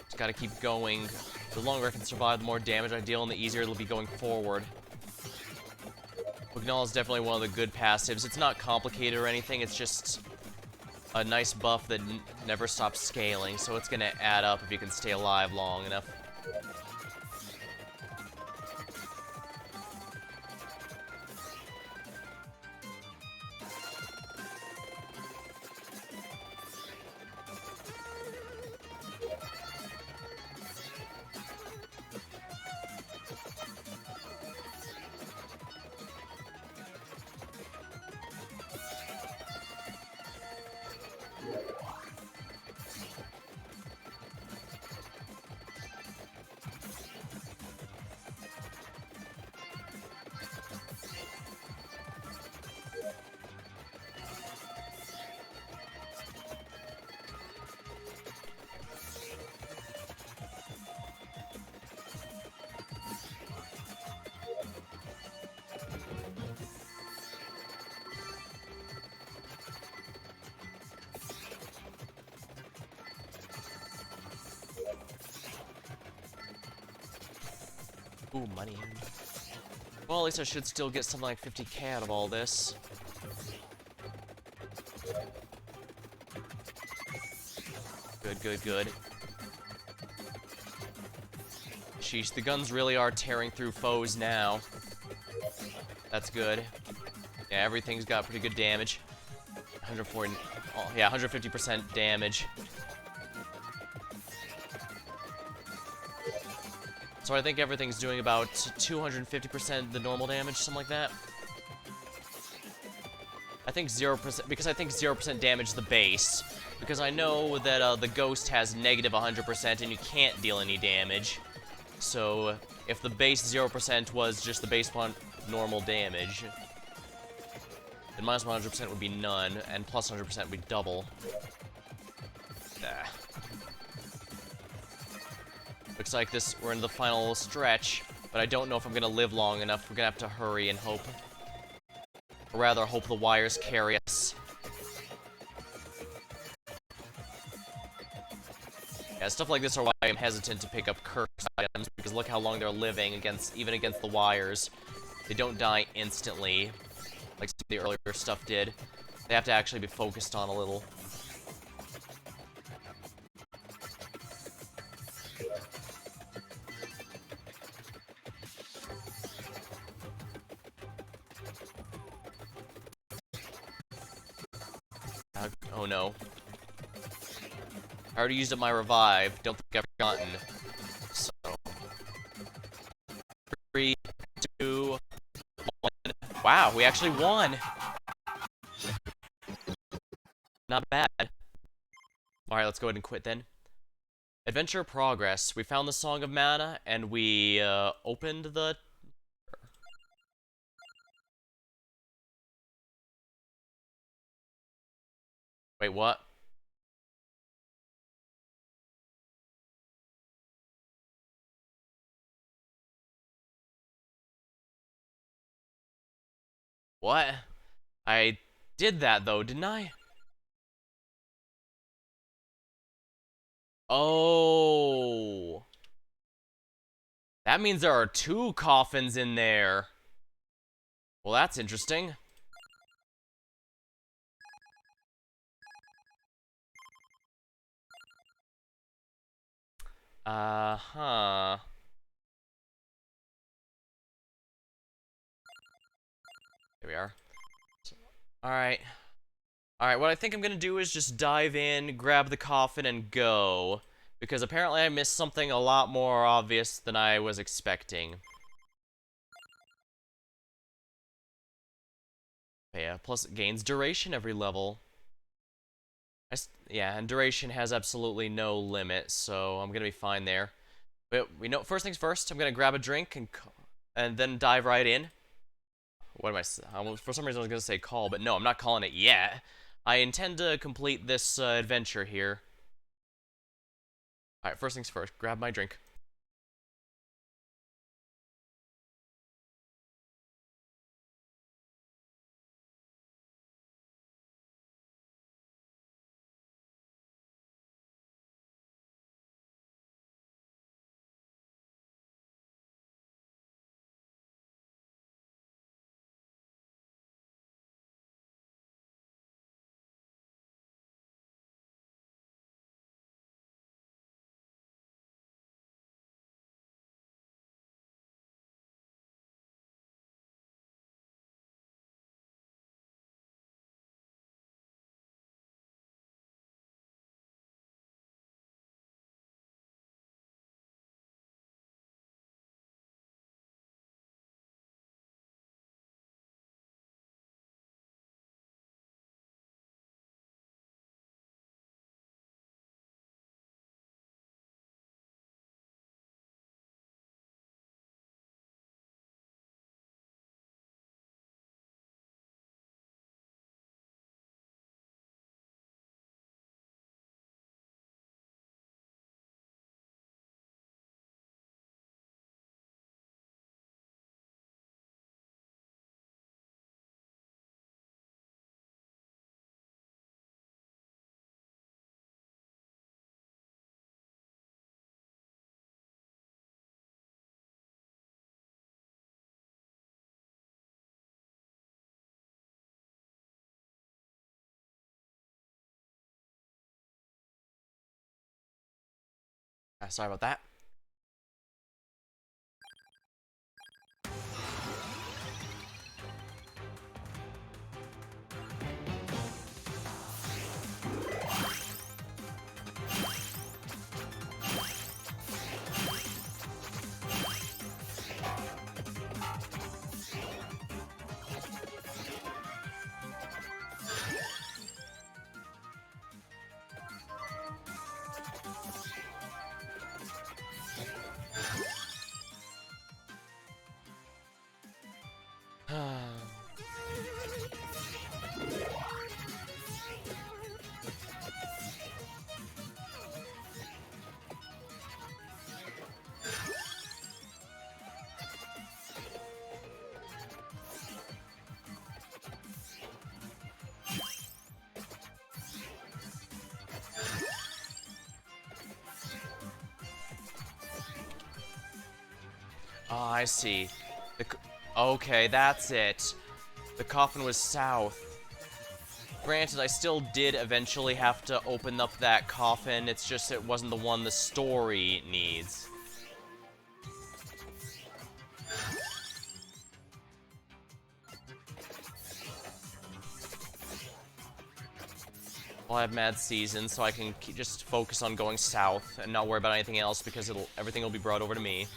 Just gotta keep going. The longer I can survive, the more damage I deal, and the easier it'll be going forward. Pugnal is definitely one of the good passives. It's not complicated or anything, it's just a nice buff that never stops scaling, so it's gonna add up if you can stay alive long enough. Ooh, money. Well, at least I should still get something like 50k out of all this. Good, good, good. Sheesh, the guns really are tearing through foes now. That's good. Yeah, everything's got pretty good damage. 140, oh, yeah, 150% damage. So I think everything's doing about 250% the normal damage, something like that. I think 0%, because I think 0% damage the base. Because I know that the ghost has negative 100% and you can't deal any damage. So if the base 0% was just the base one normal damage, then minus 100% would be none, and plus 100% would be double. Ah. Looks like we're in the final stretch, but I don't know if I'm gonna live long enough. We're gonna have to hurry and hope. Or rather, hope the wires carry us. Yeah, stuff like this are why I'm hesitant to pick up cursed items, because look how long they're living even against the wires. They don't die instantly, like some of the earlier stuff did. They have to actually be focused on a little. Oh no. I already used up my revive. Don't think I've forgotten. So. 3, 2, 1. Wow, we actually won! Not bad. Alright, let's go ahead and quit then. Adventure progress. We found the Song of Mana, and we, opened the... Wait, what? What? I did that, though, didn't I? Oh. That means there are 2 coffins in there. Well, that's interesting. Huh. There we are. Alright. Alright, what I think I'm gonna do is just dive in, grab the coffin, and go. Because apparently I missed something a lot more obvious than I was expecting. Yeah, plus it gains duration every level. Yeah, and duration has absolutely no limit, so I'm gonna be fine there. But we know, first things first, I'm gonna grab a drink and then dive right in. What am I for some reason I was gonna say call, but no, I'm not calling it yet. I intend to complete this adventure here. Alright, first things first, grab my drink. Sorry about that. Oh, I see. Okay, that's it. The coffin was south. Granted, I still did eventually have to open up that coffin, it's just it wasn't the one the story needs. Well, I have mad season, so I can just focus on going south and not worry about anything else because everything will be brought over to me.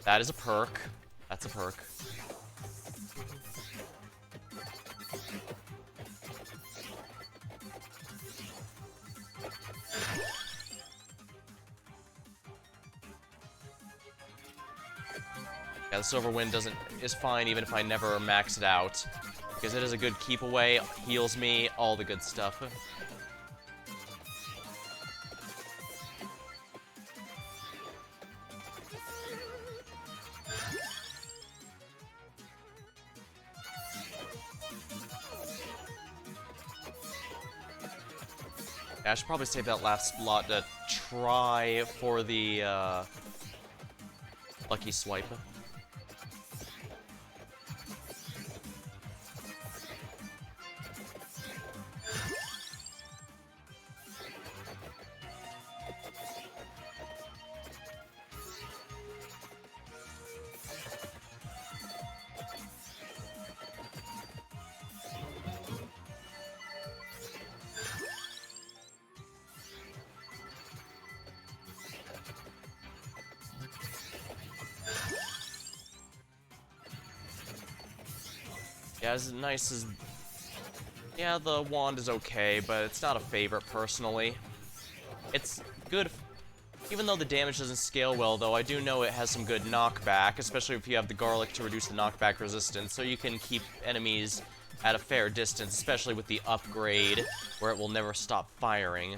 That is a perk. That's a perk. Yeah, the Silver Wind is fine even if I never max it out. Because it is a good keep away, heals me, all the good stuff. Yeah, I should probably save that last slot to try for the lucky swipe. Yeah, as nice as... Yeah, the wand is okay, but it's not a favorite, personally. It's good... Even though the damage doesn't scale well, though, I do know it has some good knockback, especially if you have the garlic to reduce the knockback resistance, so you can keep enemies at a fair distance, especially with the upgrade, where it will never stop firing.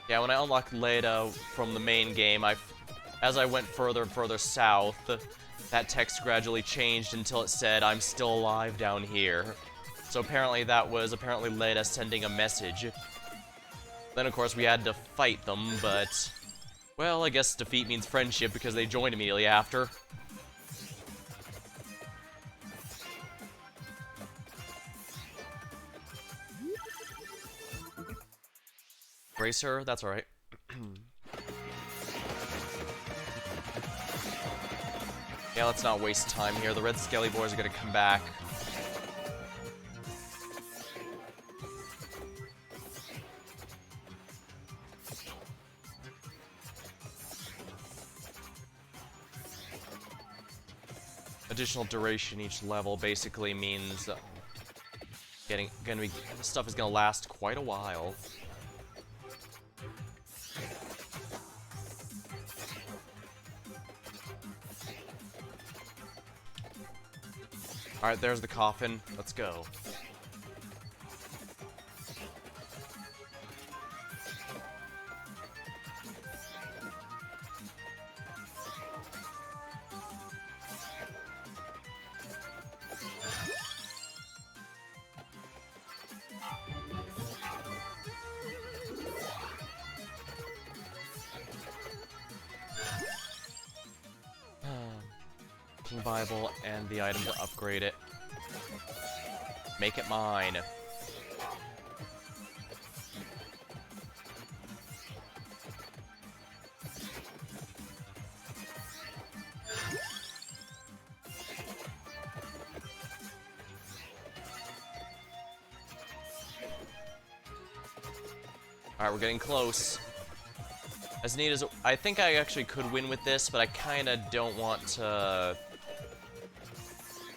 Yeah, when I unlocked Leda from the main game, as I went further and further south, that text gradually changed until it said, "I'm still alive down here." So apparently that was Leda sending a message. Then of course we had to fight them, but... Well, I guess defeat means friendship because they joined immediately after. Brace her? That's alright. Yeah, let's not waste time here. The red skelly boys are gonna come back. Additional duration each level basically means this stuff is gonna last quite a while. Alright, there's the coffin. Let's go. Bible and the item to upgrade it. Make it mine. Alright, we're getting close. As neat as... I think I actually could win with this, but I kinda don't want to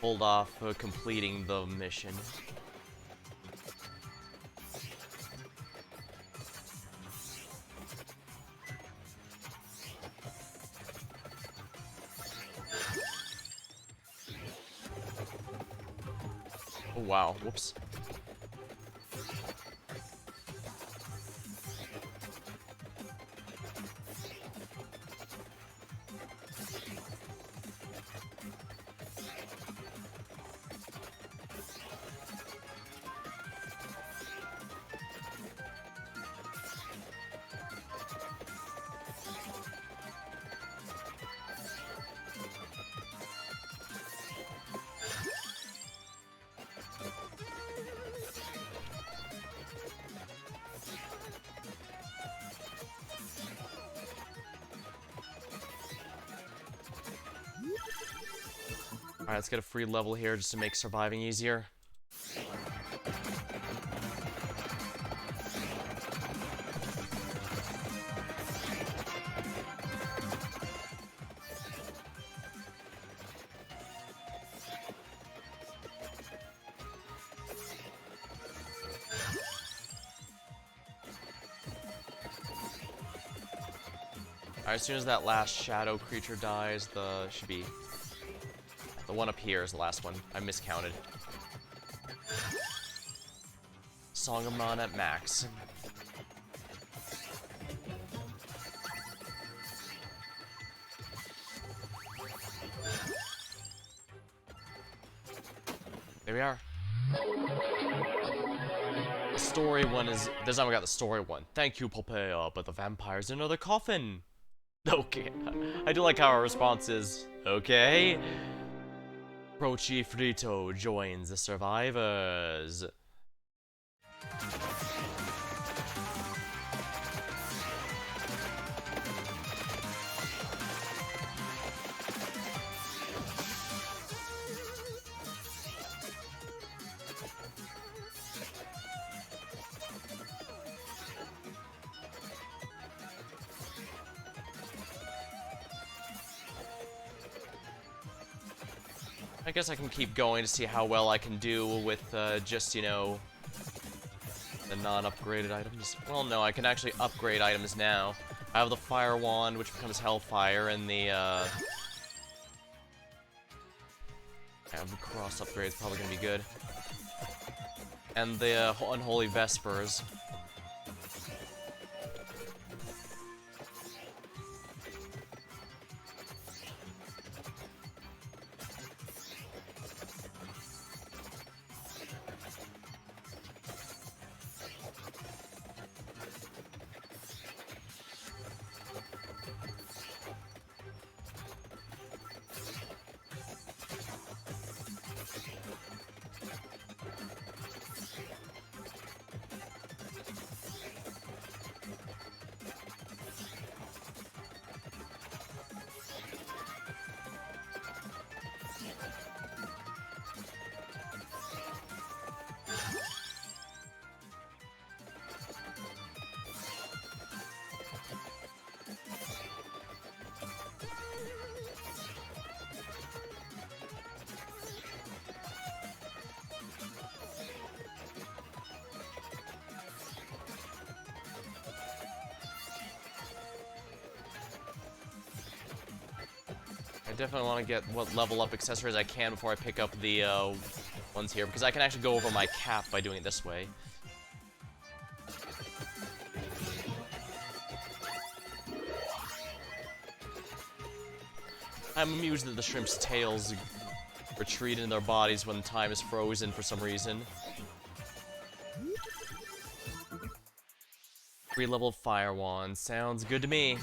hold off completing the mission. Oh, wow. Whoops. Alright, let's get a free level here just to make surviving easier. Alright, as soon as that last shadow creature dies, should be... The one up here is the last one. I miscounted. Song of Mon at max. There we are. The story one is... This time we got the story one. Thank you, Popeye, but the vampire's in another coffin. Okay. I do like how our response is, okay. Croci Frito joins the survivors. I guess I can keep going to see how well I can do with just, you know, the non-upgraded items. Well, no, I can actually upgrade items now. I have the Fire Wand, which becomes Hellfire, and the, yeah, the Cross upgrade is probably going to be good. And the Unholy Vespers. I definitely want to get what level up accessories I can before I pick up the ones here, because I can actually go over my cap by doing it this way. I'm amused that the shrimp's tails retreat in their bodies when time is frozen for some reason. 3-level Fire Wand. Sounds good to me.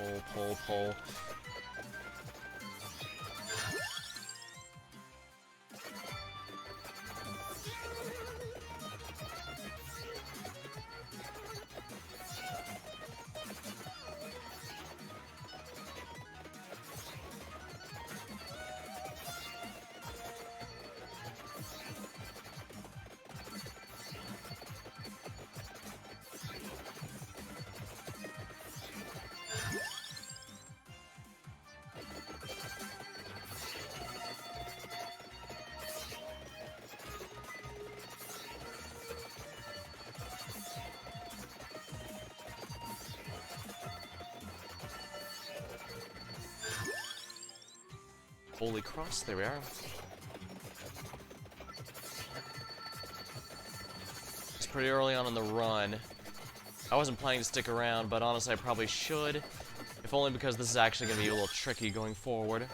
Pull, pull, pull. Holy cross, there we are. It's pretty early on in the run. I wasn't planning to stick around, but honestly I probably should. If only because this is actually going to be a little tricky going forward.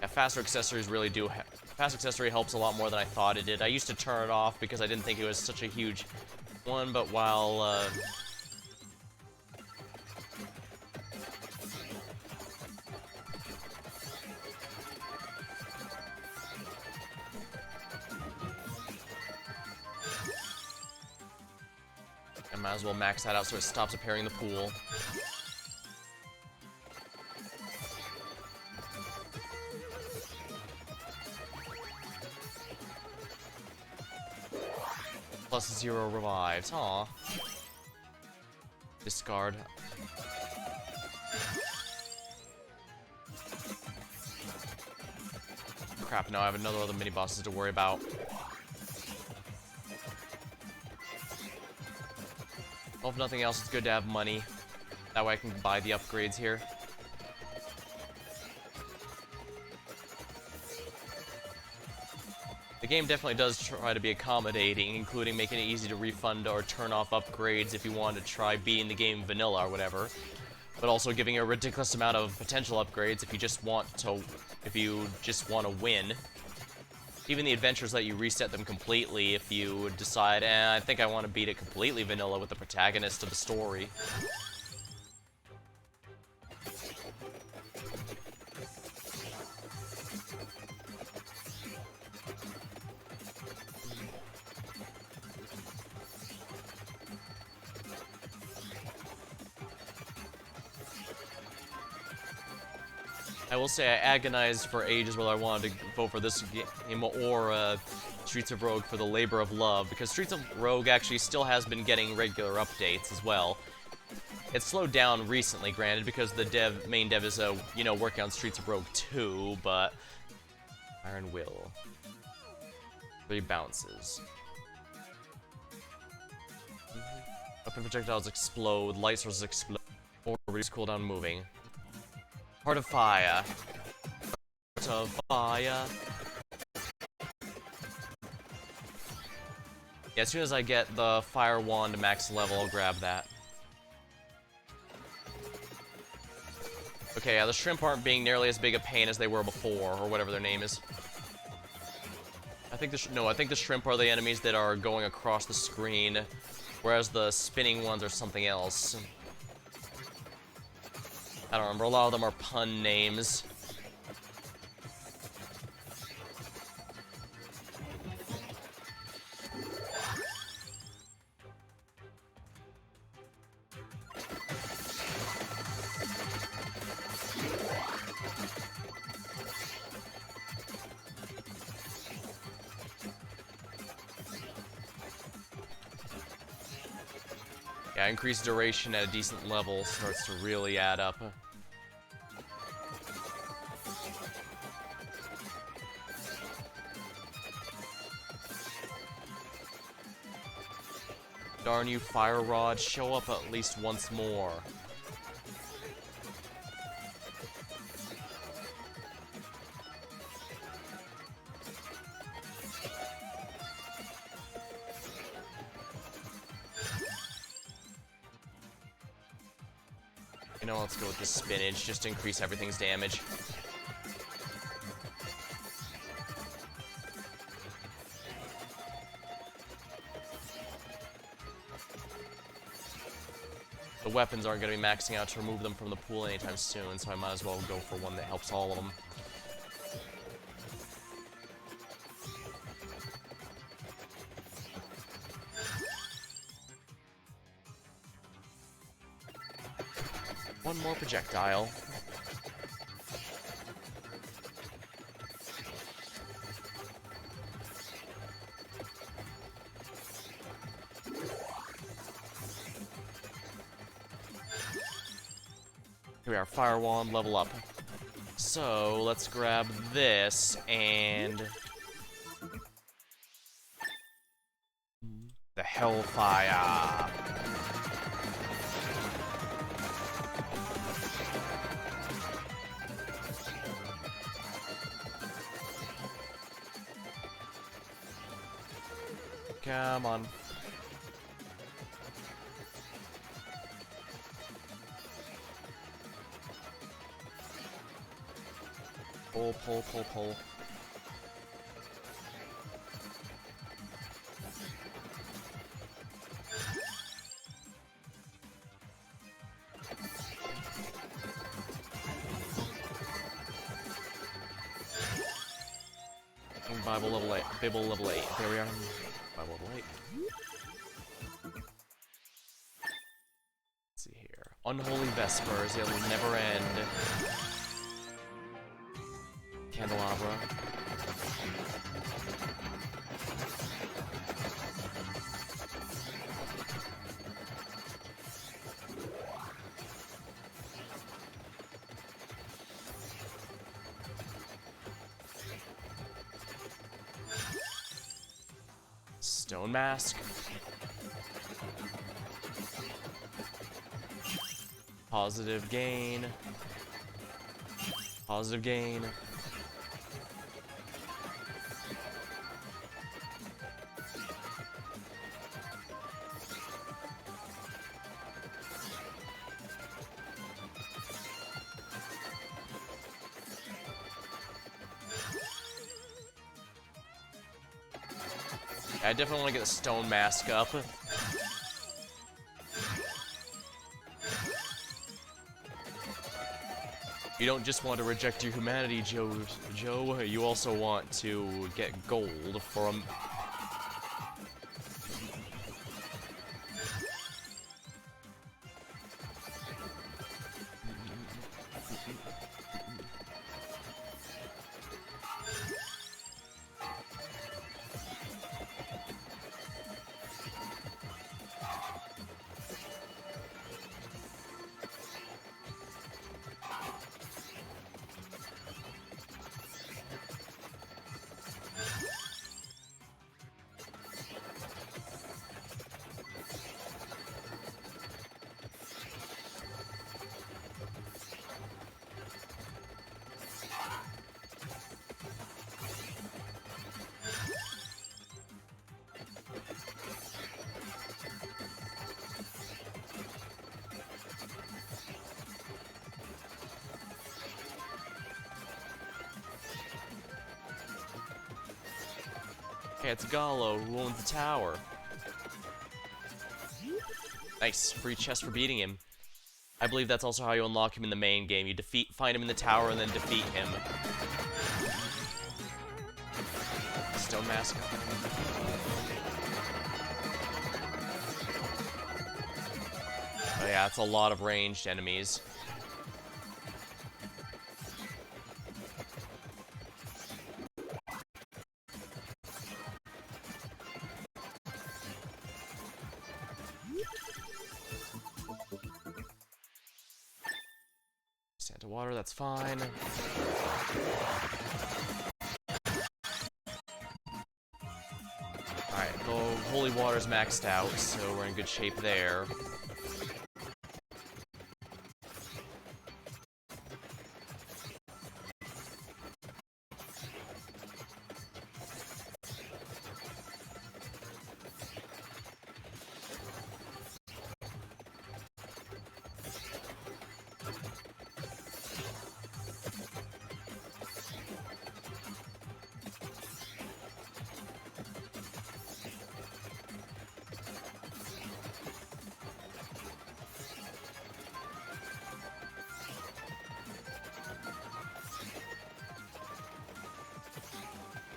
Yeah, faster accessories really do fast accessory helps a lot more than I thought it did. I used to turn it off because I didn't think it was such a huge one, but while I might as well max that out so it stops appearing in the pool. Plus 0 revives. Aw. Discard. Crap, now I have another other mini bosses to worry about. Well, if nothing else, it's good to have money. That way I can buy the upgrades here. The game definitely does try to be accommodating, including making it easy to refund or turn off upgrades if you want to try beating the game vanilla or whatever. But also giving a ridiculous amount of potential upgrades if you just want to win. Even the adventures let you reset them completely if you decide, I think I want to beat it completely vanilla with the protagonist of the story. I will say I agonized for ages whether I wanted to vote for this game or Streets of Rogue for the labor of love, because Streets of Rogue actually still has been getting regular updates as well. It's slowed down recently, granted, because the main dev is, working on Streets of Rogue 2, but Iron Will. 3 bounces. Weapon projectiles explode, light sources explode, or reduce cooldown moving. Heart of Fire. Heart of Fire. Yeah, as soon as I get the Fire Wand to max level, I'll grab that. Okay, yeah, the shrimp aren't being nearly as big a pain as they were before, or whatever their name is. I think the shrimp are the enemies that are going across the screen, whereas the spinning ones are something else. I don't remember, a lot of them are pun names. Yeah, increased duration at a decent level starts to really add up. Darn you, Fire Rod, show up at least once more. You know, let's go with the spinach, just to increase everything's damage. The weapons aren't going to be maxing out to remove them from the pool anytime soon, so I might as well go for one that helps all of them. One more projectile. Here we are, Fire Wand, level up. So, let's grab this, and... the Hellfire. Come on. Pull, pull, pull, pull. Bible level 8. Bible level 8. There we are. Bible level 8. Let's see here. Unholy Vespers. It'll never end. Candelabra. Stone Mask. Positive gain. Positive gain. I definitely want to get the Stone Mask up. You don't just want to reject your humanity, Joe. You also want to get gold from... Okay, it's Gallo who owns the tower. Nice, free chest for beating him. I believe that's also how you unlock him in the main game. You find him in the tower and then defeat him. Stone Mask. Oh yeah, it's a lot of ranged enemies. Santa water, that's fine. Alright, the holy water's maxed out, so we're in good shape there.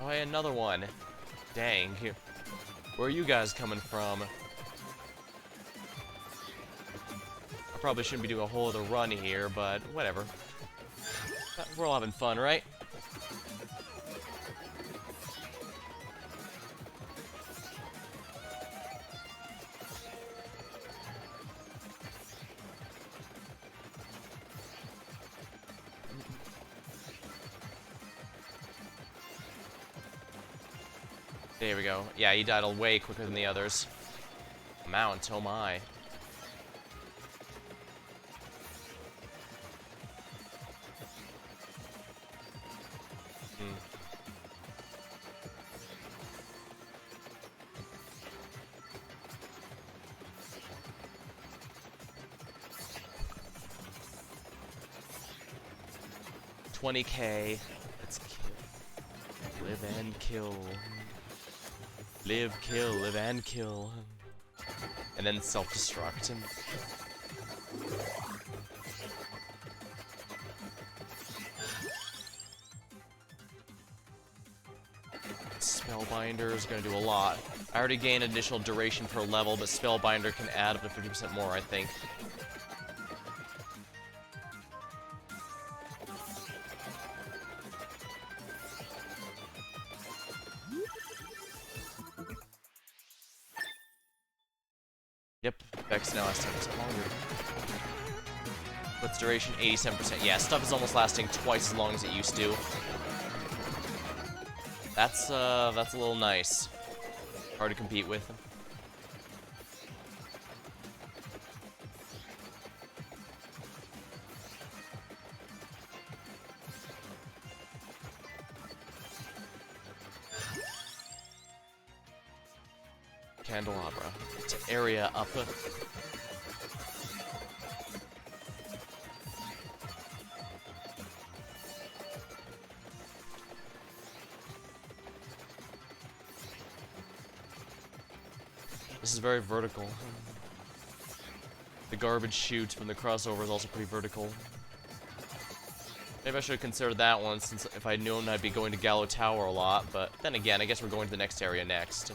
Oh, hey, another one. Dang. Where are you guys coming from? I probably shouldn't be doing a whole other run here, but whatever. We're all having fun, right? There we go. Yeah, he died way quicker than the others. Mount, oh my. Hmm. $20K. Let's kill. Live and kill. Live, kill, live and kill. And then self-destruct. Spellbinder is going to do a lot. I already gained additional duration per level, but Spellbinder can add up to 50% more, I think. Yep, Vex now lasts 10% longer. What's duration? 87%. Yeah, stuff is almost lasting twice as long as it used to. That's a little nice. Hard to compete with. Candelabra. It's area up. This is very vertical. The garbage chute from the crossover is also pretty vertical. Maybe I should have considered that one, since if I'd known I'd be going to Gallo Tower a lot, but then again, I guess we're going to the next area next.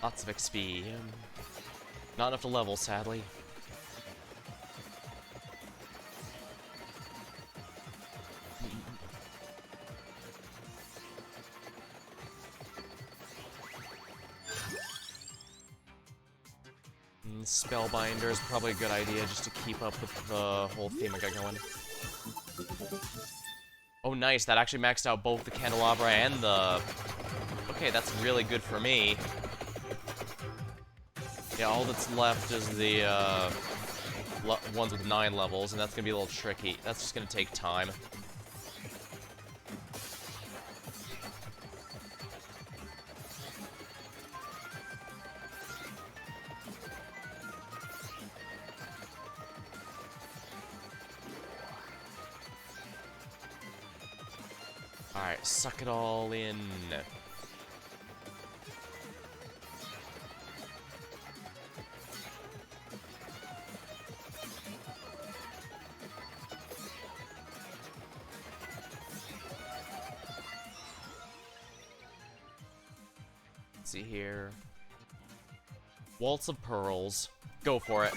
Lots of XP. Not enough to level, sadly. Spellbinder is probably a good idea just to keep up with the whole theme I got going. Oh, nice. That actually maxed out both the Candelabra and the... Okay, that's really good for me. Yeah, all that's left is the ones with 9 levels, and that's gonna be a little tricky. That's just gonna take time. Alright, suck it all in. Let's see here. Waltz of Pearls. Go for it.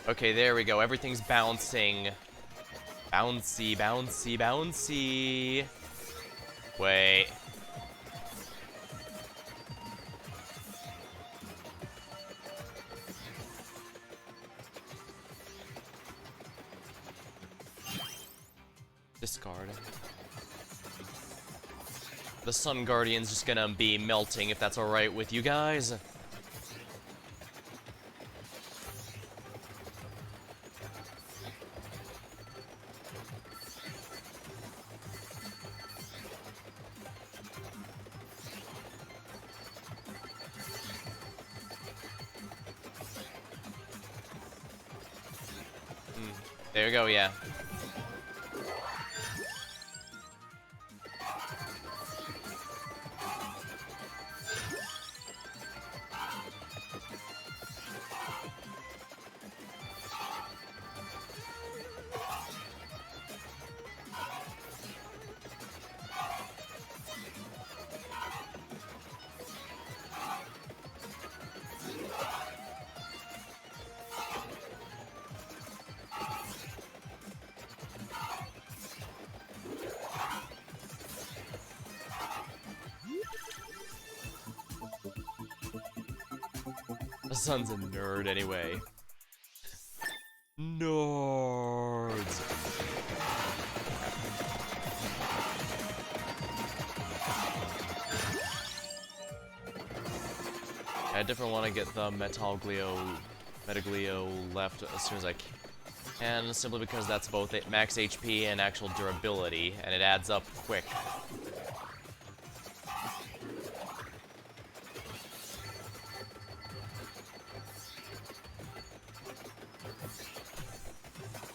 Okay, there we go. Everything's bouncing. Bouncy, bouncy, bouncy. Wait. Discard. The Sun Guardian's just gonna be melting, if that's alright with you guys. There you go, yeah. The Sun's a nerd anyway. Nerds. I definitely want to get the Metaglio left as soon as I can, simply because that's both max HP and actual durability, and it adds up quick.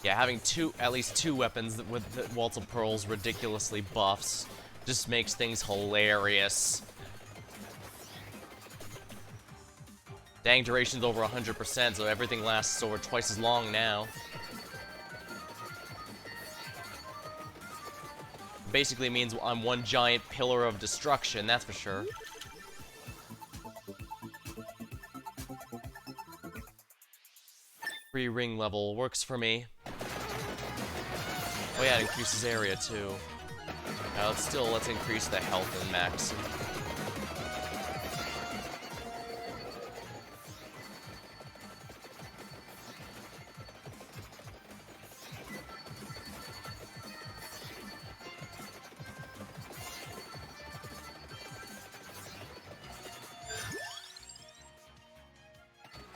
Yeah, having at least two weapons with the Waltz of Pearls ridiculously buffs just makes things hilarious. Dang, duration's over 100%, so everything lasts over twice as long now. Basically means I'm one giant pillar of destruction, that's for sure. Free ring level works for me. Oh yeah, it increases area too. Now let's increase the health and max.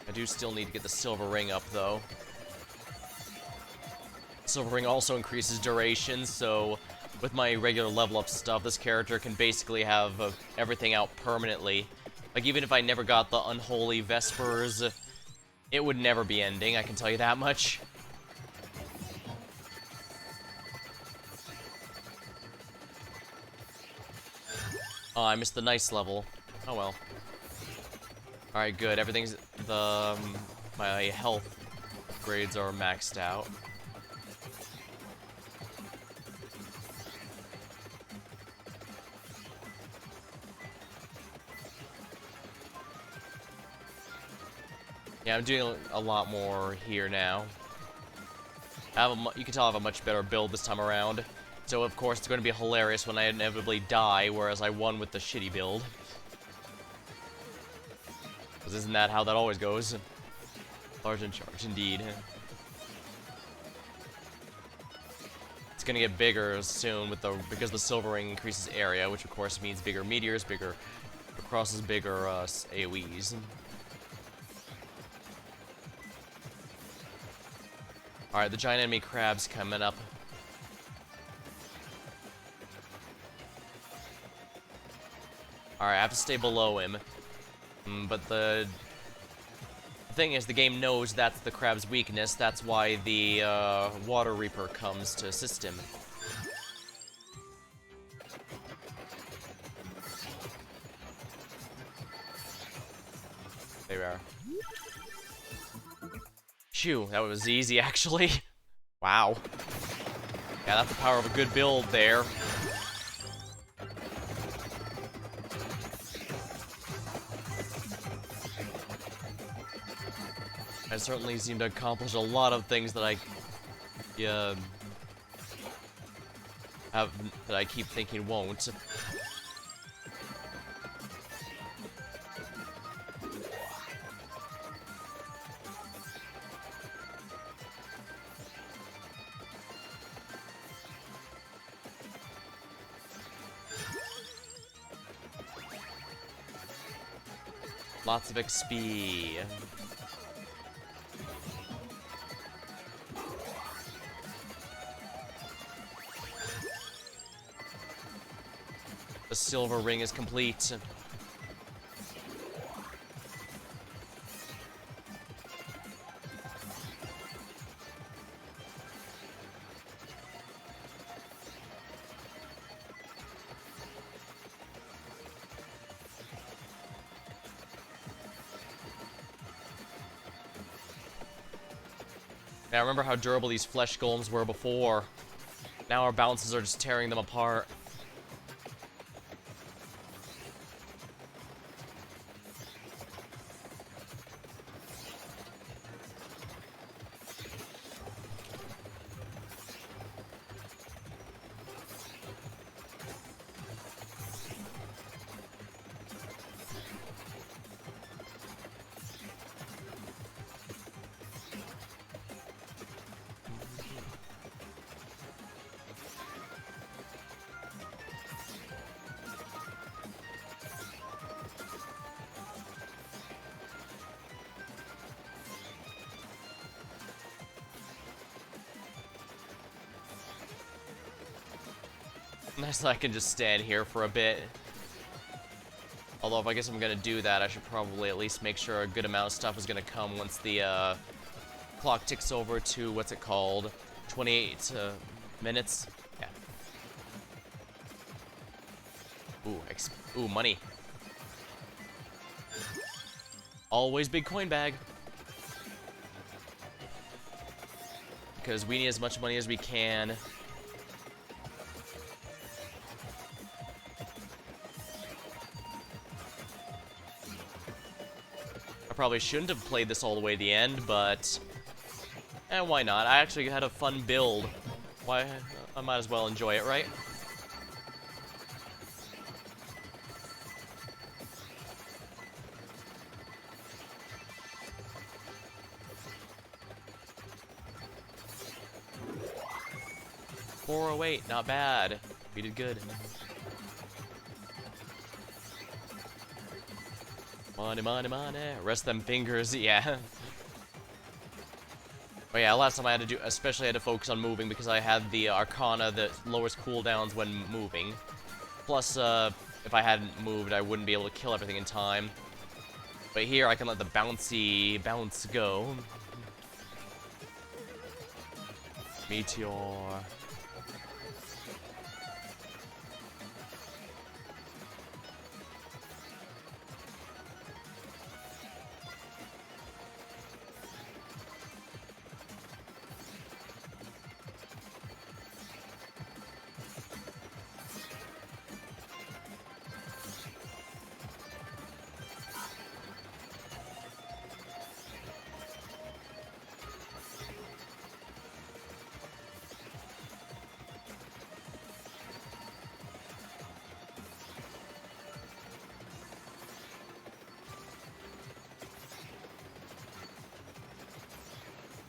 I do still need to get the silver ring up though. Silver ring also increases duration, so with my regular level up stuff, this character can basically have everything out permanently. Like, even if I never got the Unholy Vespers, it would never be ending, I can tell you that much. Oh, I missed the nice level. Oh well. Alright, good. Everything's... my health upgrades are maxed out. Yeah, I'm doing a lot more here now. You can tell I have a much better build this time around. So, of course, it's going to be hilarious when I inevitably die, whereas I won with the shitty build. Because isn't that how that always goes? Large in charge, indeed. It's going to get bigger soon because the silver ring increases area, which of course means bigger meteors, bigger crosses, bigger AoEs. Alright, the giant enemy crab's coming up. Alright, I have to stay below him. But the thing is, the game knows that's the crab's weakness. That's why the Water Reaper comes to assist him. There we are. Phew, that was easy, actually. Wow. Yeah, that's the power of a good build there. I certainly seem to accomplish a lot of things that that I keep thinking won't. Lots of XP. The silver ring is complete. Now, I remember how durable these flesh golems were before. Now our bounces are just tearing them apart. Nice that I can just stand here for a bit. Although if I guess I'm gonna do that, I should probably at least make sure a good amount of stuff is gonna come once the clock ticks over to, what's it called? 28 minutes? Yeah. Ooh, money. Always big coin bag. Because we need as much money as we can. I probably shouldn't have played this all the way to the end, but why not? I actually had a fun build. Why? I might as well enjoy it, right? $408, not bad. We did good. Money, money, money. Rest them fingers, yeah. Oh yeah, last time I had to do, especially had to focus on moving because I had the Arcana that lowers cooldowns when moving. Plus, if I hadn't moved, I wouldn't be able to kill everything in time. But here, I can let the bouncy bounce go. Meteor.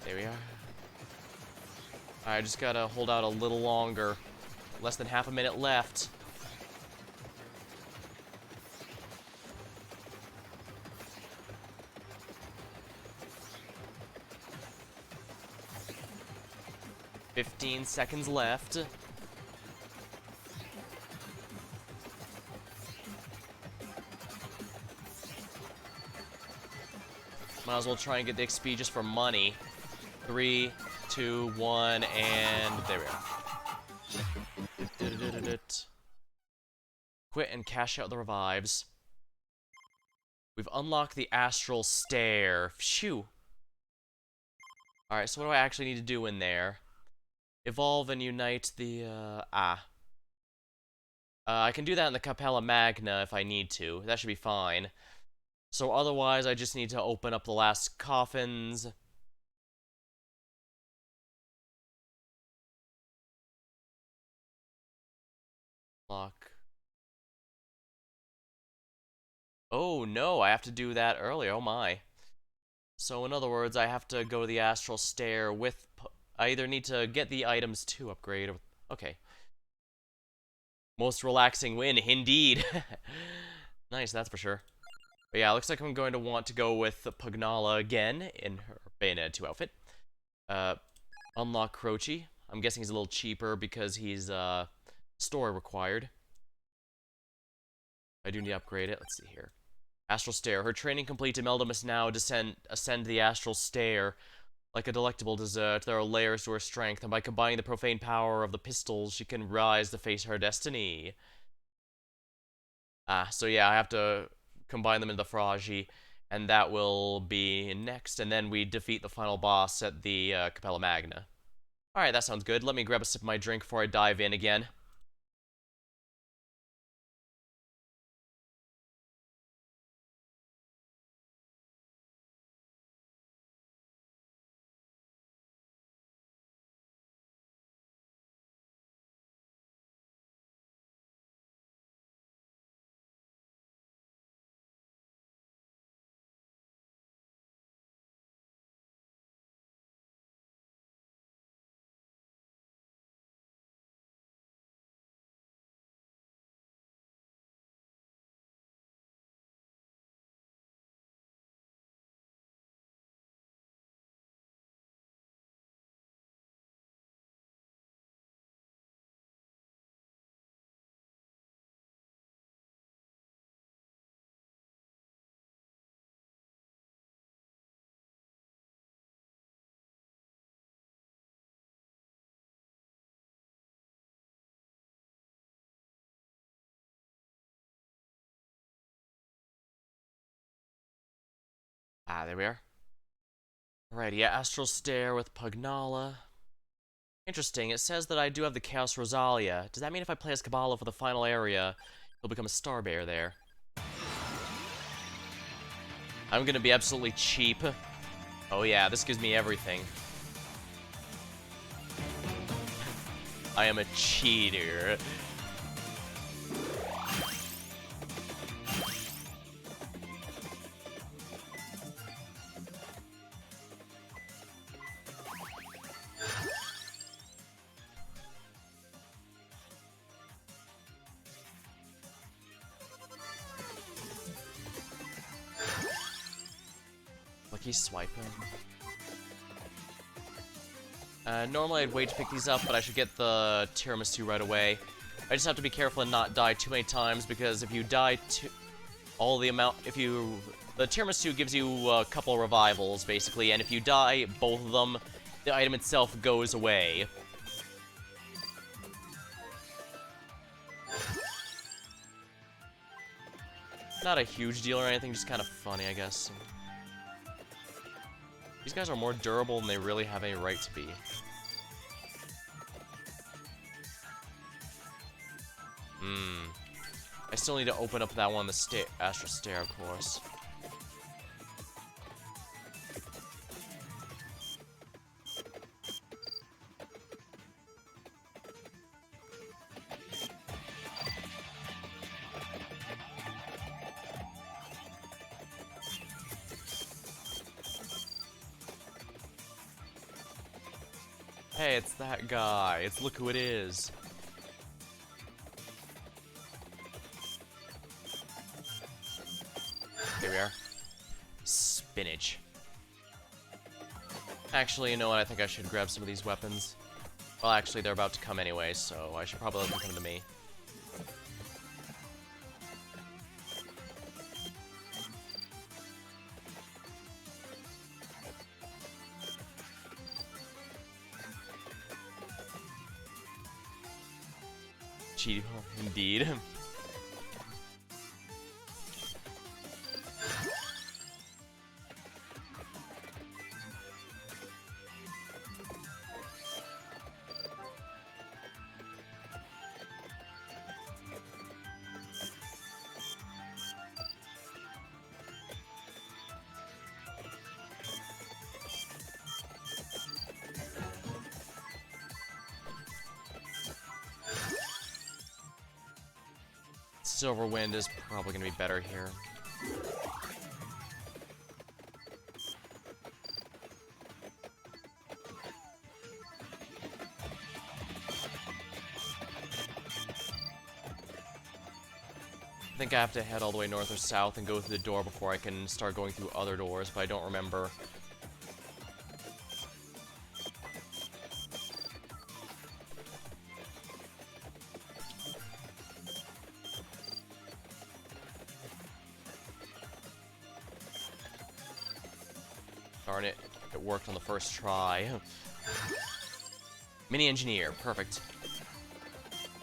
There we are. I just gotta hold out a little longer. Less than half a minute left. "15 seconds left. Might as well try and get the XP just for money. 3, 2, 1, and there we are. Quit and cash out the revives. We've unlocked the Astral Stair. Phew. Alright, so what do I actually need to do in there? Evolve and unite the, I can do that in the Capella Magna if I need to. That should be fine. So otherwise, I just need to open up the last coffins. Lock. Oh no, I have to do that earlier. Oh my. So in other words, I have to go to the astral stair with... I either need to get the items to upgrade or... Okay. Most relaxing win, indeed. Nice, that's for sure. But yeah, looks like I'm going to want to go with Pugnala again in her Bayonetta 2 outfit. Uh, unlock Croce. I'm guessing he's a little cheaper because he's, story required. I do need to upgrade it. Let's see here. Astral Stair. Her training complete, Imelda must now ascend the Astral Stair. Like a delectable dessert, there are layers to her strength, and by combining the profane power of the pistols, she can rise to face her destiny. So yeah, I have to combine them in the Fragi, and that will be next, and then we defeat the final boss at the Capella Magna. Alright, that sounds good. Let me grab a sip of my drink before I dive in again. There we are. Alrighty, yeah, Astral Stair with Pugnala. Interesting, it says that I do have the Chaos Rosalia. Does that mean if I play as Kabbalah for the final area, he'll become a Star Bear there? I'm gonna be absolutely cheap. Oh yeah, this gives me everything. I am a cheater. Lucky swiping. Normally I'd wait to pick these up, but I should get the tiramisu right away. I just have to be careful and not die too many times, because if you die the tiramisu gives you a couple revivals, basically, and if you die both of them, the item itself goes away. Not a huge deal or anything, just kind of funny, I guess. These guys are more durable than they really have any right to be. I still need to open up that one, the Astral Stair, of course. Hey, it's that guy. Look who it is. Here we are. Spinach. Actually, you know what? I think I should grab some of these weapons. Well, actually, they're about to come anyway, so I should probably let them come to me. Cheating, indeed. Silver Wind is probably gonna be better here. I think I have to head all the way north or south and go through the door before I can start going through other doors, but I don't remember. Darn it, it worked on the first try. Mini Engineer, perfect.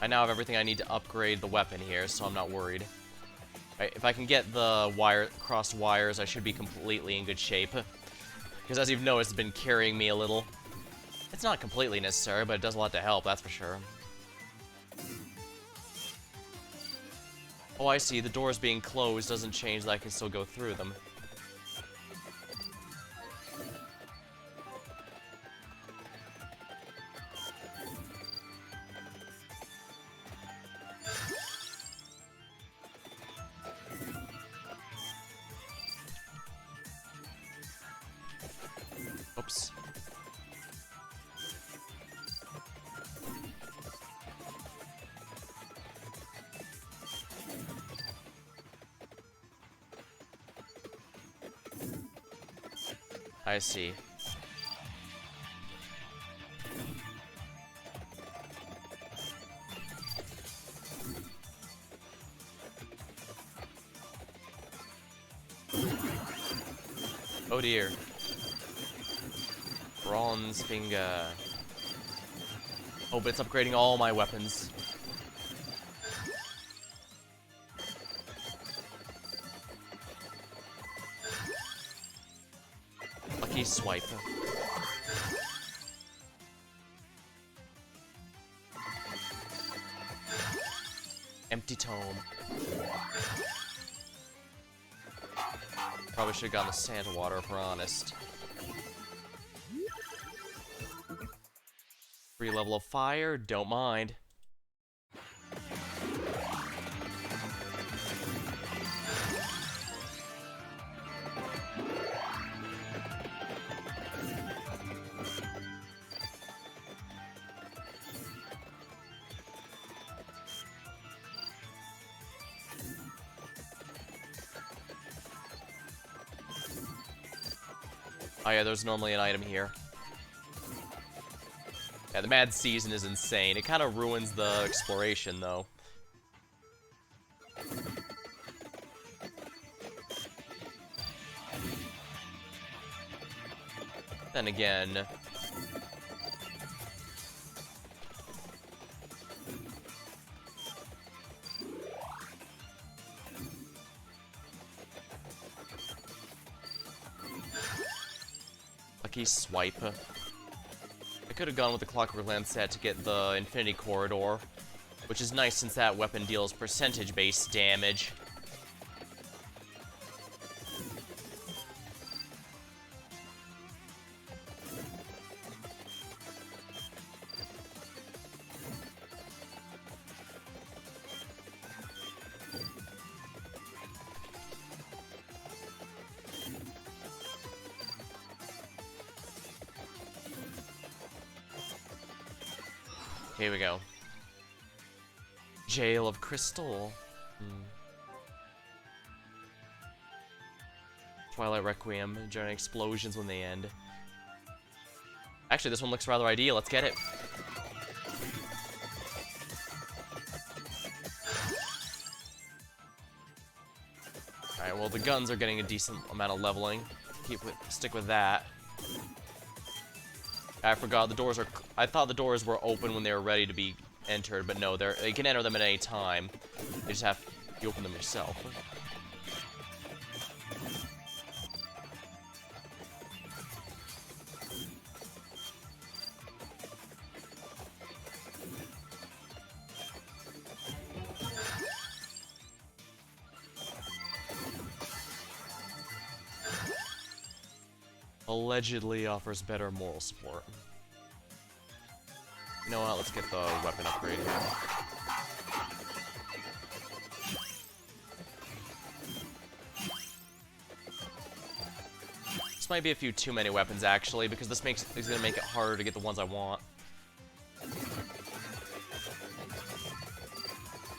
I now have everything I need to upgrade the weapon here, so I'm not worried. Right, if I can get the crossed wires, I should be completely in good shape. Because as you've noticed, it's been carrying me a little. It's not completely necessary, but it does a lot to help, that's for sure. Oh, I see. The doors being closed doesn't change that I can still go through them. Oops. I see. Oh dear. Bronze finger. Oh, but it's upgrading all my weapons. Lucky swipe. Empty tome. Probably should have gotten the Santa water if we're honest. Free level of fire, don't mind. Oh yeah, there's normally an item here. Yeah, the Mad Season is insane. It kind of ruins the exploration, though. Then again... Lucky swipe. I could have gone with the Clockwork Lancet to get the Infinity Corridor, which is nice since that weapon deals percentage-based damage. Here we go. Jail of Crystal. Twilight Requiem, giant explosions when they end. Actually, this one looks rather ideal. Let's get it. Alright, well, the guns are getting a decent amount of leveling. Stick with that. I forgot the doors are... I thought the doors were open when they were ready to be entered, but no, they can enter them at any time. You just have to open them yourself. Allegedly offers better moral support. You know what, let's get the weapon upgrade here. This might be a few too many weapons, actually, because this is gonna make it harder to get the ones I want.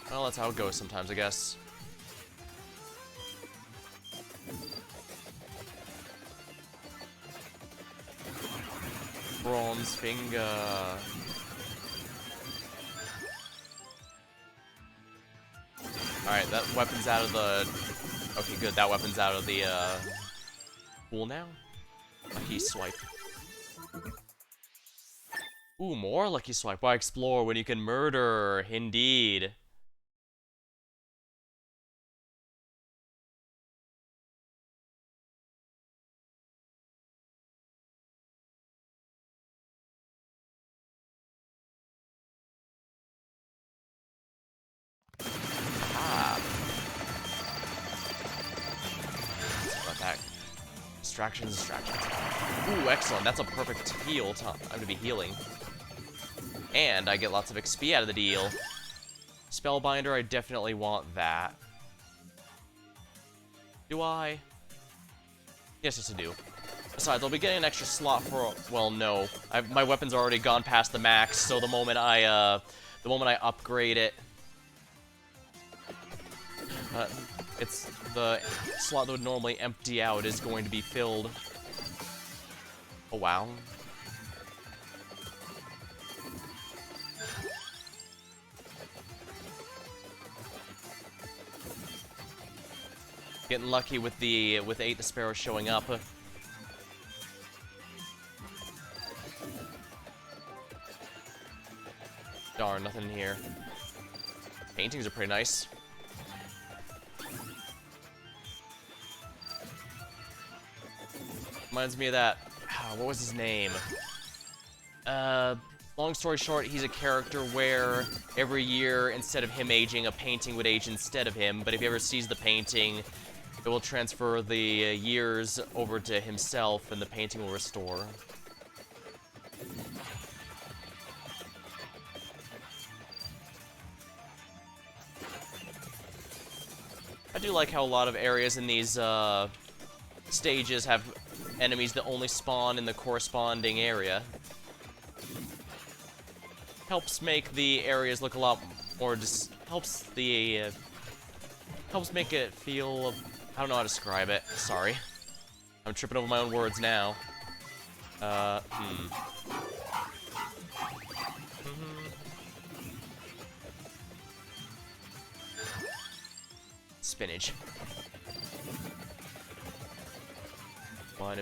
Well, that's how it goes sometimes, I guess. Bronze finger. Alright, that weapon's out of the... Okay, good, that weapon's out of the, pool now. Lucky swipe. Ooh, more lucky swipe. Why explore when you can murder? Indeed. Distractions. Ooh, excellent. That's a perfect heal time. I'm gonna be healing. And I get lots of XP out of the deal. Spellbinder, I definitely want that. Do I? Yes, I do. Besides, I'll be getting an extra slot for... Well, no. My weapon's already gone past the max, so the moment I upgrade it... it's the slot that would normally empty out is going to be filled. Oh, wow. Getting lucky with 8 the Sparrow showing up. Darn, nothing in here. Paintings are pretty nice. Reminds me of that... what was his name? Long story short, he's a character where every year, instead of him aging, a painting would age instead of him, but if he ever sees the painting, it will transfer the years over to himself, and the painting will restore. I do like how a lot of areas in these, stages have enemies that only spawn in the corresponding area. Helps make the areas look a lot more helps make it feel... I don't know how to describe it. Sorry. I'm tripping over my own words now. Spinach. Money.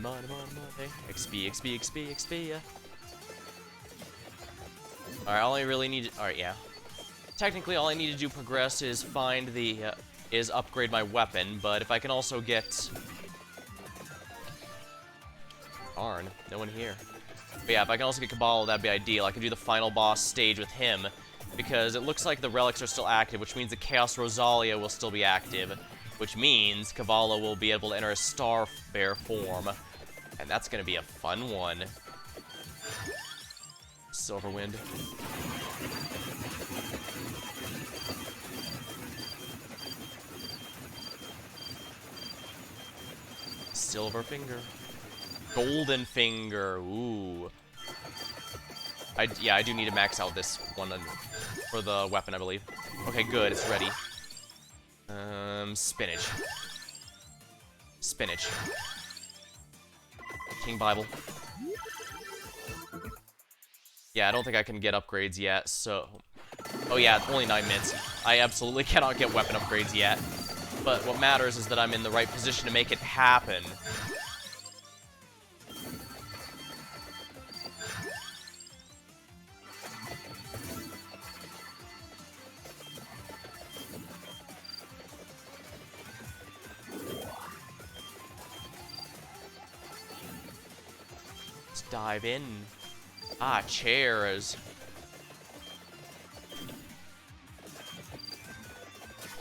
XP, yeah. Alright, all I really need to... Alright, yeah. Technically, all I need to do progress is find the... is upgrade my weapon, but if I can also get... Darn, no one here. But yeah, if I can also get Caballo, that'd be ideal. I can do the final boss stage with him, because it looks like the relics are still active, which means the Chaos Rosalia will still be active, which means Caballo will be able to enter a Star Bear form, and that's gonna be a fun one. Silverwind. Silver Finger. Golden Finger. Ooh. Yeah, I do need to max out this one for the weapon, I believe. Okay, good. It's ready. Spinach. Spinach. King Bible. Yeah, I don't think I can get upgrades yet, so... Oh yeah, only 9 minutes. I absolutely cannot get weapon upgrades yet. But what matters is that I'm in the right position to make it happen. Let's dive in. Ah, chairs.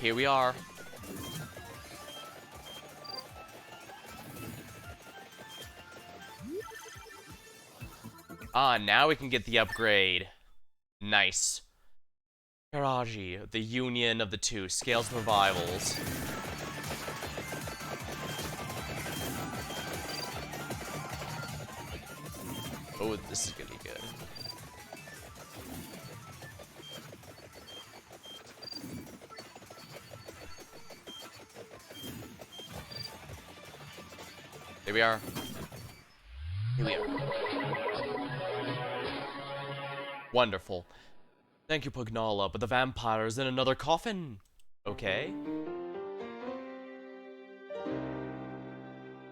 Here we are. Ah, now we can get the upgrade. Nice. Karaji, the union of the two, scales and revivals. Oh, this is gonna be good. Here we are. Here we are. Wonderful. Thank you, Pugnala, but the vampire's in another coffin. Okay.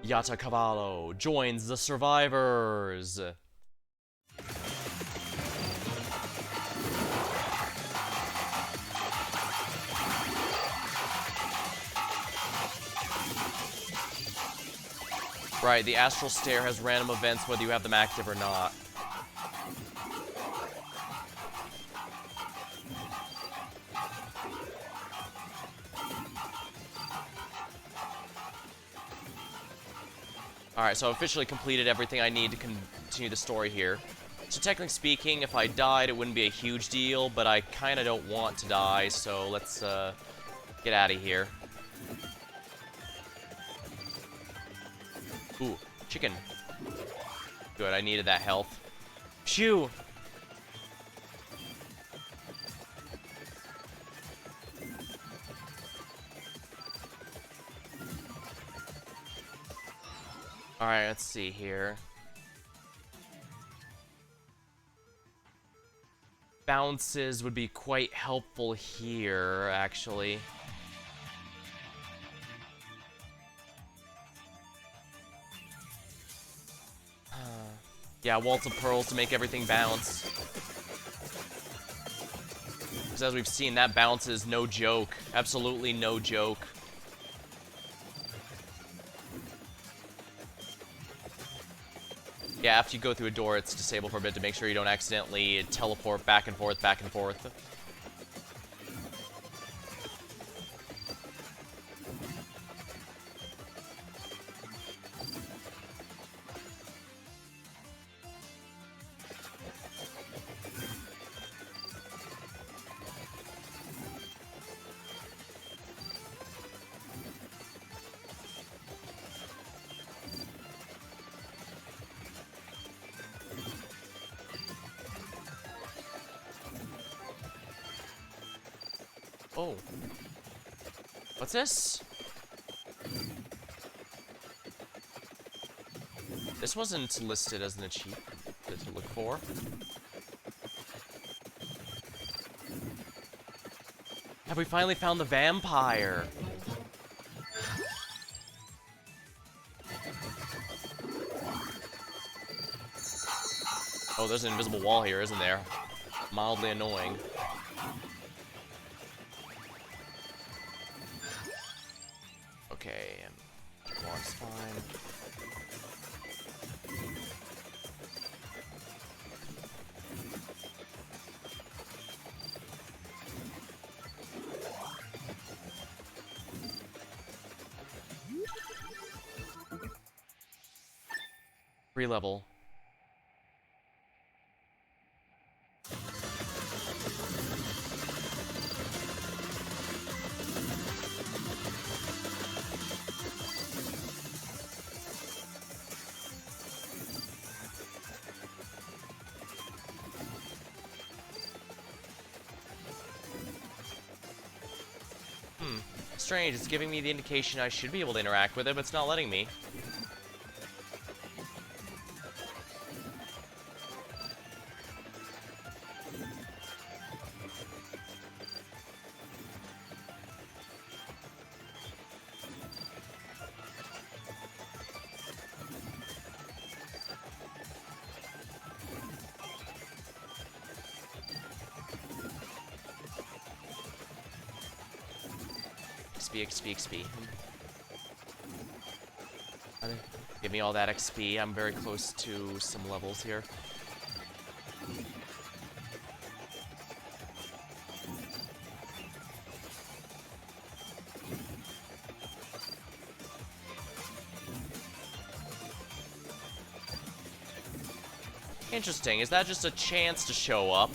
Yata Cavallo joins the survivors. Right, the Astral Stare has random events whether you have them active or not. Alright, so I officially completed everything I need to continue the story here. So technically speaking, if I died, it wouldn't be a huge deal, but I kind of don't want to die, so let's get out of here. Ooh, chicken. Good, I needed that health. Phew! Alright, let's see here. Bounces would be quite helpful here, actually. Yeah, Waltz of Pearls to make everything bounce. Because as we've seen, that bounce is no joke. Absolutely no joke. Yeah, after you go through a door, it's disabled for a bit to make sure you don't accidentally teleport back and forth, back and forth. Oh. What's this? This wasn't listed as an achievement to look for. Have we finally found the vampire? Oh, there's an invisible wall here, isn't there? Mildly annoying. Okay, block's fine. Free level. Strange, it's giving me the indication I should be able to interact with it, but it's not letting me. XP. Give me all that XP. I'm very close to some levels here. Interesting. Is that just a chance to show up?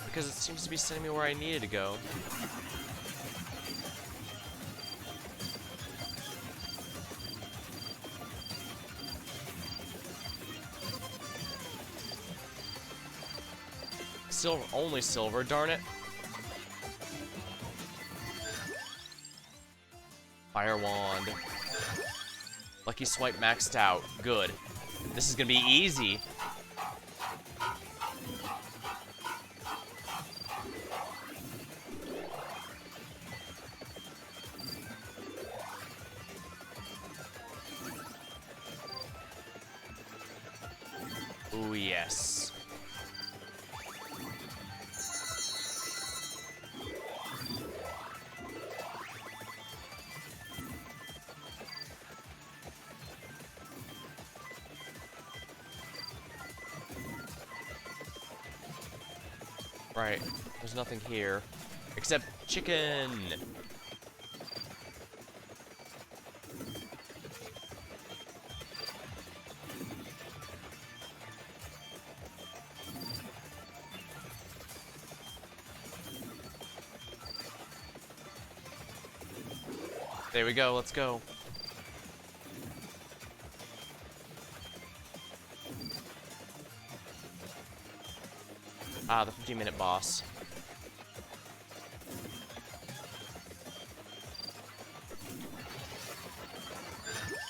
Because it seems to be sending me where I needed to go. silver, only silver, darn it. Fire wand. Lucky swipe maxed out. Good. This is gonna be easy. Ooh, yes. Right. There's nothing here. Except chicken! There we go, let's go. Ah, the 15-minute boss.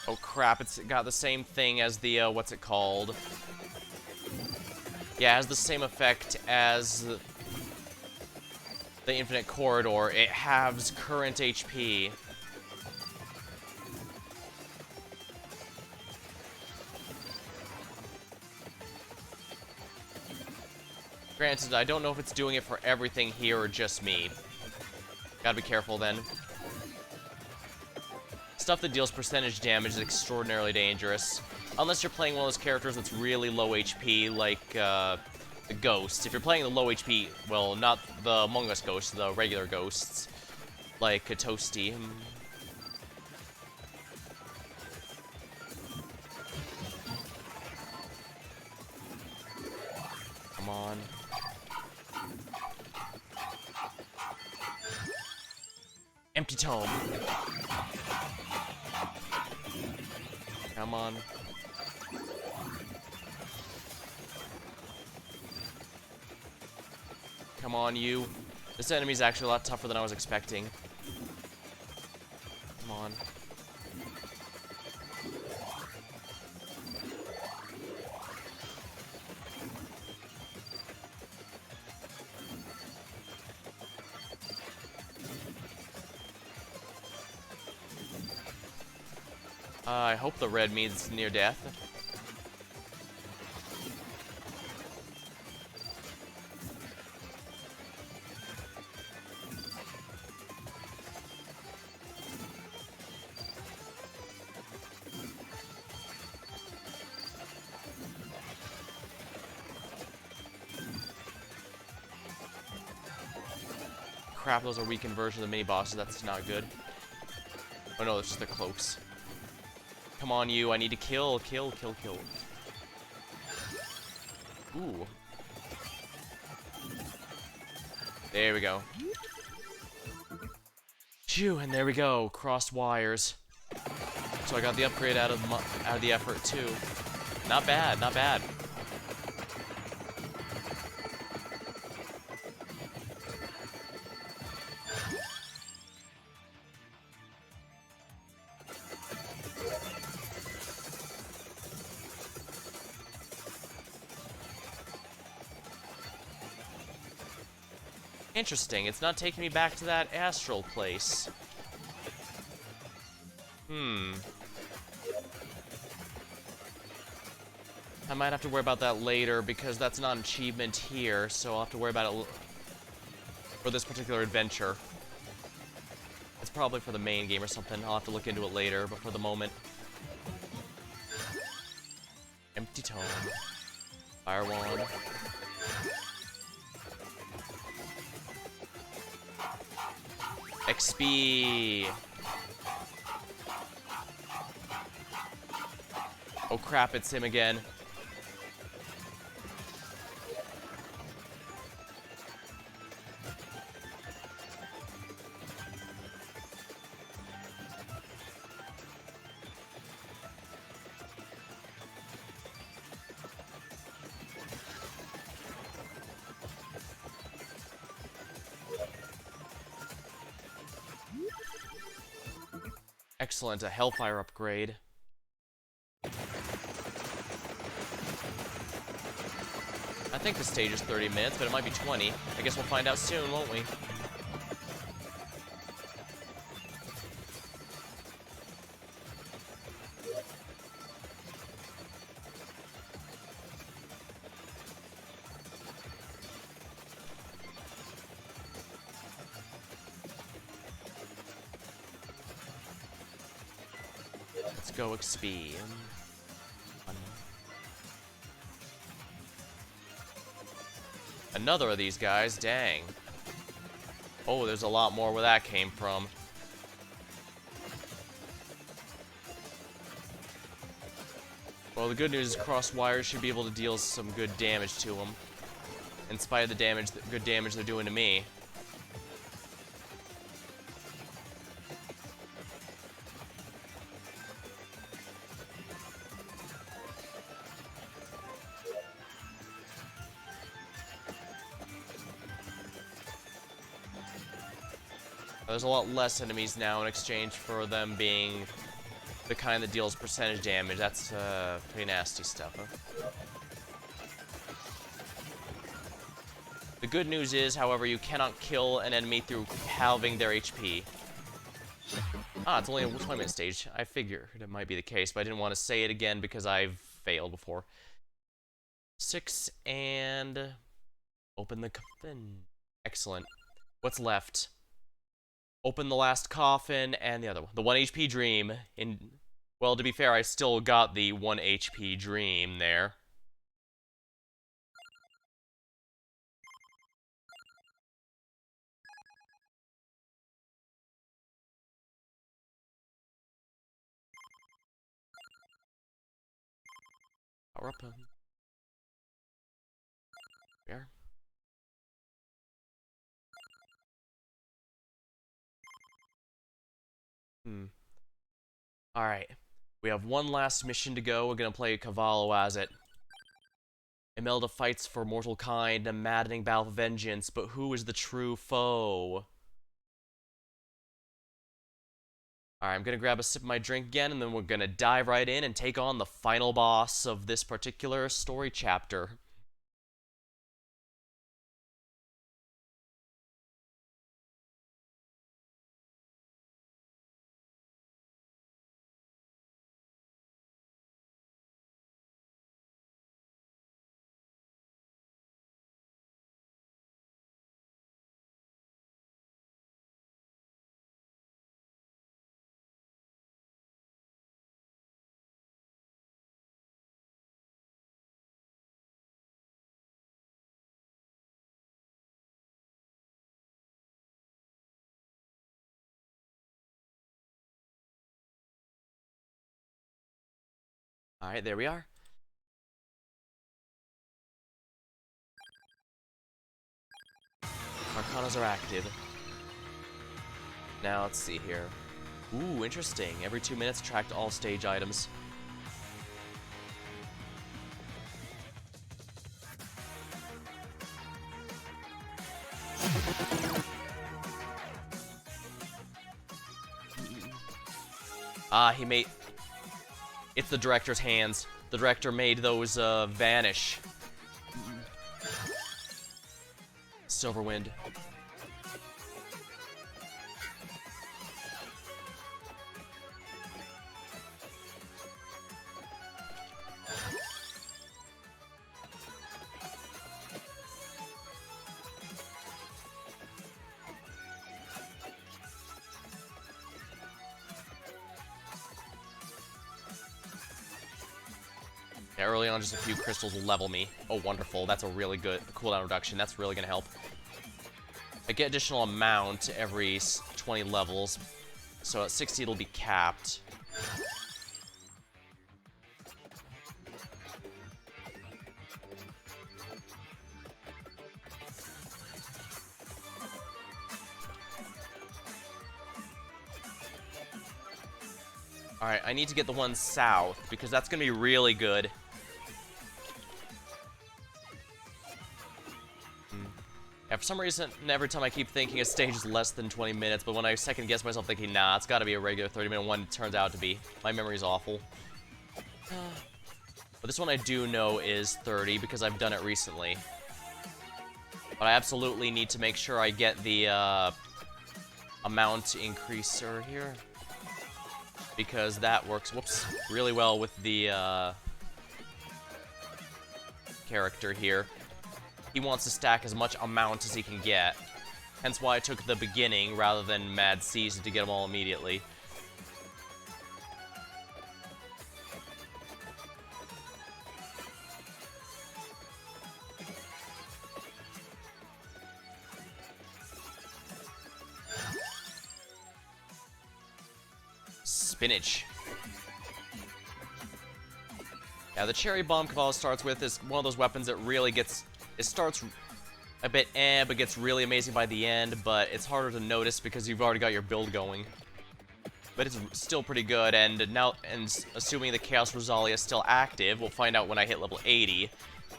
Oh crap, it's got the same thing as the, what's it called? Yeah, it has the same effect as the Infinite Corridor. It halves current HP. Granted, I don't know if it's doing it for everything here or just me. Gotta be careful then. Stuff that deals percentage damage is extraordinarily dangerous. Unless you're playing one of those characters that's really low HP, like, the Ghosts. If you're playing the low HP, well, not the Among Us Ghosts, the regular Ghosts, like a Toasty. Come on. Empty tome. Come on. Come on, you. This enemy's actually a lot tougher than I was expecting. Come on. I hope the red means near death. Crap, those are weakened versions of the mini-bosses. That's not good. Oh no, it's just the cloaks. Come on, you. I need to kill, kill, kill, kill. Ooh. There we go. Phew, and there we go. Crossed wires. So I got the upgrade out of the effort, too. Not bad, not bad. Interesting, it's not taking me back to that astral place. I might have to worry about that later, because that's not an achievement here, so I'll have to worry about it for this particular adventure. It's probably for the main game or something. I'll have to look into it later, but for the moment... Empty tome. Fire wand. XP! Oh crap, it's him again. Excellent, a Hellfire upgrade. I think the stage is 30 minutes, but it might be 20. I guess we'll find out soon, won't we? Let's go XP. Another of these guys, dang. Oh, there's a lot more where that came from. Well, the good news is cross wires should be able to deal some good damage to them. In spite of the damage, good damage they're doing to me. There's a lot less enemies now in exchange for them being the kind that deals percentage damage. That's pretty nasty stuff, huh? The good news is, however, you cannot kill an enemy through halving their HP. Ah, it's only a 20-minute stage. I figured it might be the case, but I didn't want to say it again because I've failed before. 6 and... open the coffin. Excellent. What's left? Open the last coffin, and the other one. The 1 HP dream. Well, to be fair, I still got the 1 HP dream there. Power up him. There. Alright. We have one last mission to go. We're gonna play Cavallo as it. Imelda fights for mortal kind, a maddening battle of vengeance, but who is the true foe? Alright, I'm gonna grab a sip of my drink again, and then we're gonna dive right in and take on the final boss of this particular story chapter. Alright, there we are. Arcanas are active. Now, let's see here. Ooh, interesting. Every 2 minutes, attract all stage items. Ah, he made... It's the director's hands. The director made those, vanish. Silverwind. Yeah, early on, just a few crystals will level me. Oh, wonderful. That's a really good cooldown reduction. That's really gonna help. I get additional amount every 20 levels, so at 60 it'll be capped. Alright, I need to get the one south, because that's gonna be really good. Yeah, for some reason, every time I keep thinking a stage is less than 20 minutes, but when I second guess myself thinking, nah, it's gotta be a regular 30-minute one, it turns out to be. My memory's awful. But this one I do know is 30 because I've done it recently. But I absolutely need to make sure I get the amount increaser here. Because that works, whoops, really well with the character here. He wants to stack as much amount as he can get. Hence why I took the beginning rather than Mad Season to get them all immediately. Spinach. Yeah, the Cherry Bomb Cavallo starts with is one of those weapons that really gets... It starts a bit but gets really amazing by the end, but it's harder to notice because you've already got your build going. But it's still pretty good, and now, assuming the Chaos Rosalia is still active, we'll find out when I hit level 80,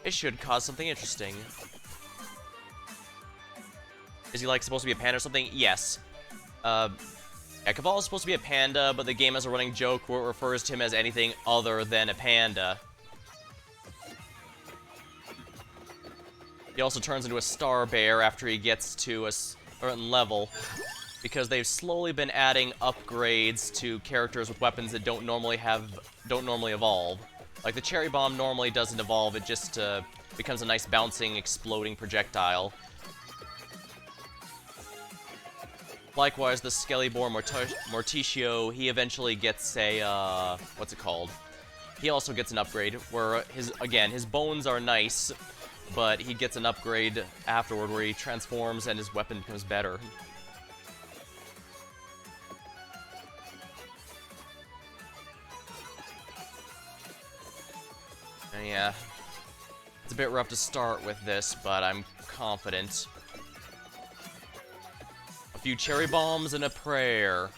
it should cause something interesting. Is he, like, supposed to be a panda or something? Yes. Yeah, Cavallo's supposed to be a panda, but the game has a running joke where it refers to him as anything other than a panda. He also turns into a star bear after he gets to a certain level, because they've slowly been adding upgrades to characters with weapons that don't normally evolve. Like the Cherry Bomb normally doesn't evolve; it just becomes a nice bouncing, exploding projectile. Likewise, the Skellybore Morticio, he eventually gets a what's it called? He also gets an upgrade where his bones are nice. But he gets an upgrade afterward where he transforms and his weapon becomes better. And yeah, it's a bit rough to start with this, but I'm confident. A few cherry bombs and a prayer.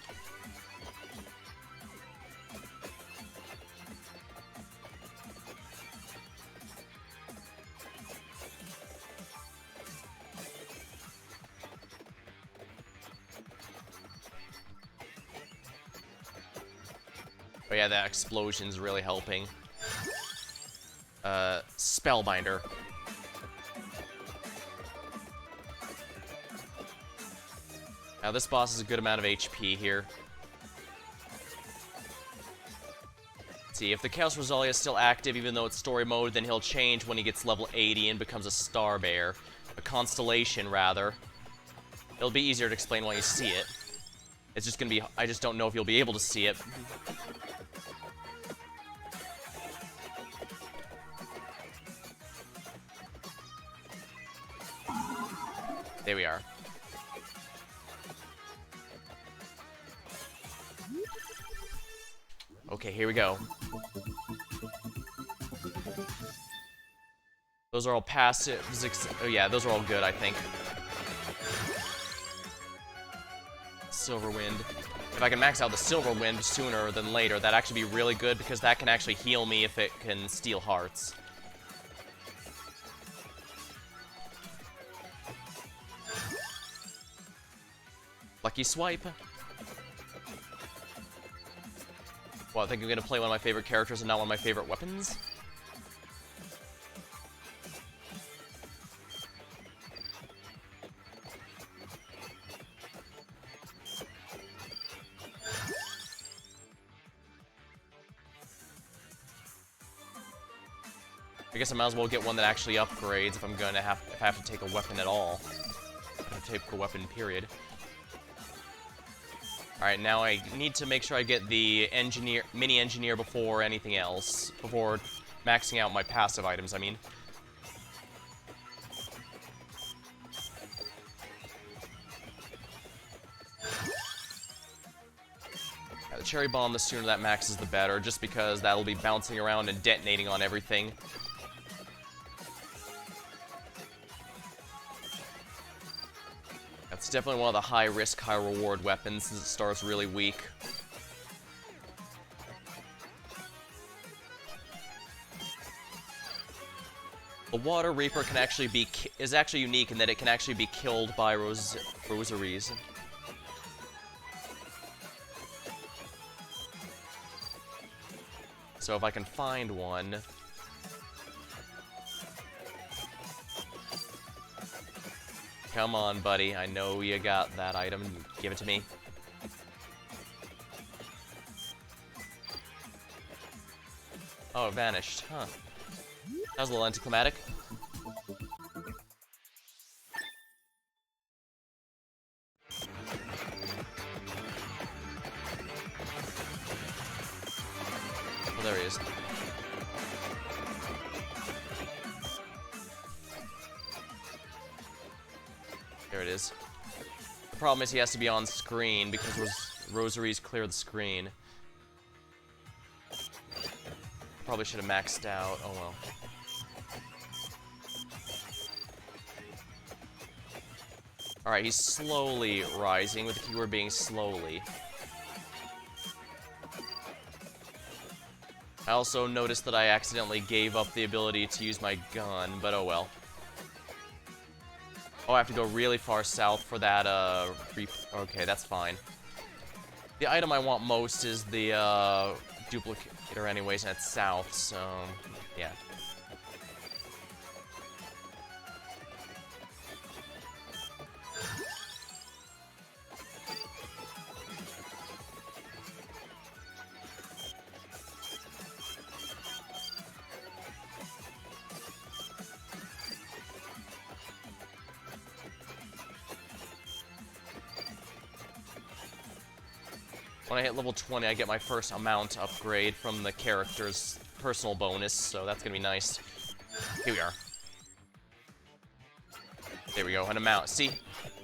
But yeah, that explosion's really helping. Spellbinder. Now this boss has a good amount of HP here. Let's see, if the Chaos Rosalia is still active even though it's story mode, then he'll change when he gets level 80 and becomes a star bear. A constellation, rather. It'll be easier to explain when you see it. It's just gonna be... I just don't know if you'll be able to see it. There we are. Okay, here we go. Those are all passives. Oh yeah, those are all good, I think. Silver Wind. If I can max out the Silver Wind sooner than later, that'd actually be really good because that can actually heal me if it can steal hearts. Lucky Swipe. Well, I think I'm gonna play one of my favorite characters and not one of my favorite weapons. I guess I might as well get one that actually upgrades if I'm gonna if I have to take a weapon at all. I have to take a weapon, period. Alright, now I need to make sure I get the mini engineer before anything else. Before maxing out my passive items, I mean. Yeah, the cherry bomb, the sooner that maxes the better, just because that'll be bouncing around and detonating on everything. That's definitely one of the high-risk, high-reward weapons, since it starts really weak. The Water Reaper can actually be is actually unique in that it can actually be killed by rosaries. So if I can find one. Come on, buddy. I know you got that item. Give it to me. Oh, it vanished. Huh. That was a little anticlimactic. Oh, there he is. There it is. The problem is he has to be on screen because rosaries clear the screen. Probably should have maxed out. Oh well. Alright, he's slowly rising, with the keyword being slowly. I also noticed that I accidentally gave up the ability to use my gun, but oh well. Oh, I have to go really far south for that, okay, that's fine. The item I want most is the, duplicator anyways, and it's south, so, yeah. When I hit level 20, I get my first amount upgrade from the character's personal bonus, so that's gonna be nice. Here we are. There we go, an amount. See?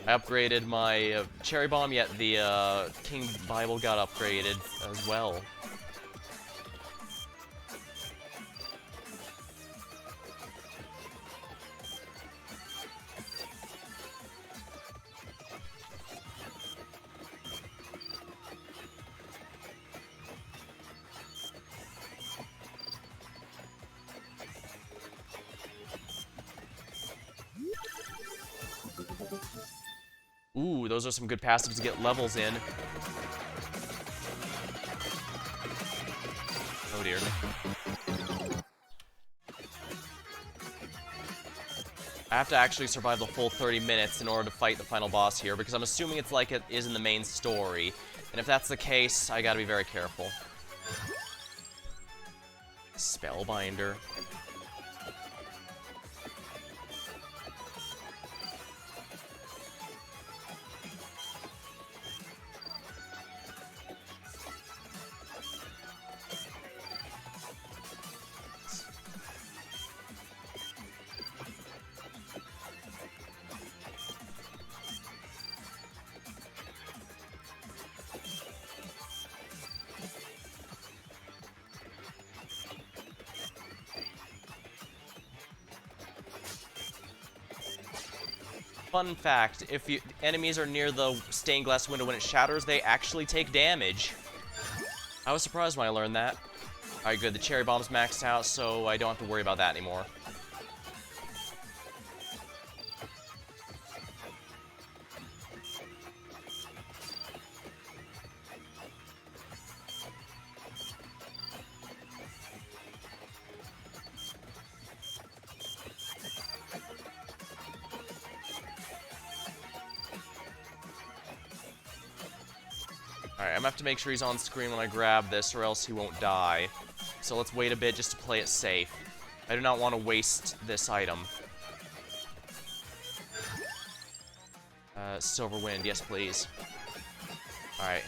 I upgraded my cherry bomb, yet the King Bible got upgraded as well. Ooh, those are some good passives to get levels in. Oh dear. I have to actually survive the full 30 minutes in order to fight the final boss here, because I'm assuming it's like it is in the main story. And if that's the case, I gotta be very careful. Spellbinder. Fun fact, if enemies are near the stained glass window when it shatters, they actually take damage. I was surprised when I learned that. Alright, good. The cherry bomb's maxed out, so I don't have to worry about that anymore. Alright, I'm gonna have to make sure he's on screen when I grab this, or else he won't die. So let's wait a bit just to play it safe. I do not want to waste this item. Silver Wind, yes please. Alright.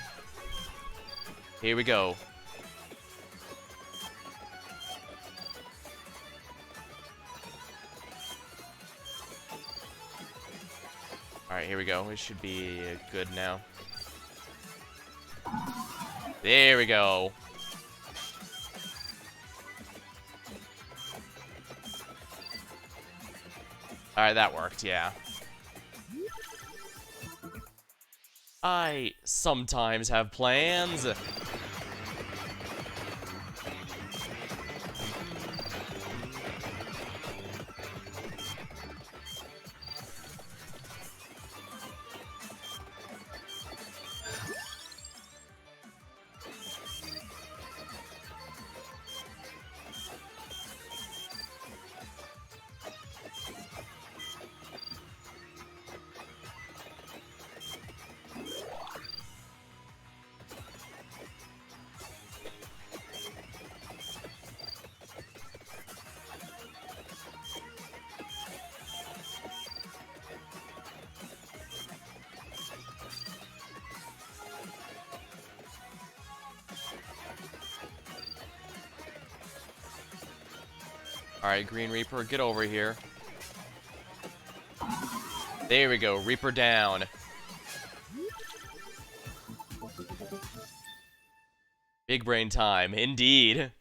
Here we go. Alright, here we go. We should be good now. There we go. Alright, that worked, yeah. I sometimes have plans. Alright, Green Reaper, get over here. There we go, Reaper down. Big brain time, indeed.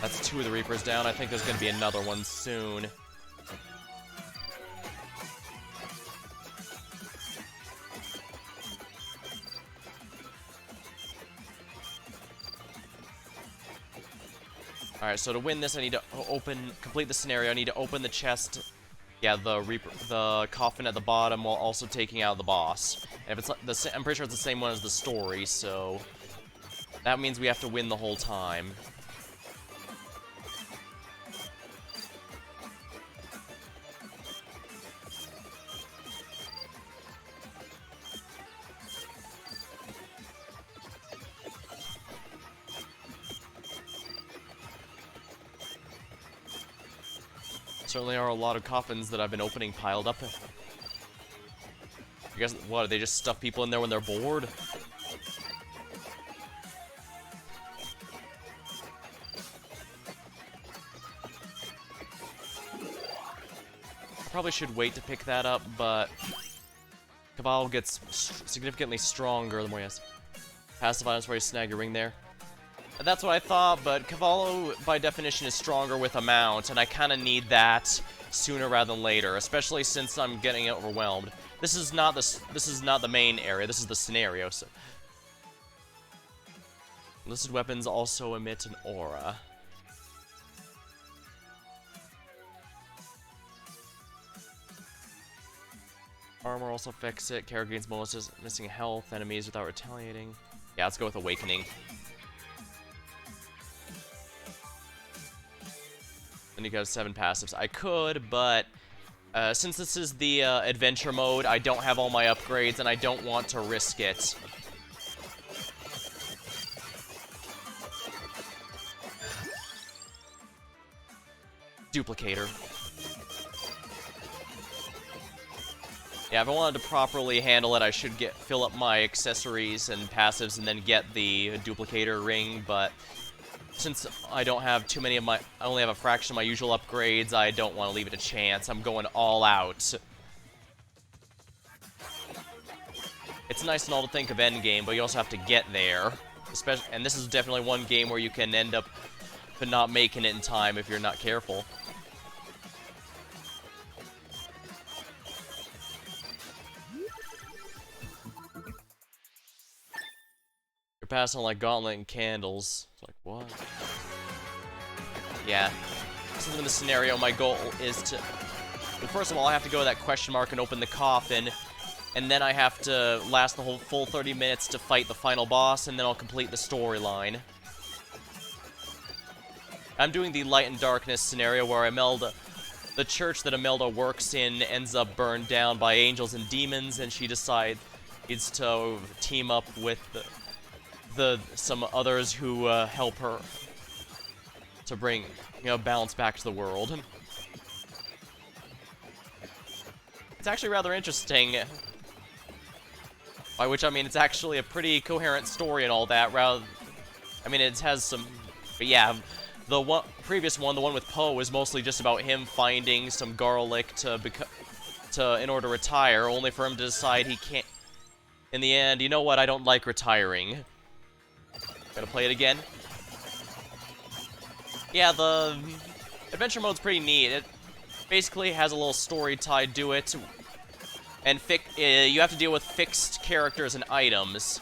That's 2 of the Reapers down. I think there's gonna be another one soon. Alright, so to win this, I need to complete the scenario. I need to open the chest. Yeah, the coffin at the bottom while also taking out the boss. And if it's I'm pretty sure it's the same one as the story, so that means we have to win the whole time. Certainly are a lot of coffins that I've been opening piled up. I guess, what, they just stuff people in there when they're bored? I probably should wait to pick that up, but Cavallo gets significantly stronger the more he has passive items where you snag your ring there. That's what I thought, but Cavallo, by definition, is stronger with a mount, and I kind of need that sooner rather than later, especially since I'm getting overwhelmed. This is not the main area. This is the scenario. So, listed weapons also emit an aura. Armor also affects it. Character gains bonuses, missing health, enemies without retaliating. Yeah, let's go with Awakening. And you have 7 passives. I could, but since this is the adventure mode, I don't have all my upgrades, and I don't want to risk it. Duplicator. Yeah, if I wanted to properly handle it, I should fill up my accessories and passives and then get the duplicator ring, but since I don't have too many of I only have a fraction of my usual upgrades, I don't want to leave it a chance. I'm going all out. It's nice and all to think of endgame, but you also have to get there. And this is definitely one game where you can end up not making it in time if you're not careful. You're passing like Gauntlet and Candles. It's like, what? Yeah. This is in the scenario, my goal is to... Well, first of all, I have to go to that question mark and open the coffin. And then I have to last the whole full 30 minutes to fight the final boss, and then I'll complete the storyline. I'm doing the Light and Darkness scenario where Imelda... The church that Imelda works in ends up burned down by angels and demons, and she decides to team up with some others who help her to bring, balance back to the world. It's actually rather interesting. By which I mean it's actually a pretty coherent story and all that. It has some, but yeah, the previous one, the one with Poe, is mostly just about him finding some garlic in order to retire, only for him to decide he can't. In the end, you know what? I don't like retiring. Gotta play it again. Yeah, the adventure mode's pretty neat. It basically has a little story tied to it, and you have to deal with fixed characters and items.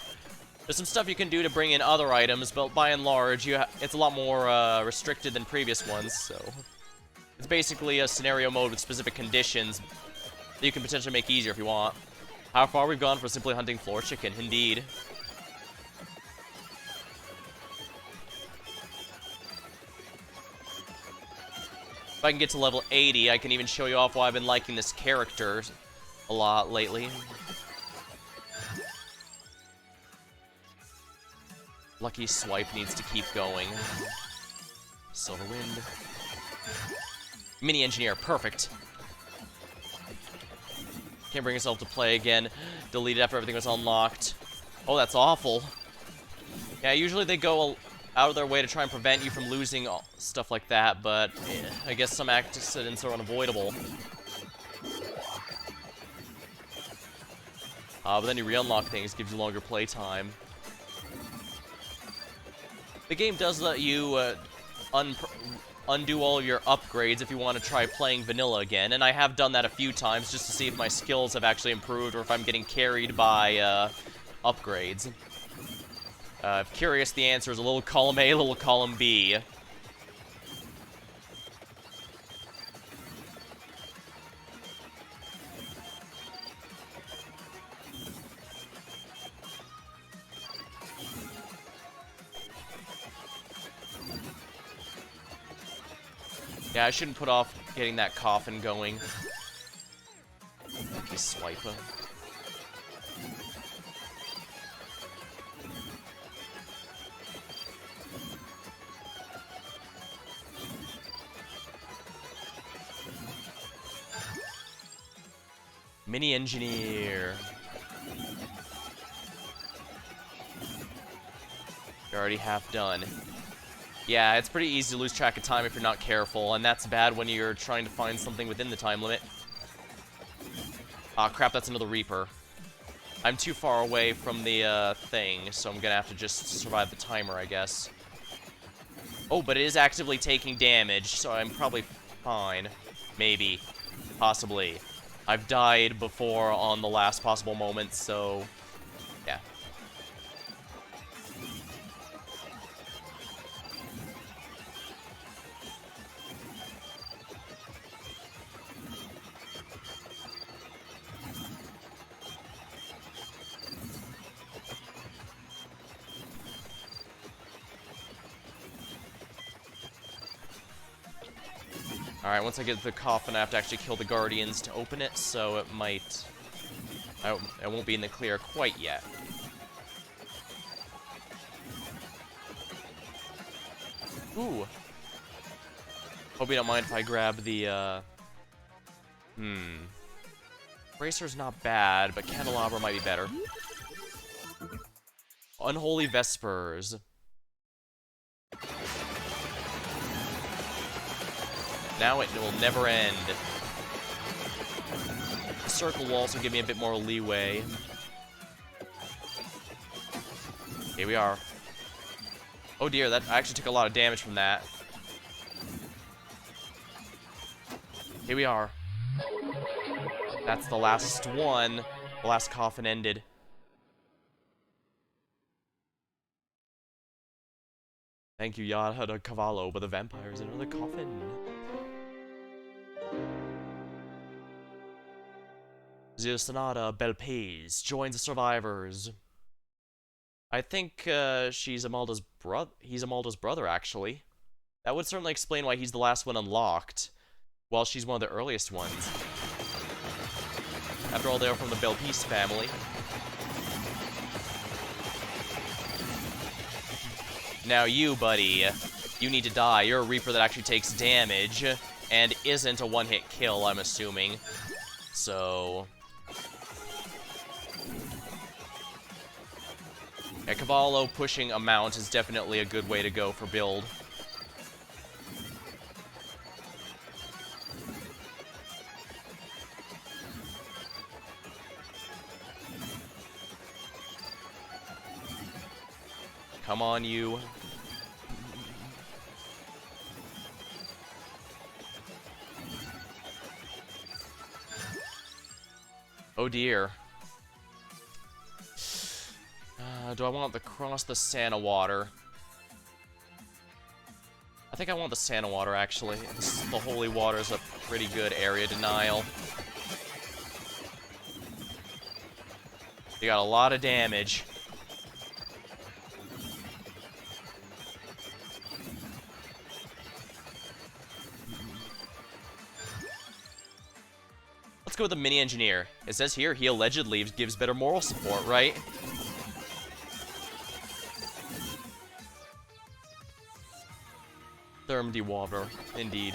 There's some stuff you can do to bring in other items, but by and large, it's a lot more restricted than previous ones, so... It's basically a scenario mode with specific conditions that you can potentially make easier if you want. How far we've gone for simply hunting floor chicken, indeed. If I can get to level 80, I can even show you off why I've been liking this character a lot lately. Lucky Swipe needs to keep going. Silver Wind. Mini Engineer, perfect. Can't bring yourself to play again. Deleted after everything was unlocked. Oh, that's awful. Yeah, usually they go out of their way to try and prevent you from losing stuff like that, but I guess some accidents are unavoidable. But then you re-unlock things, gives you longer playtime. The game does let you undo all of your upgrades if you want to try playing vanilla again, and I have done that a few times just to see if my skills have actually improved or if I'm getting carried by upgrades. If curious, the answer is a little column A, a little column B. Yeah, I shouldn't put off getting that coffin going. Okay, swipe. Mini engineer. You're already half done. Yeah, it's pretty easy to lose track of time if you're not careful, and that's bad when you're trying to find something within the time limit. Aw, crap, that's another Reaper. I'm too far away from the, thing, so I'm gonna have to just survive the timer, I guess. Oh, but it is actively taking damage, so I'm probably fine. Maybe. Possibly. I've died before on the last possible moment, so... yeah. Alright, once I get the coffin, I have to actually kill the Guardians to open it, so it might... I won't be in the clear quite yet. Ooh. Hope you don't mind if I grab the, Bracer's not bad, but Candelabra might be better. Unholy Vespers. Now it will never end. The circle will also give me a bit more leeway. Here we are. Oh dear, I actually took a lot of damage from that. Here we are. That's the last one. The last coffin ended. Thank you, Yada de Cavallo, but the vampire's in another coffin. Sonata Belpays joins the survivors. I think she's Imelda's brother. He's Imelda's brother, actually. That would certainly explain why he's the last one unlocked, while she's one of the earliest ones. After all, they're from the Belpays family. Now you, buddy, you need to die. You're a Reaper that actually takes damage, and isn't a one-hit kill, I'm assuming. So... yeah, Cavallo pushing a mount is definitely a good way to go for build. Come on, you. Oh dear. Do I want to cross the Santa water? I think I want the Santa water, actually. The holy water is a pretty good area denial. You got a lot of damage. Let's go with the mini engineer. It says here he allegedly gives better moral support, right? Therm Dewaver, indeed.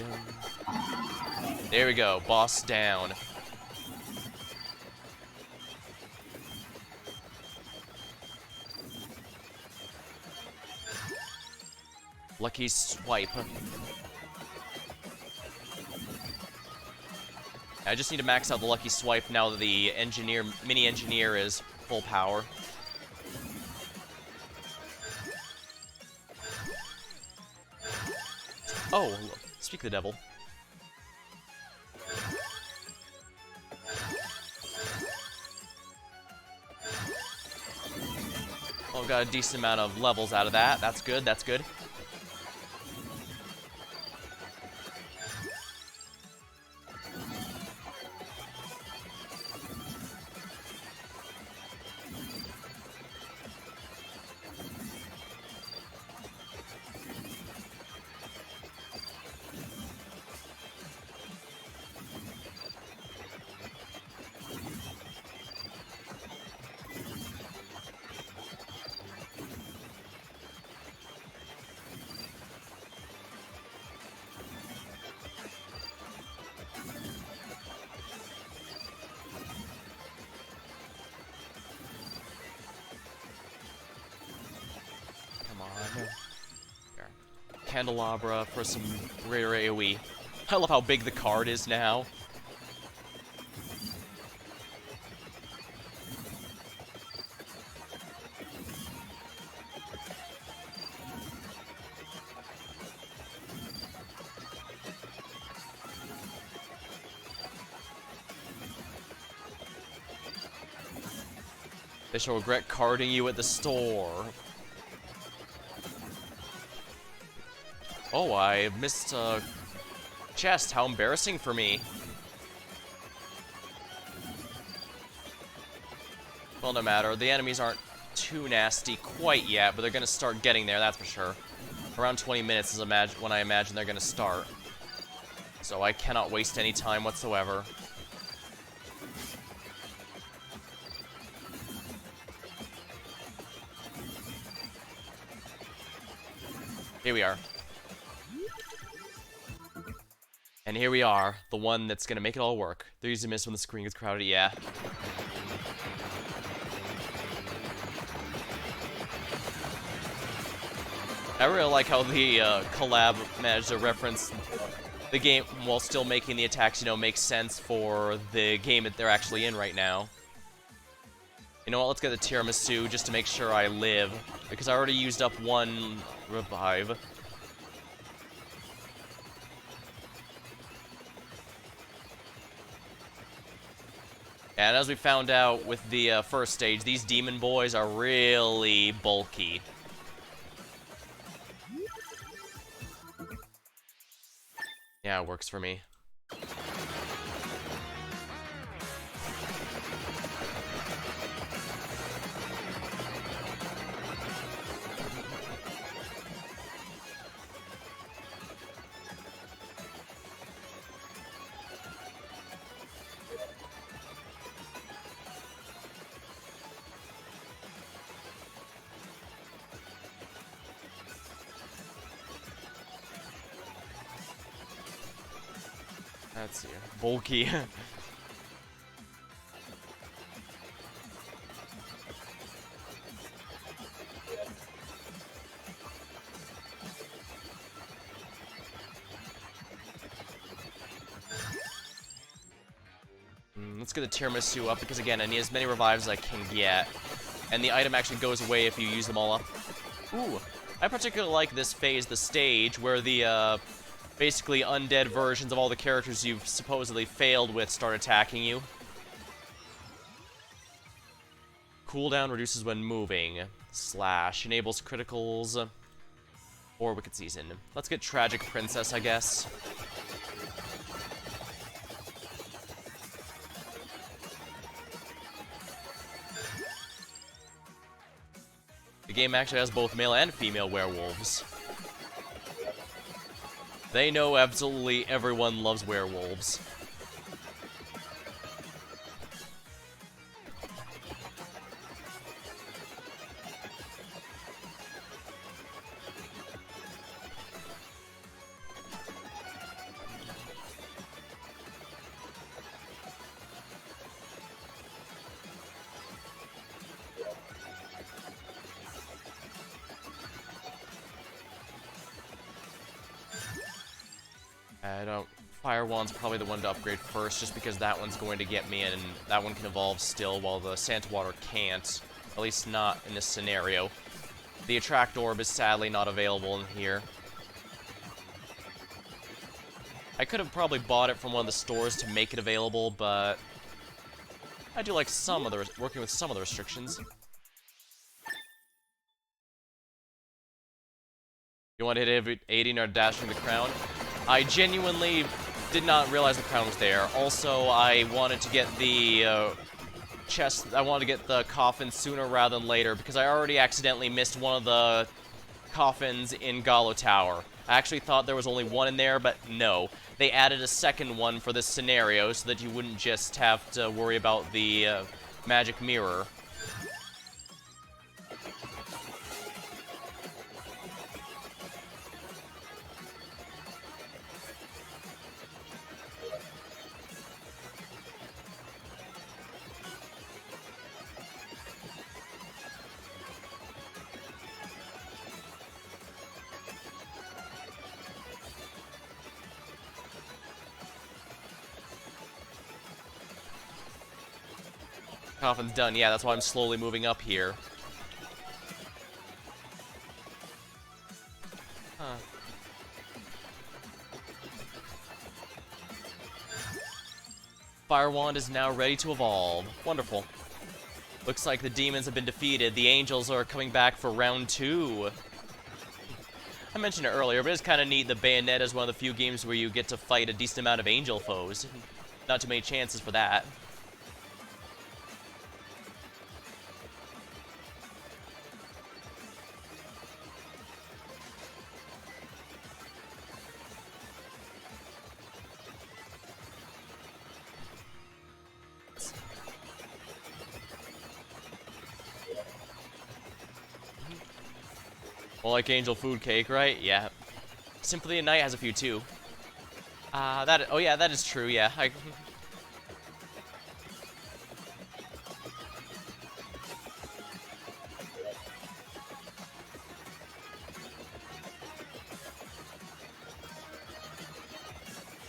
There we go, boss down. Lucky swipe. I just need to max out the lucky swipe now that the mini engineer is full power. Oh, speak the devil. Oh, got a decent amount of levels out of that. That's good, that's good. There. Candelabra for some greater AoE. I love how big the card is now. They shall regret carding you at the store. Oh, I missed a chest. How embarrassing for me. Well, no matter. The enemies aren't too nasty quite yet, but they're gonna start getting there, that's for sure. Around 20 minutes is when I imagine they're gonna start. So I cannot waste any time whatsoever. Here we are. And here we are, the one that's gonna make it all work. They're easy to miss when the screen gets crowded, yeah. I really like how the collab managed to reference the game while still making the attacks, you know, make sense for the game that they're actually in right now. You know what, let's get the tiramisu just to make sure I live, because I already used up one revive. And as we found out with the first stage, these demon boys are really bulky. Yeah, it works for me. Let's see. Bulky. Let's get the tiramisu up, because again, I need as many revives as I can get. And the item actually goes away if you use them all up. Ooh. I particularly like this phase, the stage, where the, basically undead versions of all the characters you've supposedly failed with start attacking you. Cooldown reduces when moving. Slash enables criticals. Or Wicked Season. Let's get Tragic Princess, I guess. The game actually has both male and female werewolves. They know absolutely everyone loves werewolves. I don't... Fire Wand's probably the one to upgrade first, just because that one's going to get me in, and that one can evolve still, while the Santa Water can't. At least not in this scenario. The Attract Orb is sadly not available in here. I could have probably bought it from one of the stores to make it available, but I do like some of the working with some of the restrictions. You want to hit 80 or dashing the crown? I genuinely did not realize the crown was there. Also, I wanted to get the chest. I wanted to get the coffin sooner rather than later because I already accidentally missed one of the coffins in Gallo Tower. I actually thought there was only one in there, but no. They added a second one for this scenario so that you wouldn't just have to worry about the magic mirror. Coffin's done. Yeah, that's why I'm slowly moving up here. Huh. Fire Wand is now ready to evolve. Wonderful. Looks like the demons have been defeated. The angels are coming back for round 2. I mentioned it earlier, but it's kind of neat. The Bayonetta is one of the few games where you get to fight a decent amount of angel foes. Not too many chances for that. Well, like Angel Food Cake, right? Yeah. Symphony of Night has a few too. Oh yeah, that is true, yeah.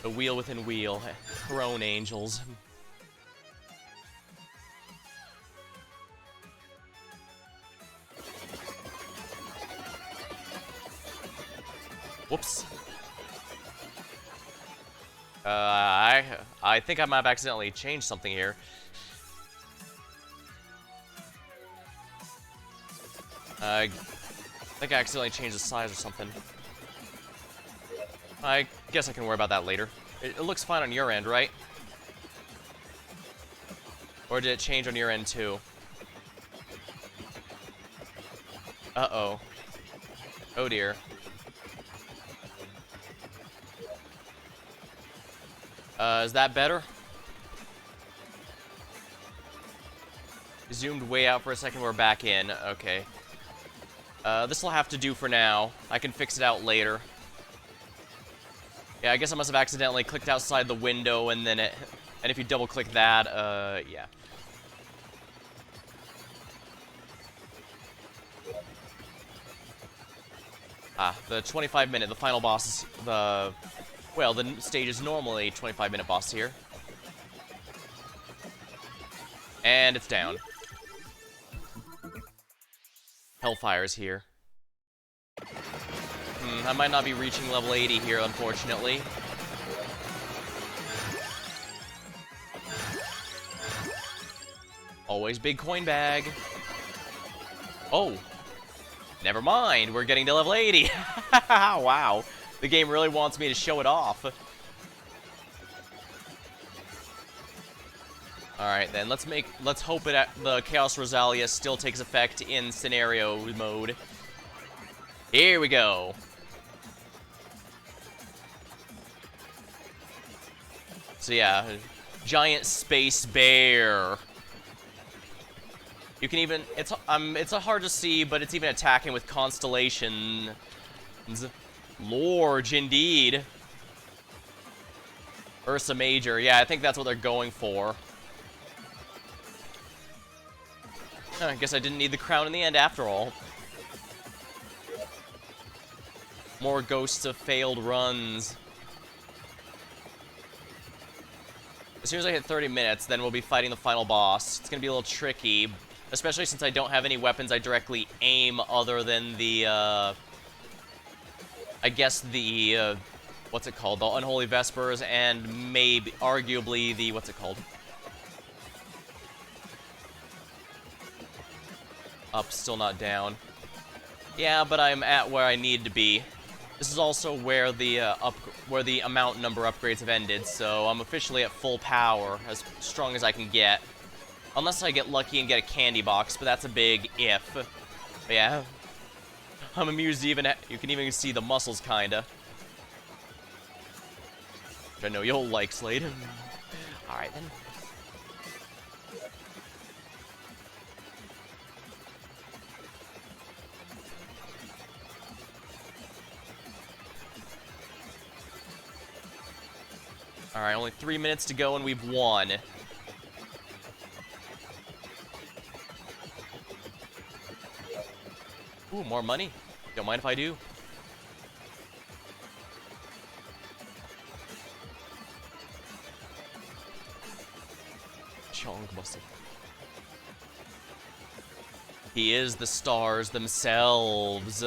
The wheel within wheel. Crone angels. Whoops. I think I might have accidentally changed something here. I think I accidentally changed the size or something. I guess I can worry about that later. It looks fine on your end, right? Or did it change on your end too? Uh-oh. Oh dear. Is that better? Zoomed way out for a second, we're back in. Okay. This will have to do for now. I can fix it out later. Yeah, I guess I must have accidentally clicked outside the window and then it... And if you double-click that, yeah. The 25-minute, the final boss is the... Well, the stage is normally 25-minute boss here. And it's down. Hellfire's here. I might not be reaching level 80 here, unfortunately. Always big coin bag. Oh. Never mind, we're getting to level 80. Wow. The game really wants me to show it off. Alright then, let's hope the Chaos Rosalia still takes effect in scenario mode. Here we go. So yeah, giant space bear. You can even, it's hard to see, but it's even attacking with constellations. Large indeed. Ursa Major, yeah, I think that's what they're going for. I guess I didn't need the crown in the end after all. More ghosts of failed runs. As soon as I hit 30 minutes, then we'll be fighting the final boss. It's gonna be a little tricky, especially since I don't have any weapons I directly aim other than the, I guess the, what's it called? The Unholy Vespers and maybe, arguably, the, what's it called? Up, still not down. Yeah, but I'm at where I need to be. This is also where the amount number upgrades have ended, so I'm officially at full power, as strong as I can get. Unless I get lucky and get a candy box, but that's a big if. But yeah, I'm amused even you can even see the muscles, kinda. Which I know you'll like, Slade. Alright then. Alright, only 3 minutes to go and we've won. Ooh, more money. Don't mind if I do. Chong busted. He is the stars themselves.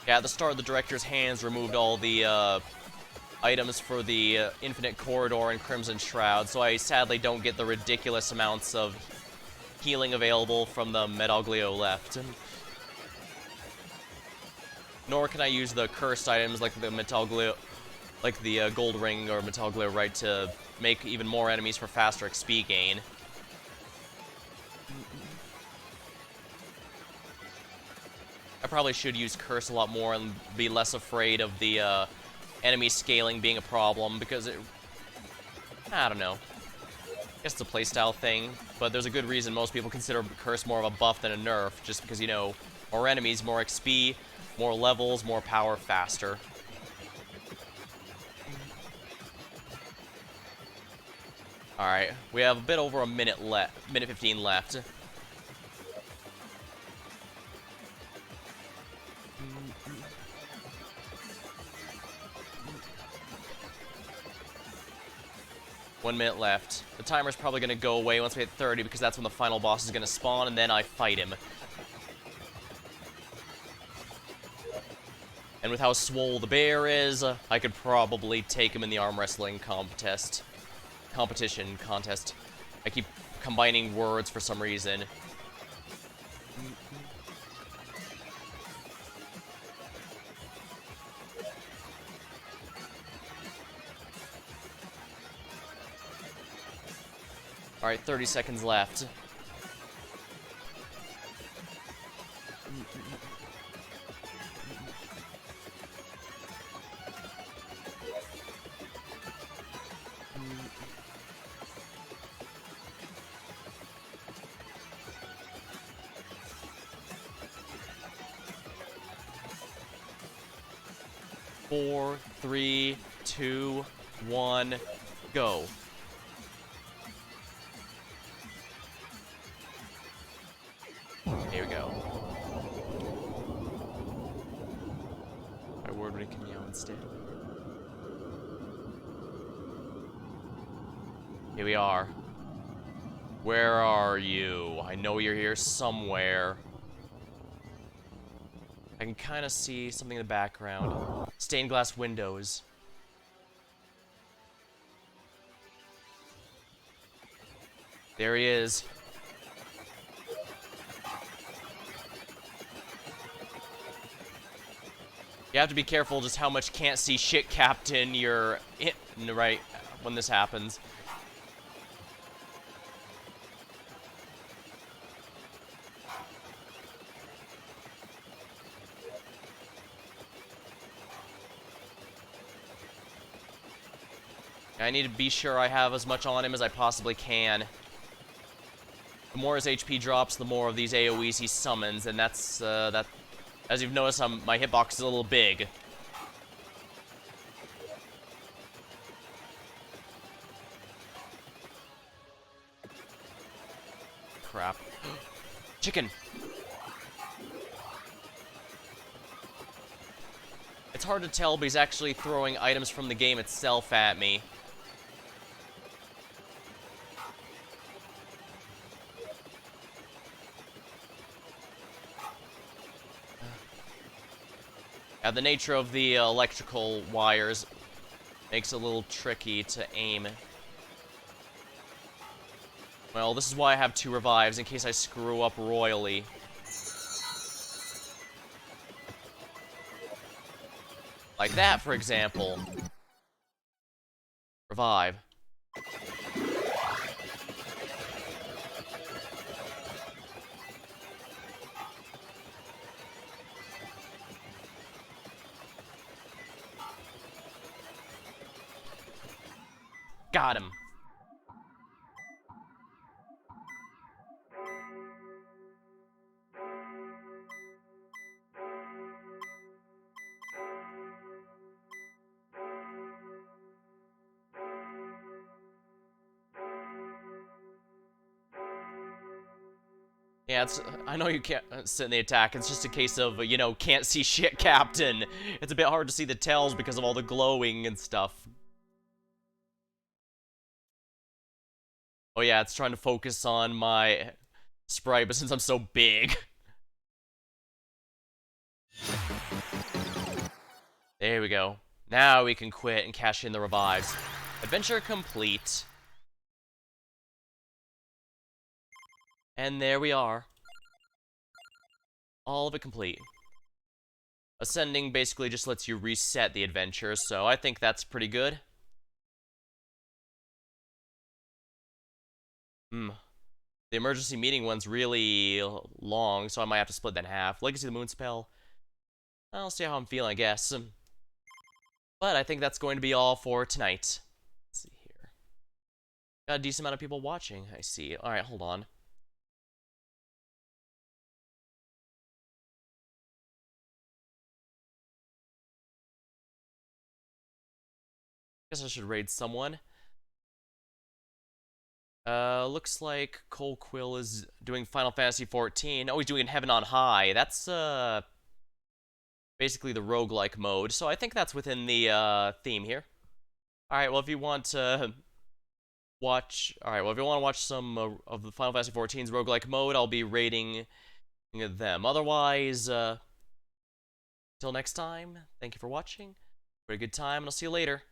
Yeah, at the start, the director's hands removed all the items for the Infinite Corridor and Crimson Shroud, so I sadly don't get the ridiculous amounts of healing available from the Medaglio left. Nor can I use the cursed items like the Medaglio, like the Gold Ring or Medaglio right to make even more enemies for faster XP gain. I probably should use Curse a lot more and be less afraid of the enemy scaling being a problem, because I don't know. I guess it's a playstyle thing, but there's a good reason most people consider Curse more of a buff than a nerf, just because, you know, more enemies, more XP, more levels, more power, faster. Alright, we have a bit over a minute left, minute 15 left. One minute left. The timer's probably going to go away once we hit 30 because that's when the final boss is going to spawn, and then I fight him. And with how swole the bear is, I could probably take him in the arm wrestling contest. I keep combining words for some reason. Alright, 30 seconds left. Four, 3, 2, 1, go. Here we go. I word Rick and Yao instead. Here we are. Where are you? I know you're here somewhere. I can kind of see something in the background. Stained glass windows. There he is. You have to be careful just how much can't see shit, Captain, you're in, right, when this happens. I need to be sure I have as much on him as I possibly can. The more his HP drops, the more of these AoEs he summons, and that's, as you've noticed, my hitbox is a little big. crap. Chicken! It's hard to tell, but he's actually throwing items from the game itself at me. Yeah, the nature of the electrical wires makes it a little tricky to aim. Well, this is why I have 2 revives, in case I screw up royally. Like that, for example. Revive. Got him. Yeah, I know you can't sit in the attack. It's just a case of, you know, can't see shit, Captain. It's a bit hard to see the tells because of all the glowing and stuff. Oh yeah, it's trying to focus on my sprite, but since I'm so big. There we go. Now we can quit and cash in the revives. Adventure complete. And there we are. All of it complete. Ascending basically just lets you reset the adventure, so I think that's pretty good. The emergency meeting one's really long, so I might have to split that in half. Legacy of the Moon spell. I'll see how I'm feeling, I guess. But I think that's going to be all for tonight. Let's see here. Got a decent amount of people watching, I see. Alright, hold on. Guess I should raid someone. Looks like Cole Quill is doing Final Fantasy XIV. Oh, he's doing Heaven on High. That's, basically the roguelike mode, so I think that's within the, theme here. Alright, well, if you want to watch... Alright, well, if you want to watch some of the Final Fantasy XIV's roguelike mode, I'll be rating them. Otherwise, till next time, thank you for watching. Very good time, and I'll see you later.